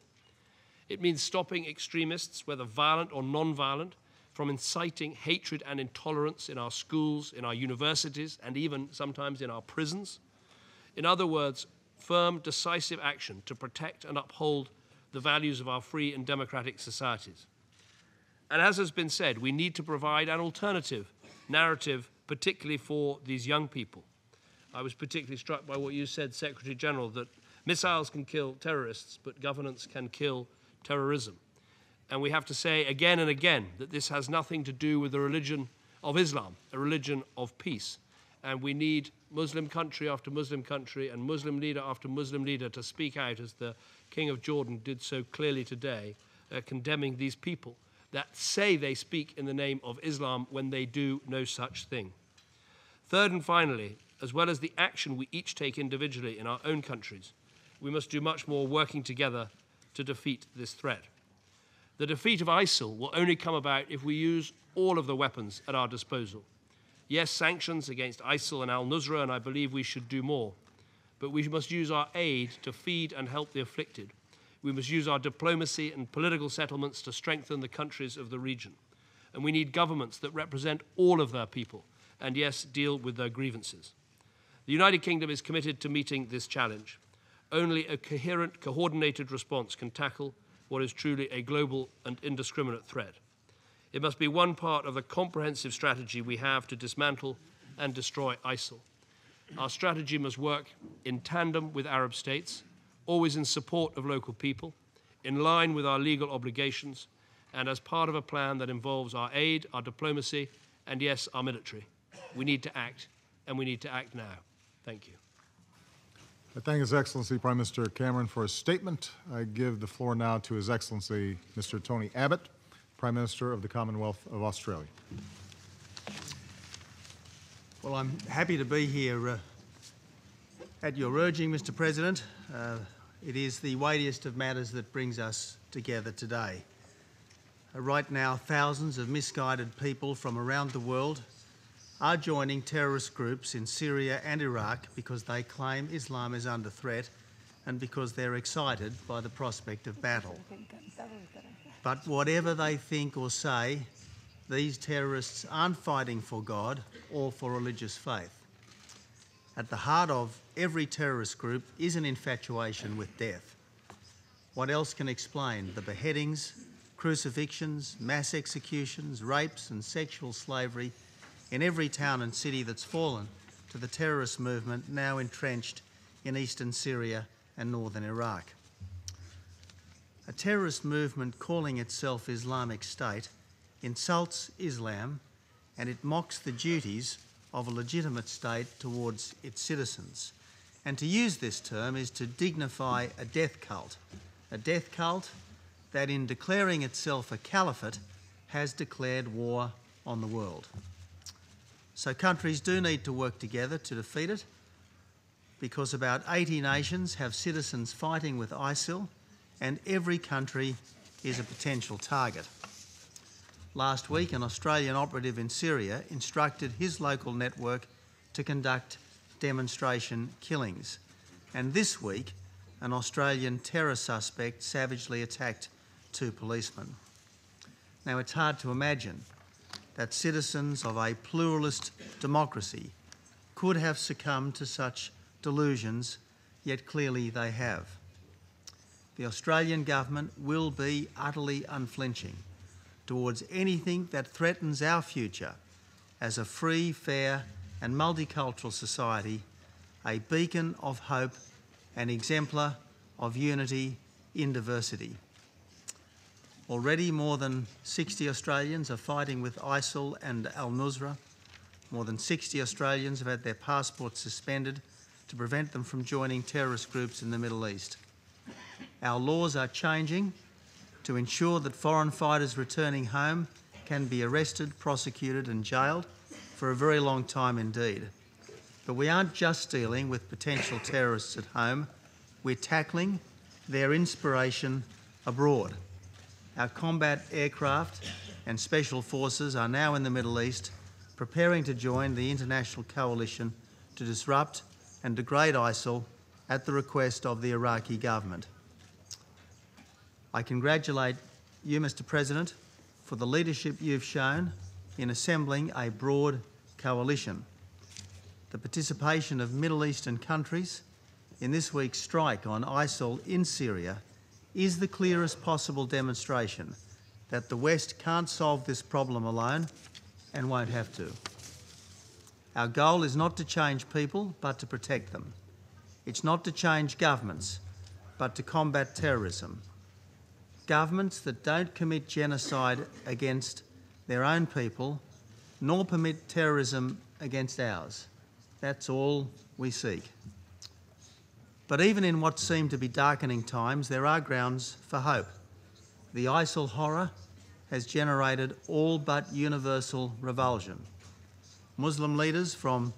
It means stopping extremists, whether violent or non-violent, from inciting hatred and intolerance in our schools, in our universities, and even sometimes in our prisons. In other words, firm, decisive action to protect and uphold the values of our free and democratic societies. And as has been said, we need to provide an alternative narrative, particularly for these young people. I was particularly struck by what you said, Secretary General, that missiles can kill terrorists, but governance can kill terrorism. And we have to say again and again that this has nothing to do with the religion of Islam, a religion of peace. And we need Muslim country after Muslim country and Muslim leader after Muslim leader to speak out, as the King of Jordan did so clearly today, condemning these people that say they speak in the name of Islam when they do no such thing. Third and finally, as well as the action we each take individually in our own countries, we must do much more working together to defeat this threat. The defeat of ISIL will only come about if we use all of the weapons at our disposal. Yes, sanctions against ISIL and al-Nusra, and I believe we should do more. But we must use our aid to feed and help the afflicted. We must use our diplomacy and political settlements to strengthen the countries of the region. And we need governments that represent all of their people and, yes, deal with their grievances. The United Kingdom is committed to meeting this challenge. Only a coherent, coordinated response can tackle what is truly a global and indiscriminate threat. It must be one part of the comprehensive strategy we have to dismantle and destroy ISIL. Our strategy must work in tandem with Arab states, always in support of local people, in line with our legal obligations, and as part of a plan that involves our aid, our diplomacy, and yes, our military. We need to act, and we need to act now. Thank you. I thank His Excellency Prime Minister Cameron for his statement. I give the floor now to His Excellency Mr. Tony Abbott, Prime Minister of the Commonwealth of Australia. Well, I'm happy to be here at your urging, Mr. President. It is the weightiest of matters that brings us together today. Right now, thousands of misguided people from around the world are joining terrorist groups in Syria and Iraq because they claim Islam is under threat and because they're excited by the prospect of battle. But whatever they think or say, these terrorists aren't fighting for God or for religious faith. At the heart of every terrorist group is an infatuation with death. What else can explain the beheadings, crucifixions, mass executions, rapes and sexual slavery in every town and city that's fallen to the terrorist movement now entrenched in eastern Syria and northern Iraq? A terrorist movement calling itself Islamic State insults Islam and it mocks the duties of a legitimate state towards its citizens. And to use this term is to dignify a death cult that in declaring itself a caliphate has declared war on the world. So countries do need to work together to defeat it, because about 80 nations have citizens fighting with ISIL, and every country is a potential target. Last week, an Australian operative in Syria instructed his local network to conduct demonstration killings. And this week, an Australian terror suspect savagely attacked 2 policemen. Now, it's hard to imagine that citizens of a pluralist democracy could have succumbed to such delusions, yet clearly they have. The Australian government will be utterly unflinching towards anything that threatens our future as a free, fair and multicultural society, a beacon of hope, an exemplar of unity in diversity. Already more than 60 Australians are fighting with ISIL and al-Nusra. More than 60 Australians have had their passports suspended to prevent them from joining terrorist groups in the Middle East. Our laws are changing to ensure that foreign fighters returning home can be arrested, prosecuted and jailed for a very long time indeed. But we aren't just dealing with potential terrorists at home, we're tackling their inspiration abroad. Our combat aircraft and special forces are now in the Middle East, preparing to join the international coalition to disrupt and degrade ISIL at the request of the Iraqi government. I congratulate you, Mr. President, for the leadership you've shown in assembling a broad coalition. The participation of Middle Eastern countries in this week's strike on ISIL in Syria is the clearest possible demonstration that the West can't solve this problem alone and won't have to. Our goal is not to change people, but to protect them. It's not to change governments, but to combat terrorism. Governments that don't commit genocide against their own people, nor permit terrorism against ours. That's all we seek. But even in what seem to be darkening times, there are grounds for hope. The ISIL horror has generated all but universal revulsion. Muslim leaders from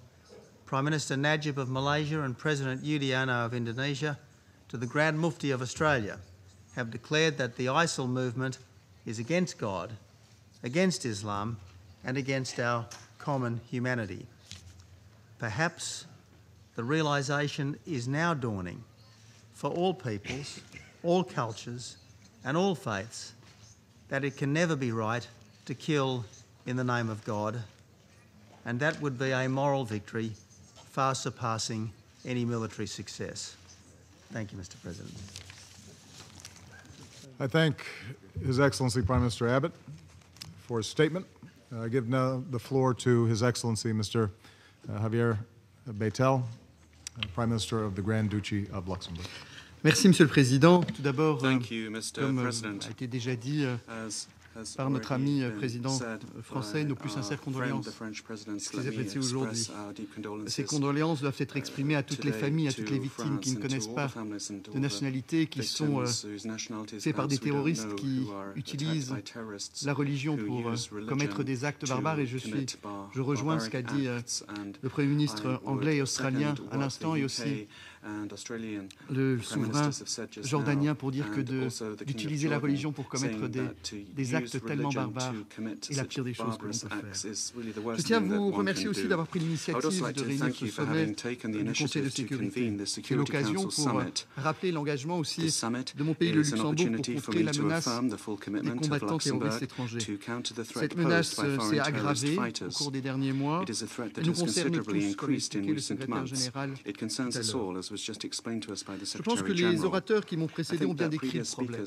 Prime Minister Najib of Malaysia and President Yudhoyono of Indonesia to the Grand Mufti of Australia have declared that the ISIL movement is against God, against Islam and against our common humanity. Perhaps the realisation is now dawning for all peoples, all cultures and all faiths that it can never be right to kill in the name of God, and that would be a moral victory far surpassing any military success. Thank you, Mr. President. I thank His Excellency Prime Minister Abbott for his statement. I give now the floor to His Excellency Mr. Javier Beitel, Prime Minister of the Grand Duchy of Luxembourg. Merci, Monsieur le Président. Tout d'abord, comme a été déjà dit par notre ami président français, nos plus sincères condoléances. Ce qu'ils apprécient aujourd'hui. Ces condoléances doivent être exprimées à toutes les familles, à toutes les victimes qui ne connaissent pas de nationalité, qui sont faits par des terroristes qui utilisent la religion pour commettre des actes barbares. Et je rejoins ce qu'a dit le Premier ministre anglais et australien à l'instant, et aussi le souverain jordanien, pour dire que d'utiliser la religion pour commettre des actes tellement barbares est la pire des choses que l'on peut faire. Je tiens à vous remercier aussi d'avoir pris l'initiative de réunir ce sommet du Conseil de sécurité. C'est l'occasion pour rappeler l'engagement aussi de mon pays, le Luxembourg, pour contrer la menace des combattants terroristes étrangers. Cette menace s'est aggravée au cours des derniers mois et nous concerne tous, comme l'expliquait le secrétaire général tout à l'heure. Je pense que les orateurs qui m'ont précédé ont bien décrit le problème.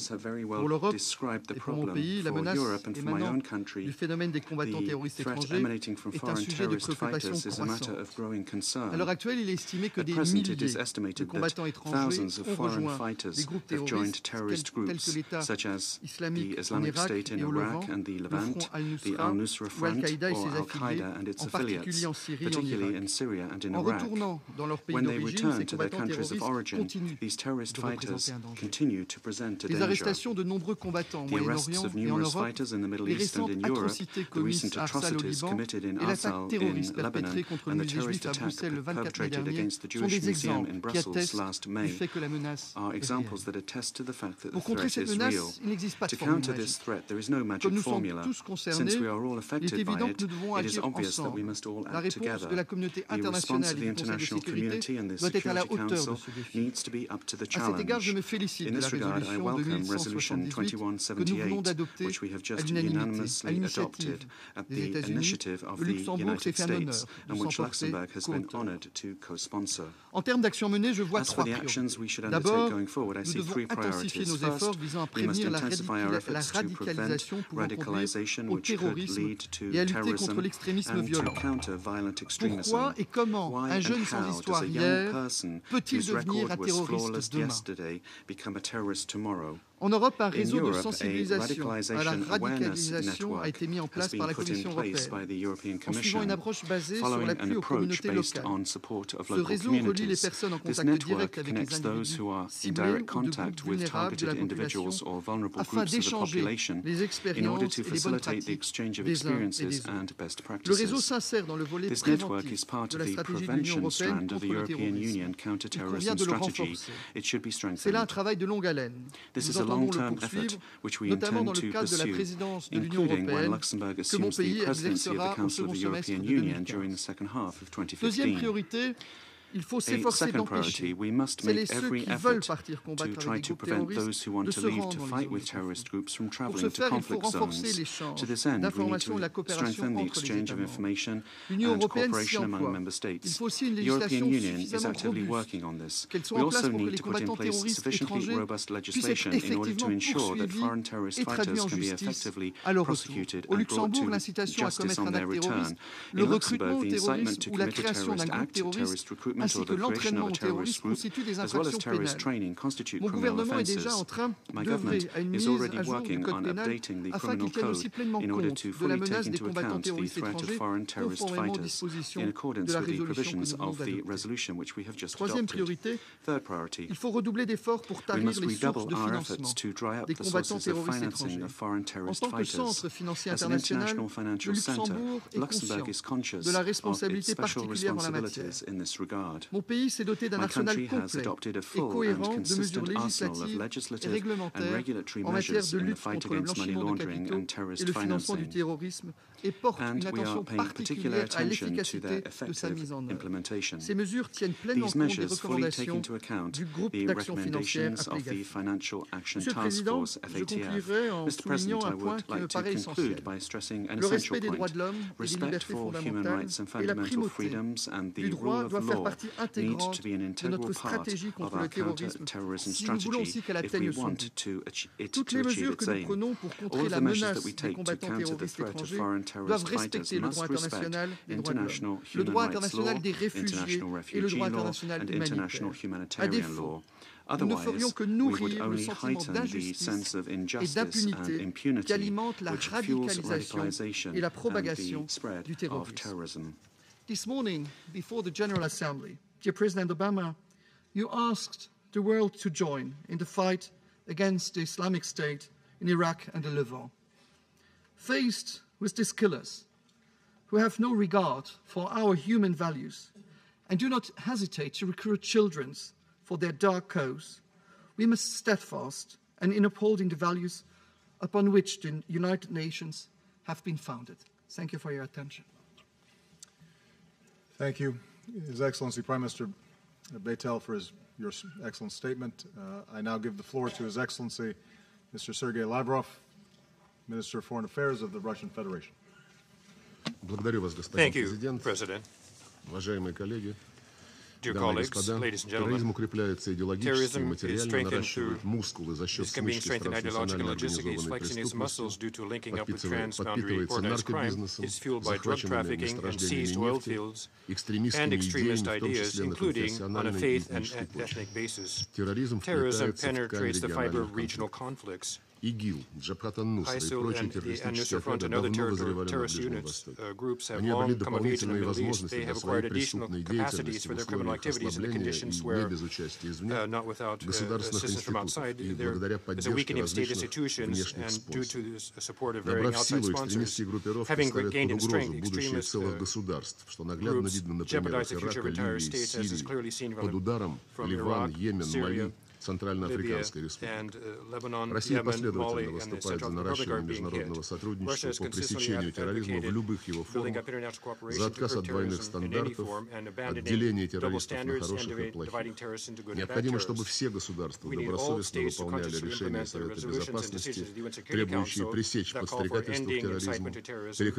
Pour l'Europe et pour mon pays, la menace émanant du phénomène des combattants terroristes étrangers est un sujet de préoccupation croissant. À l'heure actuelle, il est estimé que des milliers de combattants étrangers ont rejoint des groupes terroristes tels que l'État islamique en Irak et au Levant, le Front al-Nusra ou Al-Qaïda et ses affiliés, en particulier en Syrie et en Irak. En retournant dans leur pays d'origine, ces combattants countries of origin, these terrorist fighters continue to present a danger. Les arrestations de nombreux combattants au Moyen-Orient et en Europe, les récentes atrocités commises à Arsal au Liban et l'attaque terroriste perpétrée contre le musée juif à Bruxelles le 24 mai dernier sont des exemples qui attestent du fait que la menace est réelle. Pour contrer cette menace, il n'existe pas de formule magique. Comme nous sommes tous concernés, il est évident que nous devons agir ensemble. La réponse de la communauté internationale et du Conseil de sécurité doit être à la hauteur de ce défi. À cet égard, je me félicite de la résolution 2178 que nous venons d'adopter à l'unanimité, à l'initiative des États-Unis. Le Luxembourg s'est fait un honneur de s'en porter co-auteur. En termes d'actions menées, je vois trois priorités. D'abord, nous devons intensifier nos efforts visant à prévenir la radicalisation pouvant conduire au terrorisme et à lutter contre l'extrémisme violent. Pourquoi et comment un jeune sans histoire hier peut-il devenir un terroriste demain? En Europe, un réseau de sensibilisation à la radicalisation a été mis en place par la Commission européenne, en suivant une approche basée sur l'appui aux communautés locales. Ce réseau relie les personnes en contact direct avec les individus ciblés ou de groupes vulnérables de la population afin d'échanger les expériences et les bonnes pratiques des uns et des autres. Le réseau s'insère dans le volet préventif de la stratégie de l'Union européenne contre le terrorisme. Il convient de le renforcer. C'est là un travail de longue haleine. long-term effort which we intend to pursue, including when Luxembourg assumes the presidency of the Council of the European Union during the second half of 2015. Il faut s'efforcer d'empêcher celles et ceux qui veulent partir combattre avec des groupes terroristes de se rendre dans les zones conflit. Pour ce faire, il faut renforcer l'échange d'informations et la coopération entre les États membres. L'Union européenne s'y emploie. Il faut aussi une législation suffisamment robuste, qu'elle soit en place pour que les combattants terroristes étrangers puissent être effectivement poursuivis et traduits en justice à leur retour. Au Luxembourg, l'incitation à commettre un acte terroriste, le recrutement au terrorisme ou la création d'un groupe terroriste ainsi que l'entraînement au terrorisme constituent des infractions pénales. Mon gouvernement est déjà en train d'œuvrer à une mise à jour du code pénal afin qu'il tienne aussi pleinement compte de la menace des combattants terroristes étrangers conformément aux dispositions de la résolution que nous venons d'adopter. Troisième priorité, il faut redoubler d'efforts pour tarir les sources de financement des combattants terroristes étrangers. En tant que centre financier international, le Luxembourg est conscient de la responsabilité particulière en la matière. Mon pays s'est doté d'un arsenal complet et cohérent de mesures législatives et réglementaires en matière de lutte contre le blanchiment de capitaux et le financement du terrorisme et porte une attention particulière à l'efficacité de sa mise en œuvre. Ces mesures tiennent pleinement compte des recommandations du groupe d'action financière appelé GAFI. Monsieur le Président, je conclurai en soulignant un point qui me paraît essentiel. Le respect des droits de l'homme et des libertés fondamentales et la primauté du droit doivent faire partie intégrante de notre stratégie contre le terrorisme si nous voulons aussi qu'elle atteigne son but. Toutes les mesures que nous prenons pour contrer la menace des combattants terroristes étrangers doivent respecter le droit international des droits de l'homme, le droit international des réfugiés et le droit international humanitaire. À défaut, nous ne ferions que nourrir le sentiment d'injustice et d'impunité qui alimente la radicalisation et la propagation du terrorisme. This morning, before the General Assembly, dear President Obama, you asked the world to join in the fight against the Islamic State in Iraq and the Levant. Faced with these killers who have no regard for our human values and do not hesitate to recruit children for their dark cause, we must stand fast and in upholding the values upon which the United Nations have been founded. Thank you for your attention. Thank you, His Excellency Prime Minister Beitel, for your excellent statement. I now give the floor to His Excellency Mr. Sergei Lavrov, Minister of Foreign Affairs of the Russian Federation. Thank you, President. Dear colleagues, ladies and gentlemen, terrorism is strengthened through its can be strengthened ideologically and logistically. It's flexing its muscles due to linking up with transboundary organized crime. It's fueled by drug trafficking and seized oil fields and extremist ideas, including on a faith and ethnic basis. Terrorism penetrates the fiber of regional conflicts. ISIL and the Al-Nusra Front and other terrorist units, groups have long come of age in the Middle East. They have acquired additional capacities for their criminal activities in the conditions where, not without assistance from outside, there is a weakening of state institutions, and due to the support of varying outside sponsors, having gained in strength, extremist groups jeopardize the future of entire states, as is clearly seen from Iraq, Syria, Libya, and Lebanon, Yemen, Mali, and the Central Republic are being hit. Russia has consistently advocated building up international cooperation to curb terrorism in any form and abandoning double standards and dividing terrorists into good and bad terrorists. We need all states to consciously implement the resolutions and decisions of the UN Security Council that call for ending incitement to terrorism and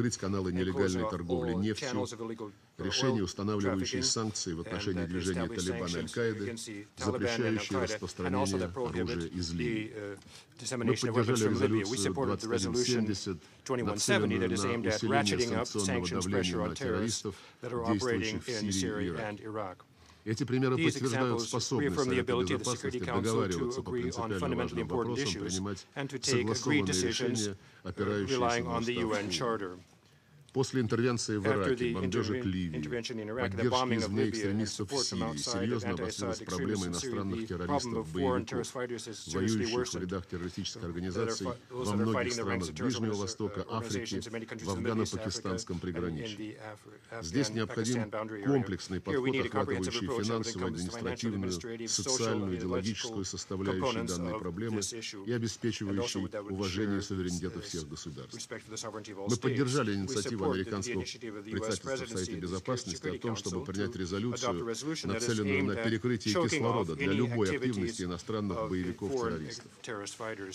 close off all channels of illegal oil trafficking and establish sanctions against the Taliban and Al-Qaeda, and also that prohibit the dissemination of weapons from Libya. We supported the resolution 2170 that is aimed at ratcheting up sanctions pressure on terrorists that are operating in Syria and Iraq. These examples reaffirm the ability of the Security Council to agree on fundamentally important issues and to take agreed decisions relying on the UN Charter. После интервенции в Ираке, бомбежек Ливии, поддержки извне экстремистов в Сирии серьезно обострилась проблема иностранных террористов, боевиков, воюющих в рядах террористических организаций во многих странах Ближнего Востока, Африки, в афгано-пакистанском приграничье. Здесь необходим комплексный подход, охватывающий финансовую, административную, социальную, идеологическую составляющую данной проблемы и обеспечивающий уважение суверенитета всех государств. Мы поддержали инициативу американского представительства в Совете Безопасности о том, чтобы принять резолюцию, нацеленную на перекрытие кислорода для любой активности иностранных боевиков-террористов.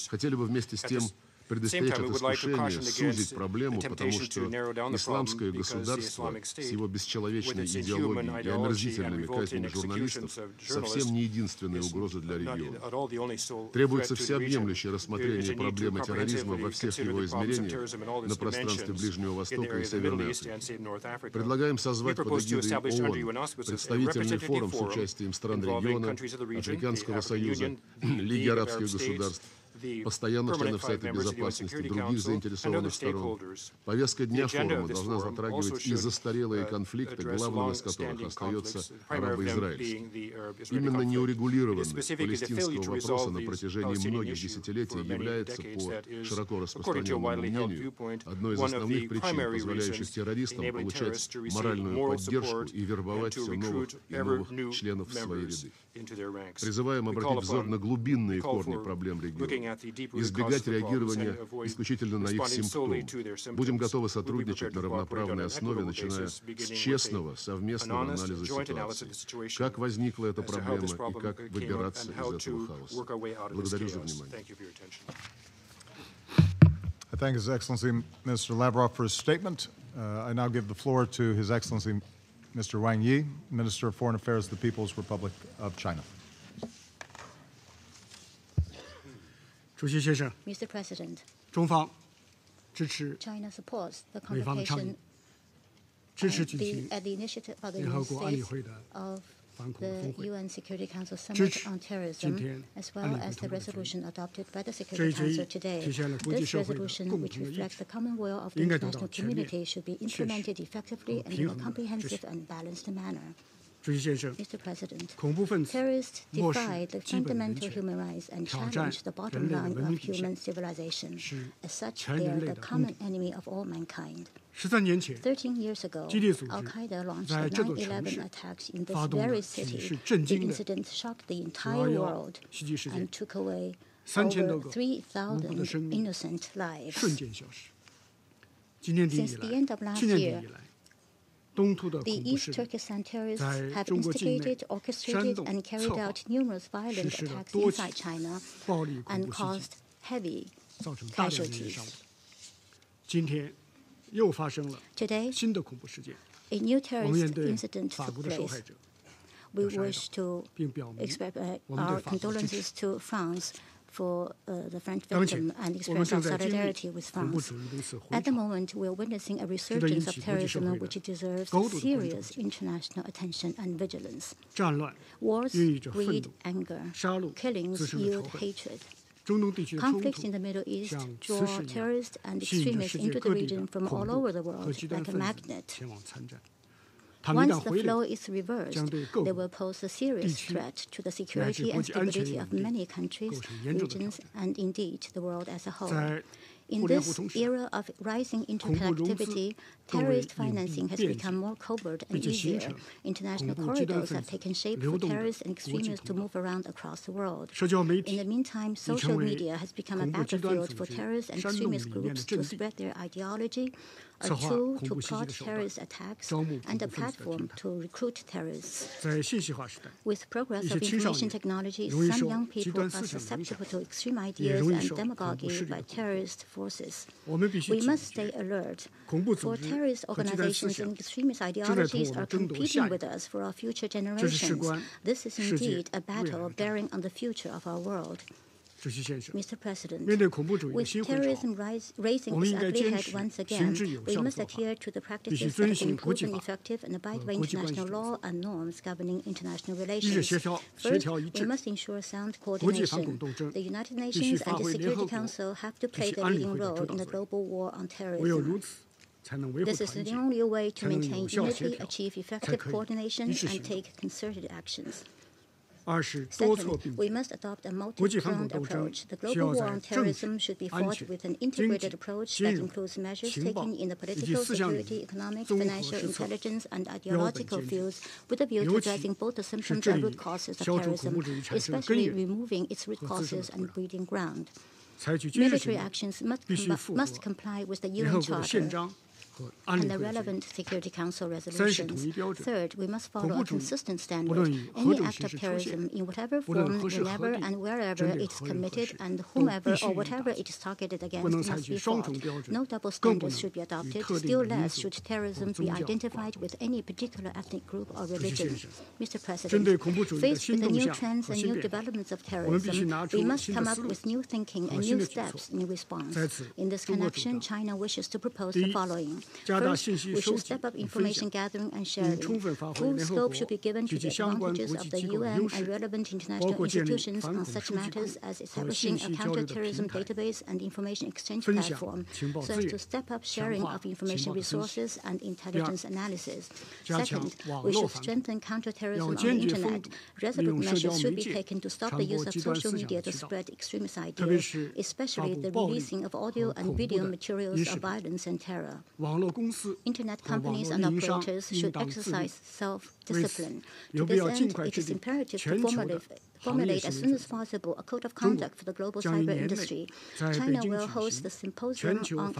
Хотели бы вместе с тем предостеречь от искушения сузить проблему, потому что исламское государство с его бесчеловечной идеологией и омерзительными казнями журналистов совсем не единственная угроза для региона. Требуется всеобъемлющее рассмотрение проблемы терроризма во всех его измерениях на пространстве Ближнего Востока и Северной Африки. Предлагаем созвать под эгидой ООН представительный форум с участием стран региона, Африканского союза, Лиги арабских государств, постоянных членов Совета Безопасности, других заинтересованных сторон. Повестка дня форума должна затрагивать и застарелые конфликты, главным из которых остается арабо-израильский. Именно неурегулированность палестинского вопроса на протяжении многих десятилетий является, по широко распространенному мнению, одной из основных причин, позволяющих террористам получать моральную поддержку и вербовать все новых и новых членов в свои ряды. Призываем обратить взор на глубинные корни проблем региона, избегать реагирования исключительно на их симптомы. Будем готовы сотрудничать на равноправной основе, начиная с честного совместного анализа ситуации. Как возникла эта проблема и как выбираться из этого хаоса. Благодарю за внимание. I thank His Excellency Minister Lavrov for his statement. I now give the floor to His Excellency Mr. Wang Yi, Minister of Foreign Affairs of the People's Republic of China. Mr. President, China supports the convocation at the initiative of the United States of the UN Security Council Summit on Terrorism, as well as the resolution adopted by the Security Council today. This resolution, which reflects the common will of the international community, should be implemented effectively and in a comprehensive and balanced manner. Mr. President, terrorists defy the fundamental human rights and challenge the bottom line of human civilization. As such, they are the common enemy of all mankind. 13 years ago, Al-Qaeda launched the 9/11 attacks in this very city. The incident shocked the entire world and took away over 3,000 innocent lives. Since the end of last year, the East Turkestan terrorists have instigated, orchestrated, and carried out numerous violent attacks inside China and caused heavy casualties. Today, a new terrorist incident took place. We wish to express our condolences to France for the French victim and express our solidarity with France. At the moment, we are witnessing a resurgence of terrorism which deserves serious international attention and vigilance. Wars breed anger, killings yield hatred. Conflicts in the Middle East draw terrorists and extremists into the region from all over the world like a magnet. Once the flow is reversed, they will pose a serious threat to the security and stability of many countries, regions, and indeed the world as a whole. In this era of rising interconnectivity, terrorist financing has become more covert and easier. International corridors have taken shape for terrorists and extremists to move around across the world. In the meantime, social media has become a battlefield for terrorist and extremist groups to spread their ideology, a tool to plot terrorist attacks, and a platform to recruit terrorists. With progress of information technology, some young people are susceptible to extreme ideas and demagoguery by terrorist forces. We must stay alert, for terrorist organizations and extremist ideologies are competing with us for our future generations. This is indeed a battle bearing on the future of our world. Mr. President, with terrorism raising its ugly head once again, we must adhere to the practices that have been proven effective and abide by international law and norms governing international relations. First, we must ensure sound coordination. The United Nations and the Security Council have to play the leading role in the global war on terrorism. This is the only way to maintain unity, achieve effective coordination, and take concerted actions. Second, we must adopt a multi-pronged approach. The global war on terrorism should be fought with an integrated approach that includes measures taken in the political, security, economic, financial, intelligence, and ideological fields with a view to addressing both the symptoms and root causes of terrorism, especially removing its root causes and breeding ground. Military actions must comply with the UN Charter and the relevant Security Council resolutions. Third, we must follow a consistent standard. Any act of terrorism, in whatever form, whenever and wherever it is committed, and whomever or whatever it is targeted against, must be fought. No double standards should be adopted. Still less should terrorism be identified with any particular ethnic group or religion. Mr. President, faced with the new trends and new developments of terrorism, we must come up with new thinking and new steps in response. In this connection, China wishes to propose the following. First, we should step up information gathering and sharing. Full scope should be given to the advantages of the UN and relevant international institutions on such matters as establishing a counterterrorism database and information exchange platform, so as to step up sharing of information resources and intelligence analysis. Second, we should strengthen counterterrorism on the Internet. Resolute measures should be taken to stop the use of social media to spread extremist ideas, especially the releasing of audio and video materials of violence and terror. Internet companies and operators should exercise self-discipline. To this end, it is imperative to formulate as soon as possible a code of conduct for the global cyber industry. China will host the symposium on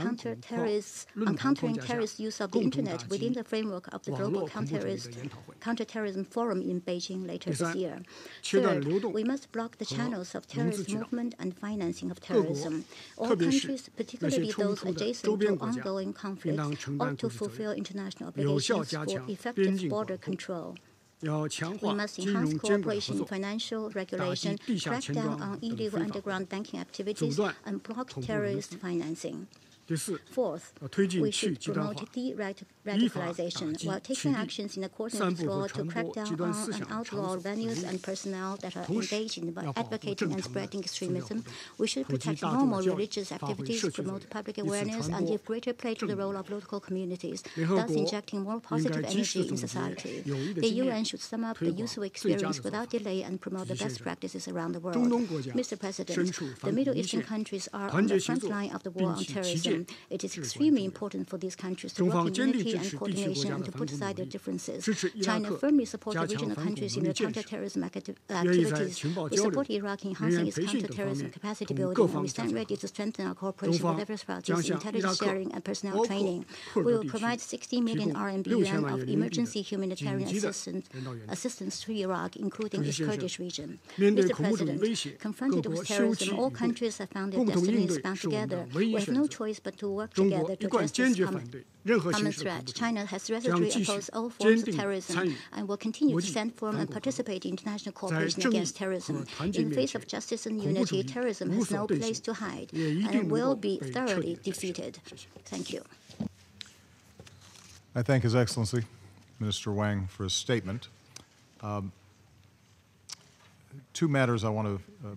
countering terrorist use of the Internet within the framework of the Global Counterterrorism Forum in Beijing later this year. Third, we must block the channels of terrorist movement and financing of terrorism. All countries, particularly those adjacent to ongoing conflicts, ought to fulfill international obligations for effective border control. We must enhance cooperation in financial regulation, crack down on illegal underground banking activities, and block terrorist financing. Fourth, we should promote de-radicalization while taking actions in accordance with law to crack down on and outlaw venues and personnel that are engaged in advocating and spreading extremism. We should protect normal religious activities, promote public awareness, and give greater play to the role of local communities, thus injecting more positive energy in society. The UN should sum up the useful experience without delay and promote the best practices around the world. Mr. President, the Middle Eastern countries are on the front line of the war on terrorism. It is extremely important for these countries to work in unity and coordination and to put aside their differences. China firmly supports the regional countries in their counterterrorism activities. We support Iraq in enhancing its counterterrorism capacity building, and we stand ready to strengthen our cooperation with every practice, intelligence sharing, and personnel training. We will provide 60 million RMB of emergency humanitarian assistance to Iraq, including its Kurdish region. Mr. President, confronted with terrorism, all countries have found their destinies bound together. We have no choice but to work together to address this common threat. China has resolutely opposed all forms of terrorism and will continue to stand firm and participate in international cooperation against terrorism. In the face of justice and unity, terrorism has no place to hide and will be thoroughly defeated. Thank you. I thank His Excellency, Minister Wang, for his statement. Two matters I want to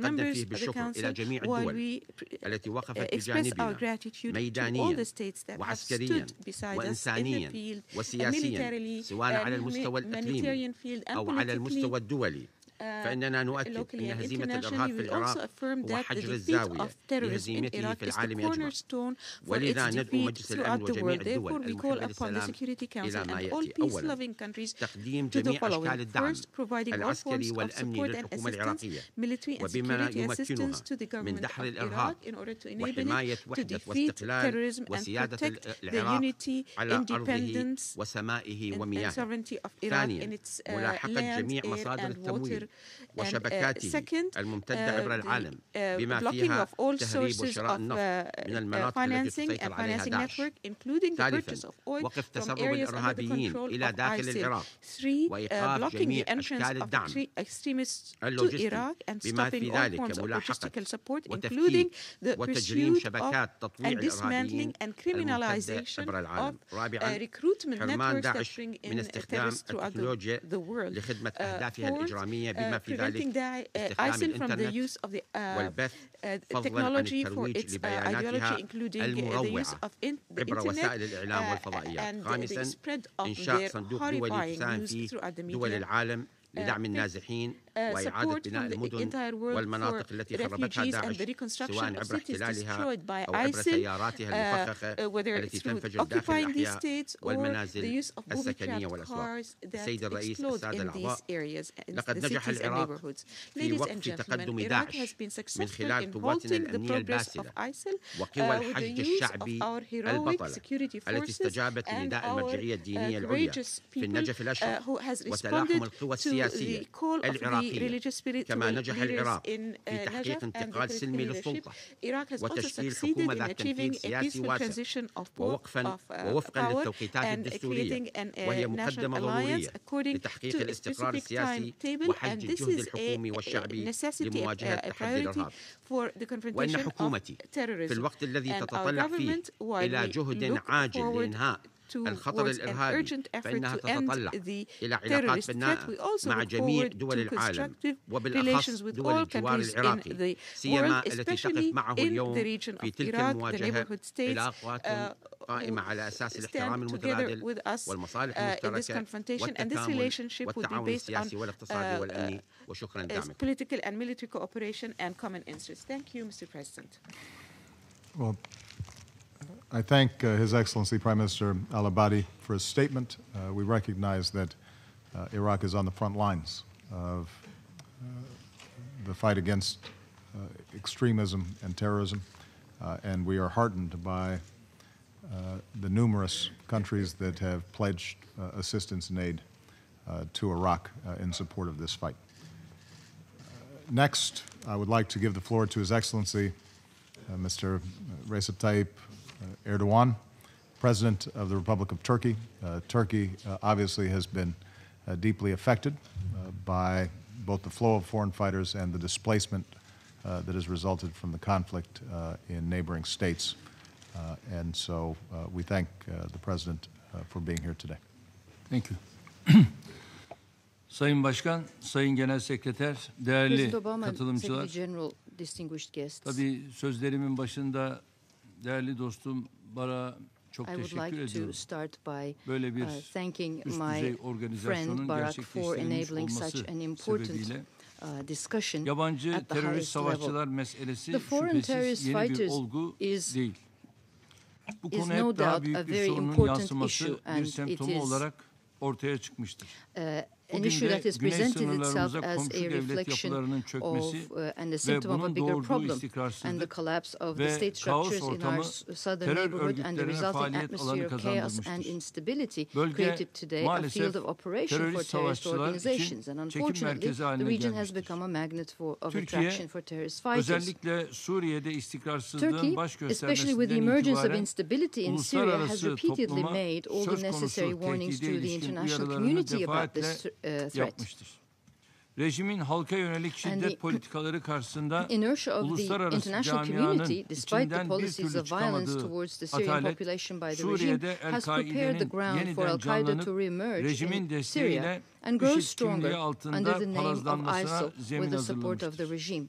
نتقدم فيه بالشكر إلى جميع الدول التي وقفت بجانبنا ميدانيا وعسكريا وإنسانيا وسياسيا سواء على المستوى الإقليمي أو على المستوى الدولي فإننا نؤكد أن هزيمة الإرهاب في العراق هو حجر الزاوية لهزيمته في العالم أجمع ولذا ندعو مجلس الأمن وجميع الدول المحبة للسلام إلى ما يأتي أولا تقديم جميع أشكال الدعم العسكري والأمني للحكومة العراقية وبما يمكنها من دحر الإرهاب وحماية وحدة واستقلال وسيادة العراق على أرضه وسمائه ومياهه. ثانيا ملاحقة جميع مصادر التمويل وشبكاته الممتدة عبر العالم بما فيها تهريب وشراء النفط من المناطق التي تسيطر عليها داعش. ثالثا وقف تسرب الإرهابيين إلى داخل العراق وإيقاف جميع أشكال الدعم اللوجستي بما في ذلك ملاحقة وتفكيك وتجريم شبكات تطويع الإرهابيين الممتدة عبر العالم. رابعا حرمان داعش من استخدام التكنولوجيا لخدمة أهدافها الإجرامية بما في ذلك استخدام الإنترنت والبث فضلا عن الترويج لبياناتها المروعة عبر وسائل الإعلام والفضائيات. خامسا إنشاء صندوق دولي تساهم فيه دول العالم لدعم النازحين وإعادة بناء المدن والمناطق التي خربتها داعش سواء عبر احتلالها أو عبر سياراتها المفخخة التي تنفجر داخل الأحياء والمنازل السكنية والأسواق. السيد الرئيس، السادة الأعضاء، لقد نجح العراق في وقف تقدم داعش من خلال قواتنا الأمنية الباسلة وقوى الحشد الشعبي البطلة التي استجابت لنداء المرجعية الدينية العليا في النجف الأشرف وتلاحم القوى السياسية العراقية. كما نجح العراق في تحقيق انتقال سلمي للسلطة وتشكيل حكومة ذات تنفيذ سياسي واسع ووفقا للتوقيتات الدستورية وهي مقدمة ضرورية لتحقيق الاستقرار السياسي وحشد الجهد الحكومي والشعبي لمواجهة تحدي الإرهاب. وإن حكومتي في الوقت الذي تتطلع فيه إلى جهد عاجل لإنهاء الخطر الإرهابي فإنها تتطلع إلى علاقات بناءة مع جميع دول العالم وبالأخص دول الجوار العراقي سيما التي تقف معه اليوم في تلك المواجهة علاقات قائمة على أساس الاحترام المتبادل والمصالح المشتركة والتكامل والتعاون السياسي والاقتصادي والأمني. وشكرا لدعمكم. Political and military cooperation and common interests. Thank you, Mr. President. Well, I thank His Excellency Prime Minister al-Abadi for his statement. We recognize that Iraq is on the front lines of the fight against extremism and terrorism, and we are heartened by the numerous countries that have pledged assistance and aid to Iraq in support of this fight. Next, I would like to give the floor to His Excellency Mr. Recep Tayyip Erdogan, President of the Republic of Turkey. Turkey obviously has been deeply affected by both the flow of foreign fighters and the displacement that has resulted from the conflict in neighboring states. And so we thank the President for being here today. Thank you. Sayın Başkan, Sayın Genel Sekreter, değerli katılımcılar. Tabii sözlerimin başında değerli dostum Bara çok teşekkür ediyorum. Böyle bir üst düzey organizasyonun gerçekleştirilmiş olması sebebiyle yabancı terörist savaşçılar meselesi şüphesiz yeni bir olgu değil. Bu konu hep daha büyük bir sorunun yansıması, bir semptomu olarak ortaya çıkmıştır. An issue that has presented itself as a reflection of and a symptom of a bigger problem, and the collapse of the state structures in our southern neighborhood and the resulting atmosphere of chaos and instability created today a field of operation for terrorist organizations. And unfortunately, the region has become a magnet of attraction for terrorist fighters. Turkey, especially with the emergence of instability in Syria, has repeatedly made all the necessary warnings to the international community about this yapmıştır. Rejimin halka yönelik şiddet politikaları karşısında uluslararası camianın içinden bir türlü çıkamadığı atalet, Suriye'de El-Kaide'nin yeniden canlanıp rejimin desteğiyle IŞİD kimliği altında palazlanmasına zemin hazırlamıştır.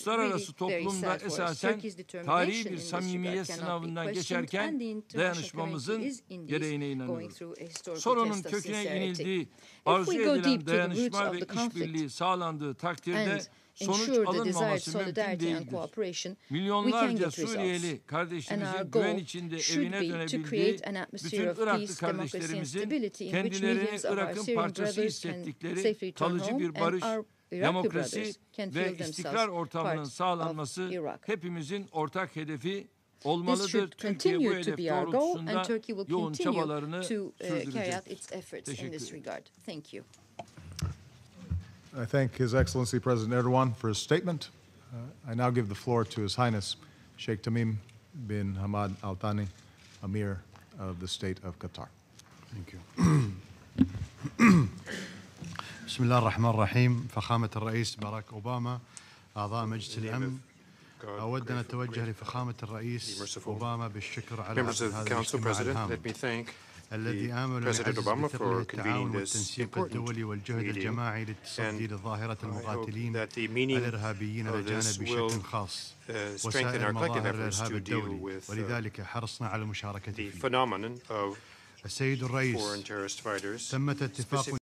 uluslararası toplumda esasen tarihi bir samimiyet sınavından geçerken dayanışmamızın gereğine inanıyorum. Sorunun köküne inildiği, arzu edilen dayanışma ve işbirliği sağlandığı takdirde sonuç alınmaması mümkün değildir. Milyonlarca Suriyeli kardeşimizin güven içinde evine dönebildiği, bütün Iraklı kardeşlerimizin kendilerini Irak'ın parçası hissettikleri kalıcı bir barış, demokrasi ve istikrar ortamının sağlanması hepimizin ortak hedefi olmalıdır. Türkiye bu hedef doğrultusunda yoğun çabalarını sürdürecektir. Teşekkür ederim. I thank His Excellency President Erdogan for his statement. I now give the floor to His Highness Sheikh Tamim bin Hamad Al Thani, Emir of the State of Qatar. Thank you. بسم الله الرحمن الرحيم. فخامة الرئيس باراك أوباما، أعضاء مجلس الأمن، أود أن أتوجه لفخامة الرئيس أوباما بالشكر على هذا الاجتماع الهام الذي آمل يعزز بثقله التعاون والتنسيق الدولي والجهد الجماعي للتصدي لظاهرة المقاتلين الإرهابيين الأجانب بشكل خاص وسائر مظاهر الإرهاب الدولي، ولذلك حرصنا على المشاركة فيه. السيد الرئيس، تم اتفاق